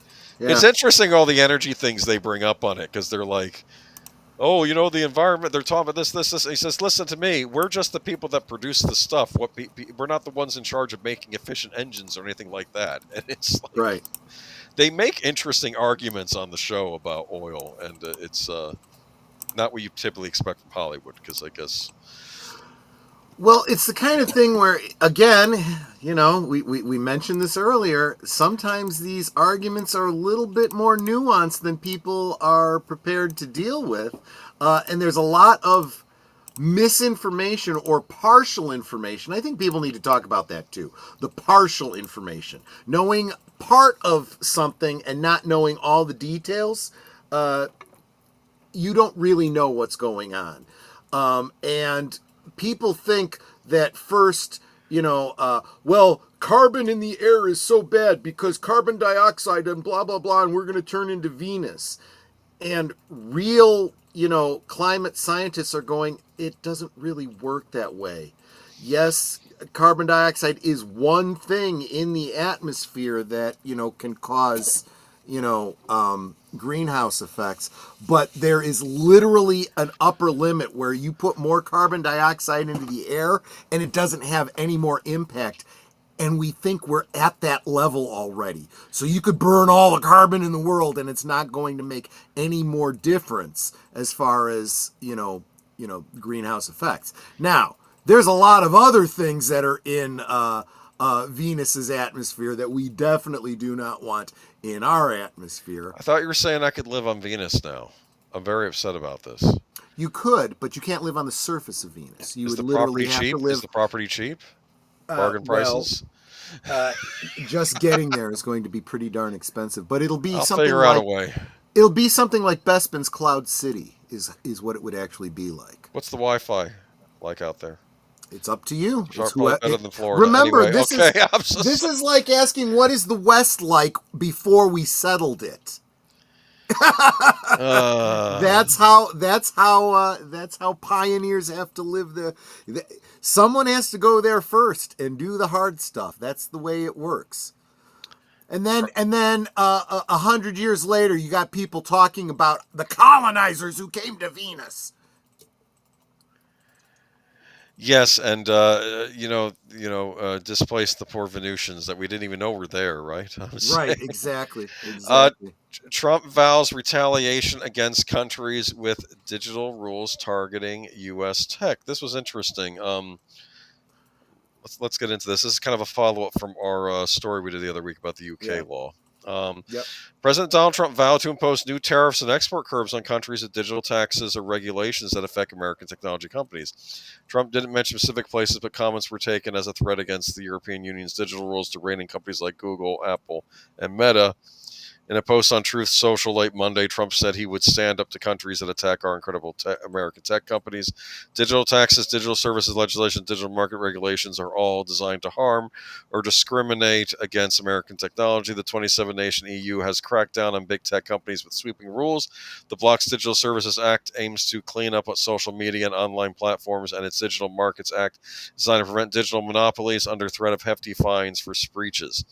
Yeah. It's interesting all the energy things they bring up on it because they're like, oh, the environment, they're talking about this. He says, listen to me. We're just the people that produce the stuff. We're not the ones in charge of making efficient engines or anything like that. And it's like, they make interesting arguments on the show about oil, and it's not what you typically expect from Hollywood because I guess... Well, it's the kind of thing where, again, we mentioned this earlier, sometimes these arguments are a little bit more nuanced than people are prepared to deal with. And there's a lot of misinformation or partial information. I think people need to talk about that too. The partial information. Knowing part of something and not knowing all the details, you don't really know what's going on. And people think that first, well, carbon in the air is so bad because carbon dioxide and blah, blah, blah, and we're going to turn into Venus. And real, climate scientists are going, it doesn't really work that way. Yes, carbon dioxide is one thing in the atmosphere that, can cause, greenhouse effects, but there is literally an upper limit where you put more carbon dioxide into the air and it doesn't have any more impact. And we think we're at that level already. So you could burn all the carbon in the world and it's not going to make any more difference as far as, greenhouse effects. Now, there's a lot of other things that are in Venus's atmosphere that we definitely do not want in our atmosphere. I thought you were saying I could live on Venus now. I'm very upset about this. You could, but you can't live on the surface of Venus. You Is would the literally property have cheap? to live. Is the property cheap? Bargain prices? Just getting there is going to be pretty darn expensive, but it'll be I'll something figure out a way. It'll be something like Bespin's Cloud City is what it would actually be like. What's the Wi-Fi like out there? It's up to you. Probably better than Florida. Remember, anyway, this is like asking what is the West like before we settled it. That's how pioneers have to live. Someone has to go there first and do the hard stuff. That's the way it works. And then 100 years later, you got people talking about the colonizers who came to Venus. Yes, and displaced the poor Venusians that we didn't even know were there, right? Right, exactly. Trump vows retaliation against countries with digital rules targeting U.S. tech. This was interesting. Let's get into this. This is kind of a follow up from our story we did the other week about the UK law. Yep. President Donald Trump vowed to impose new tariffs and export curbs on countries with digital taxes or regulations that affect American technology companies. Trump didn't mention specific places, but comments were taken as a threat against the European Union's digital rules to rein in companies like Google, Apple, and Meta. In a post on Truth Social late Monday, Trump said he would stand up to countries that attack our incredible American tech companies. Digital taxes, digital services legislation, digital market regulations are all designed to harm or discriminate against American technology. The 27-nation EU has cracked down on big tech companies with sweeping rules. The Bloc's Digital Services Act aims to clean up social media and online platforms, and its Digital Markets Act is designed to prevent digital monopolies under threat of hefty fines for breaches.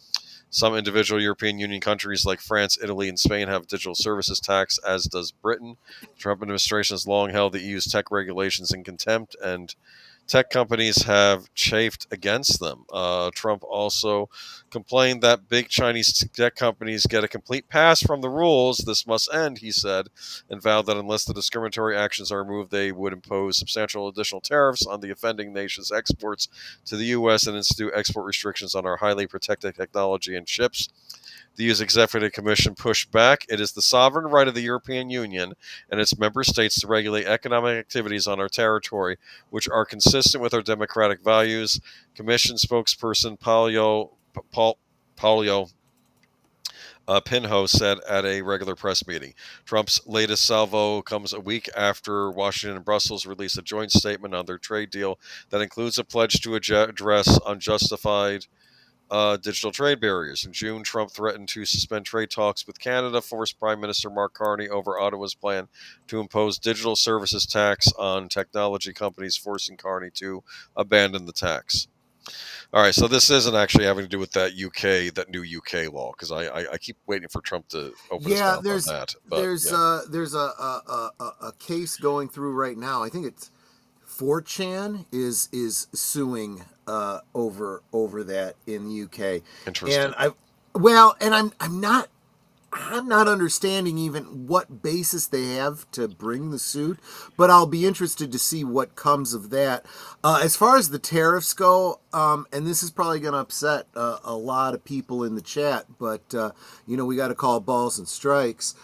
Some individual European Union countries like France, Italy, and Spain have digital services tax, as does Britain. The Trump administration has long held the EU's tech regulations in contempt, and tech companies have chafed against them. Trump also complained that big Chinese tech companies get a complete pass from the rules. This must end, he said, and vowed that unless the discriminatory actions are removed, they would impose substantial additional tariffs on the offending nation's exports to the U.S. and institute export restrictions on our highly protected technology and chips. The EU's Executive Commission pushed back. It is the sovereign right of the European Union and its member states to regulate economic activities on our territory, which are consistent with our democratic values. Commission spokesperson Paolo Pinho said at a regular press meeting. Trump's latest salvo comes a week after Washington and Brussels released a joint statement on their trade deal that includes a pledge to address unjustified digital trade barriers. In June, Trump threatened to suspend trade talks with Canada, forced Prime Minister Mark Carney over Ottawa's plan to impose digital services tax on technology companies, forcing Carney to abandon the tax. All right, so this isn't actually having to do with that new UK law, because I keep waiting for Trump to open his mouth on that. But, there's a case going through right now. I think it's 4chan is suing over that in the UK. Interesting. And I'm not understanding even what basis they have to bring the suit, but I'll be interested to see what comes of that. As far as the tariffs go, and this is probably going to upset a lot of people in the chat, but we got to call balls and strikes.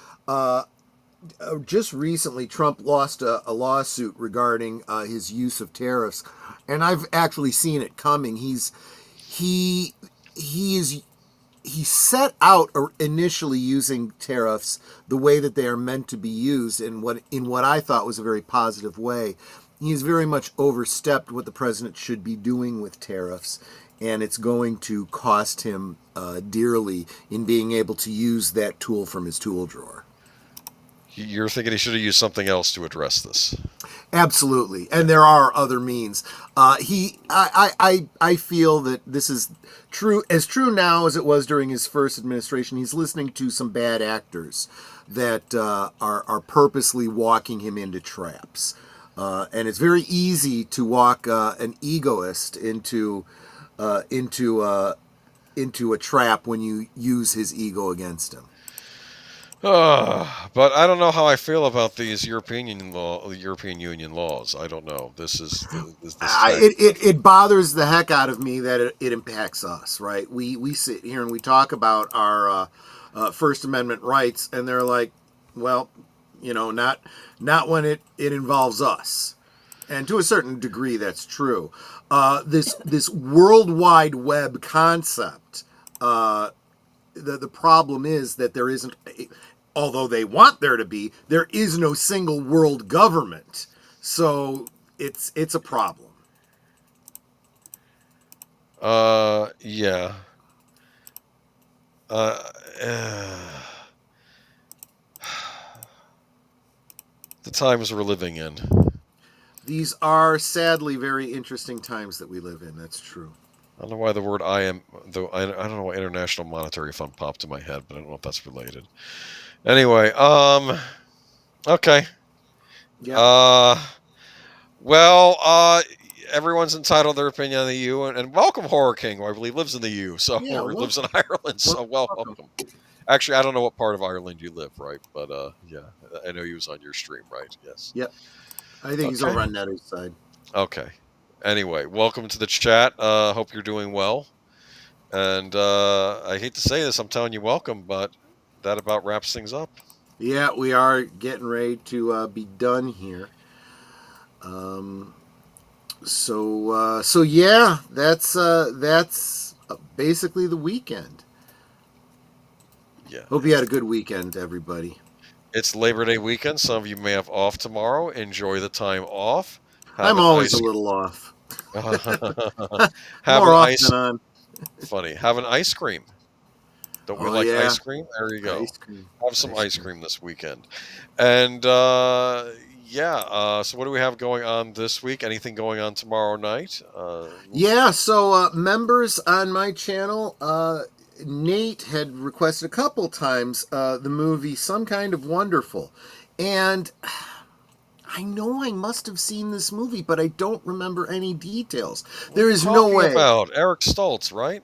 Just recently, Trump lost a lawsuit regarding his use of tariffs, and I've actually seen it coming. He set out initially using tariffs the way that they are meant to be used, in what I thought was a very positive way. He has very much overstepped what the president should be doing with tariffs, and it's going to cost him dearly in being able to use that tool from his tool drawer. You're thinking he should have used something else to address this. Absolutely, and there are other means. I feel that this is true now as it was during his first administration. He's listening to some bad actors that are purposely walking him into traps, and it's very easy to walk an egoist into a trap when you use his ego against him. But I don't know how I feel about these European Union laws. I don't know. This it bothers the heck out of me that it impacts us. Right? We sit here and we talk about our First Amendment rights, and they're like, well, not when it involves us. And to a certain degree, that's true. This World Wide Web concept. The problem is that there isn't, although they want there to be, there is no single world government. So it's a problem. Yeah. times we're living in. These are sadly very interesting times that we live in. That's true. I don't know why the word I don't know why International Monetary Fund popped in my head, but I don't know if that's related. Anyway, okay. Yeah. Well, everyone's entitled to their opinion on the U, and welcome Horror King, who I believe lives in the U, or lives in Ireland, so welcome. Actually, I don't know what part of Ireland you live, right? But yeah, I know he was on your stream, right? Yes. Yep. I think he's over on Netter's side. Okay. Anyway, welcome to the chat. Hope you're doing well. And I hate to say this, I'm telling you welcome, but that about wraps things up. Yeah, we are getting ready to be done here. So yeah, that's basically the weekend. Yeah. Hope you had a good weekend, everybody. It's Labor Day weekend. Some of you may have off tomorrow. Enjoy the time off. I'm always a little off. Have More an off ice. than on. Funny. Have an ice cream. Don't we like ice cream? There you go. Ice cream. Have some ice cream this weekend. And yeah. So what do we have going on this week? Anything going on tomorrow night? Yeah. So members on my channel, Nate had requested a couple times the movie Some Kind of Wonderful, and I know I must have seen this movie, but I don't remember any details. There is no way. About Eric Stoltz, right?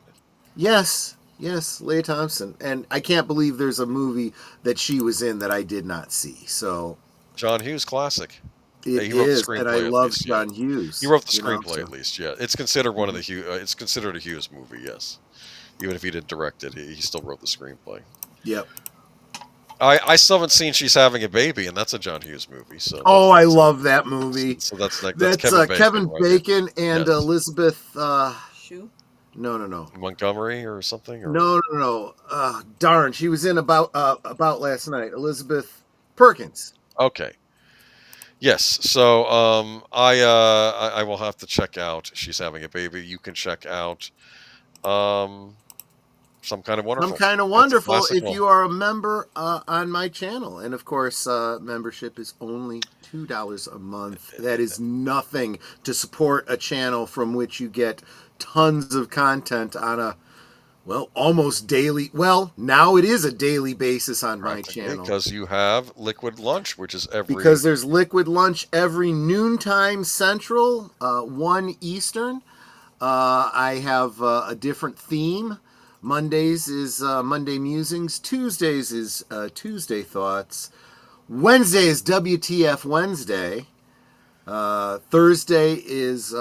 Yes, Leah Thompson, and I can't believe there's a movie that she was in that I did not see. So John Hughes classic. It is, and I love John Hughes. He wrote the screenplay at least. Yeah, it's considered one of the Hughes. It's considered a Hughes movie. Yes, even if he didn't direct it, he still wrote the screenplay. Yep. I still haven't seen She's Having a Baby, and that's a John Hughes movie. So I love that movie. So that's Kevin Bacon and yes. Elizabeth. Shue? No. Montgomery or something? Or? No. Darn, she was in about last night. Elizabeth Perkins. Okay. Yes. So I will have to check out She's Having a Baby. You can check out Some Kind of Wonderful. Some Kind of Wonderful if you are a member on my channel. And of course, membership is only $2 a month. That is nothing to support a channel from which you get tons of content on a, almost daily. Well, now it is a daily basis on my channel. Because you have Liquid Lunch, which is Because there's Liquid Lunch every noontime Central, 1 Eastern. I have a different theme. Mondays is Monday Musings. Tuesdays is Tuesday Thoughts. Wednesday is WTF Wednesday. Thursday is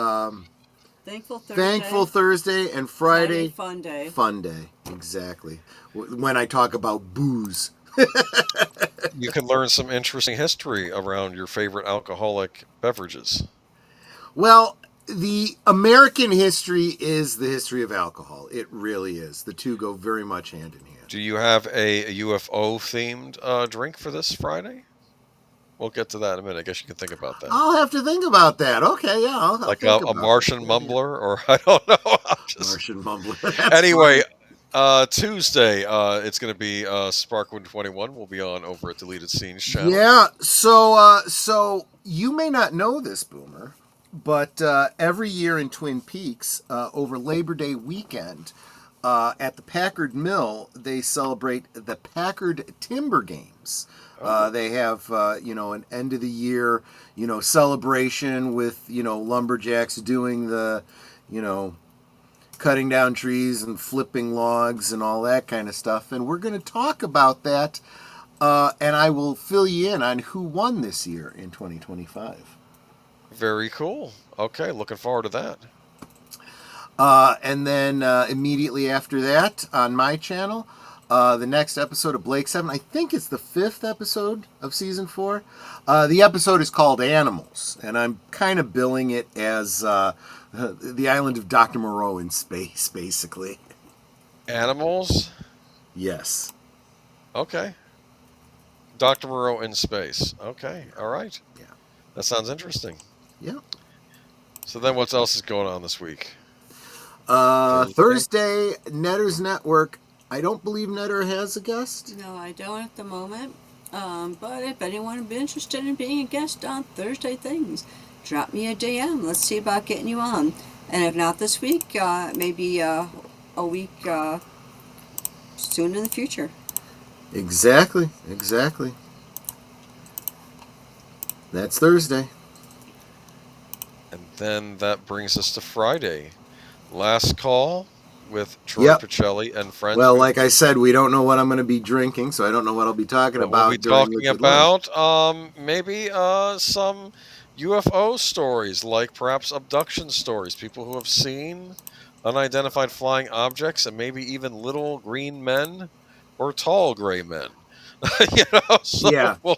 Thankful Thursday. And Friday Fun Day. Fun Day, exactly. When I talk about booze. You can learn some interesting history around your favorite alcoholic beverages. Well, the American history is the history of alcohol. It really is. The two go very much hand in hand. Do you have a UFO-themed drink for this Friday? We'll get to that in a minute. I guess you can think about that. I'll have to think about that. Okay, yeah. I'll like a Martian mumbler, or I don't know. Martian mumbler. Anyway, Tuesday, it's going to be Sparkwood 21. We'll be on over at Deleted Scenes channel. Yeah, so you may not know this, Boomer, but every year in Twin Peaks, over Labor Day weekend, at the Packard Mill, they celebrate the Packard Timber Games. They have, an end of the year, celebration with, lumberjacks doing the, cutting down trees and flipping logs and all that kind of stuff. And we're going to talk about that. And I will fill you in on who won this year in 2025. Very cool. Okay. Looking forward to that. And then immediately after that on my channel, the next episode of Blake 7, I think it's the 5th episode of season 4. The episode is called Animals, and I'm kind of billing it as the island of Dr. Moreau in space, basically. Animals? Yes. Okay. Dr. Moreau in space. Okay. All right. Yeah. That sounds interesting. Yeah. So then what else is going on this week? Thursday, Netter's Network. I don't believe Netter has a guest. No, I don't at the moment. But if anyone would be interested in being a guest on Thursday Things, drop me a DM. Let's see about getting you on. And if not this week, maybe a week soon in the future. Exactly. That's Thursday. And then that brings us to Friday. Last call with Troy Pacelli and friends. Well, like I said, we don't know what I'm going to be drinking, so I don't know what I'll be talking about. We'll be talking about maybe some UFO stories, like perhaps abduction stories, people who have seen unidentified flying objects, and maybe even little green men or tall gray men. So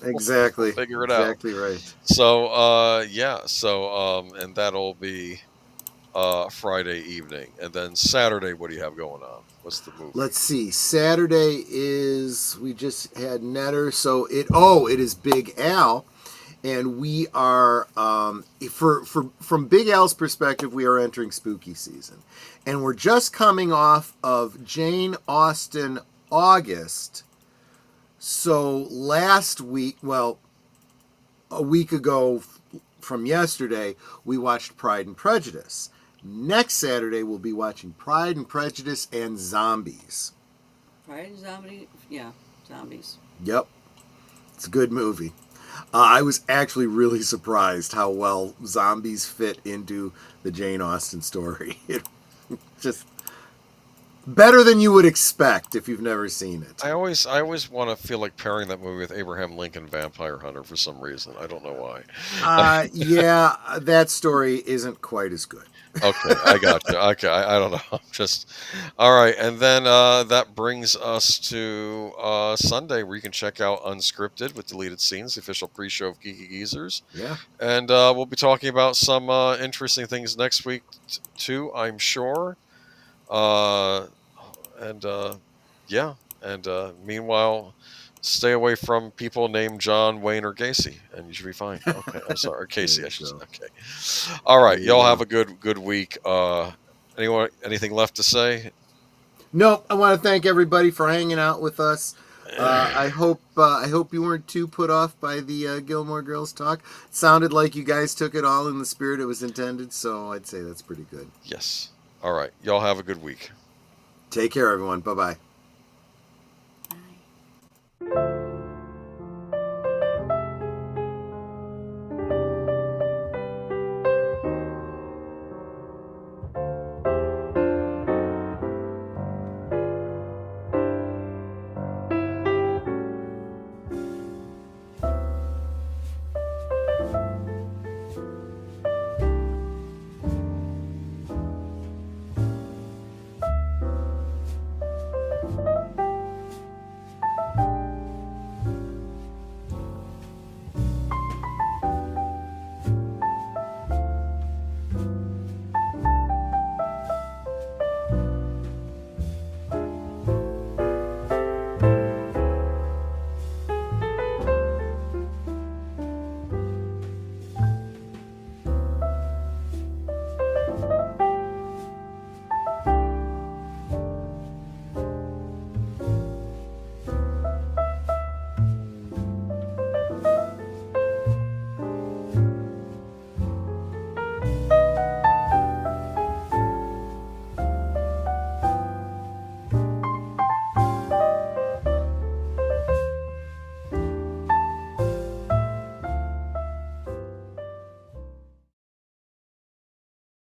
exactly. We'll figure it exactly out. Right. So and that'll be Friday evening, and then Saturday. What do you have going on? What's the movie? Let's see. Saturday is, we just had Netter, so it is Big Al, and we are from Big Al's perspective, we are entering spooky season, and we're just coming off of Jane Austen August. So last week, well, a week ago from yesterday, we watched Pride and Prejudice. Next Saturday, we'll be watching Pride and Prejudice and Zombies. Pride and Zombies? Yeah, Zombies. Yep. It's a good movie. I was actually really surprised how well zombies fit into the Jane Austen story. It just better than you would expect if you've never seen it. I always want to feel like pairing that movie with Abraham Lincoln Vampire Hunter for some reason. I don't know why. Yeah, that story isn't quite as good. Okay, I got you. Okay, I don't know. I'm just all right. And then that brings us to Sunday, where you can check out Unscripted with deleted scenes, the official pre-show of Geeky Geezers. Yeah. And we'll be talking about some interesting things next week too, I'm sure. Meanwhile, stay away from people named John, Wayne, or Gacy, and you should be fine. Okay, I'm sorry, or Casey, I should say. Okay, all right, y'all have a good week. Anything left to say? Nope. I want to thank everybody for hanging out with us. I hope you weren't too put off by the Gilmore Girls talk. It sounded like you guys took it all in the spirit it was intended, so I'd say that's pretty good. Yes. All right, y'all have a good week. Take care, everyone. Bye-bye.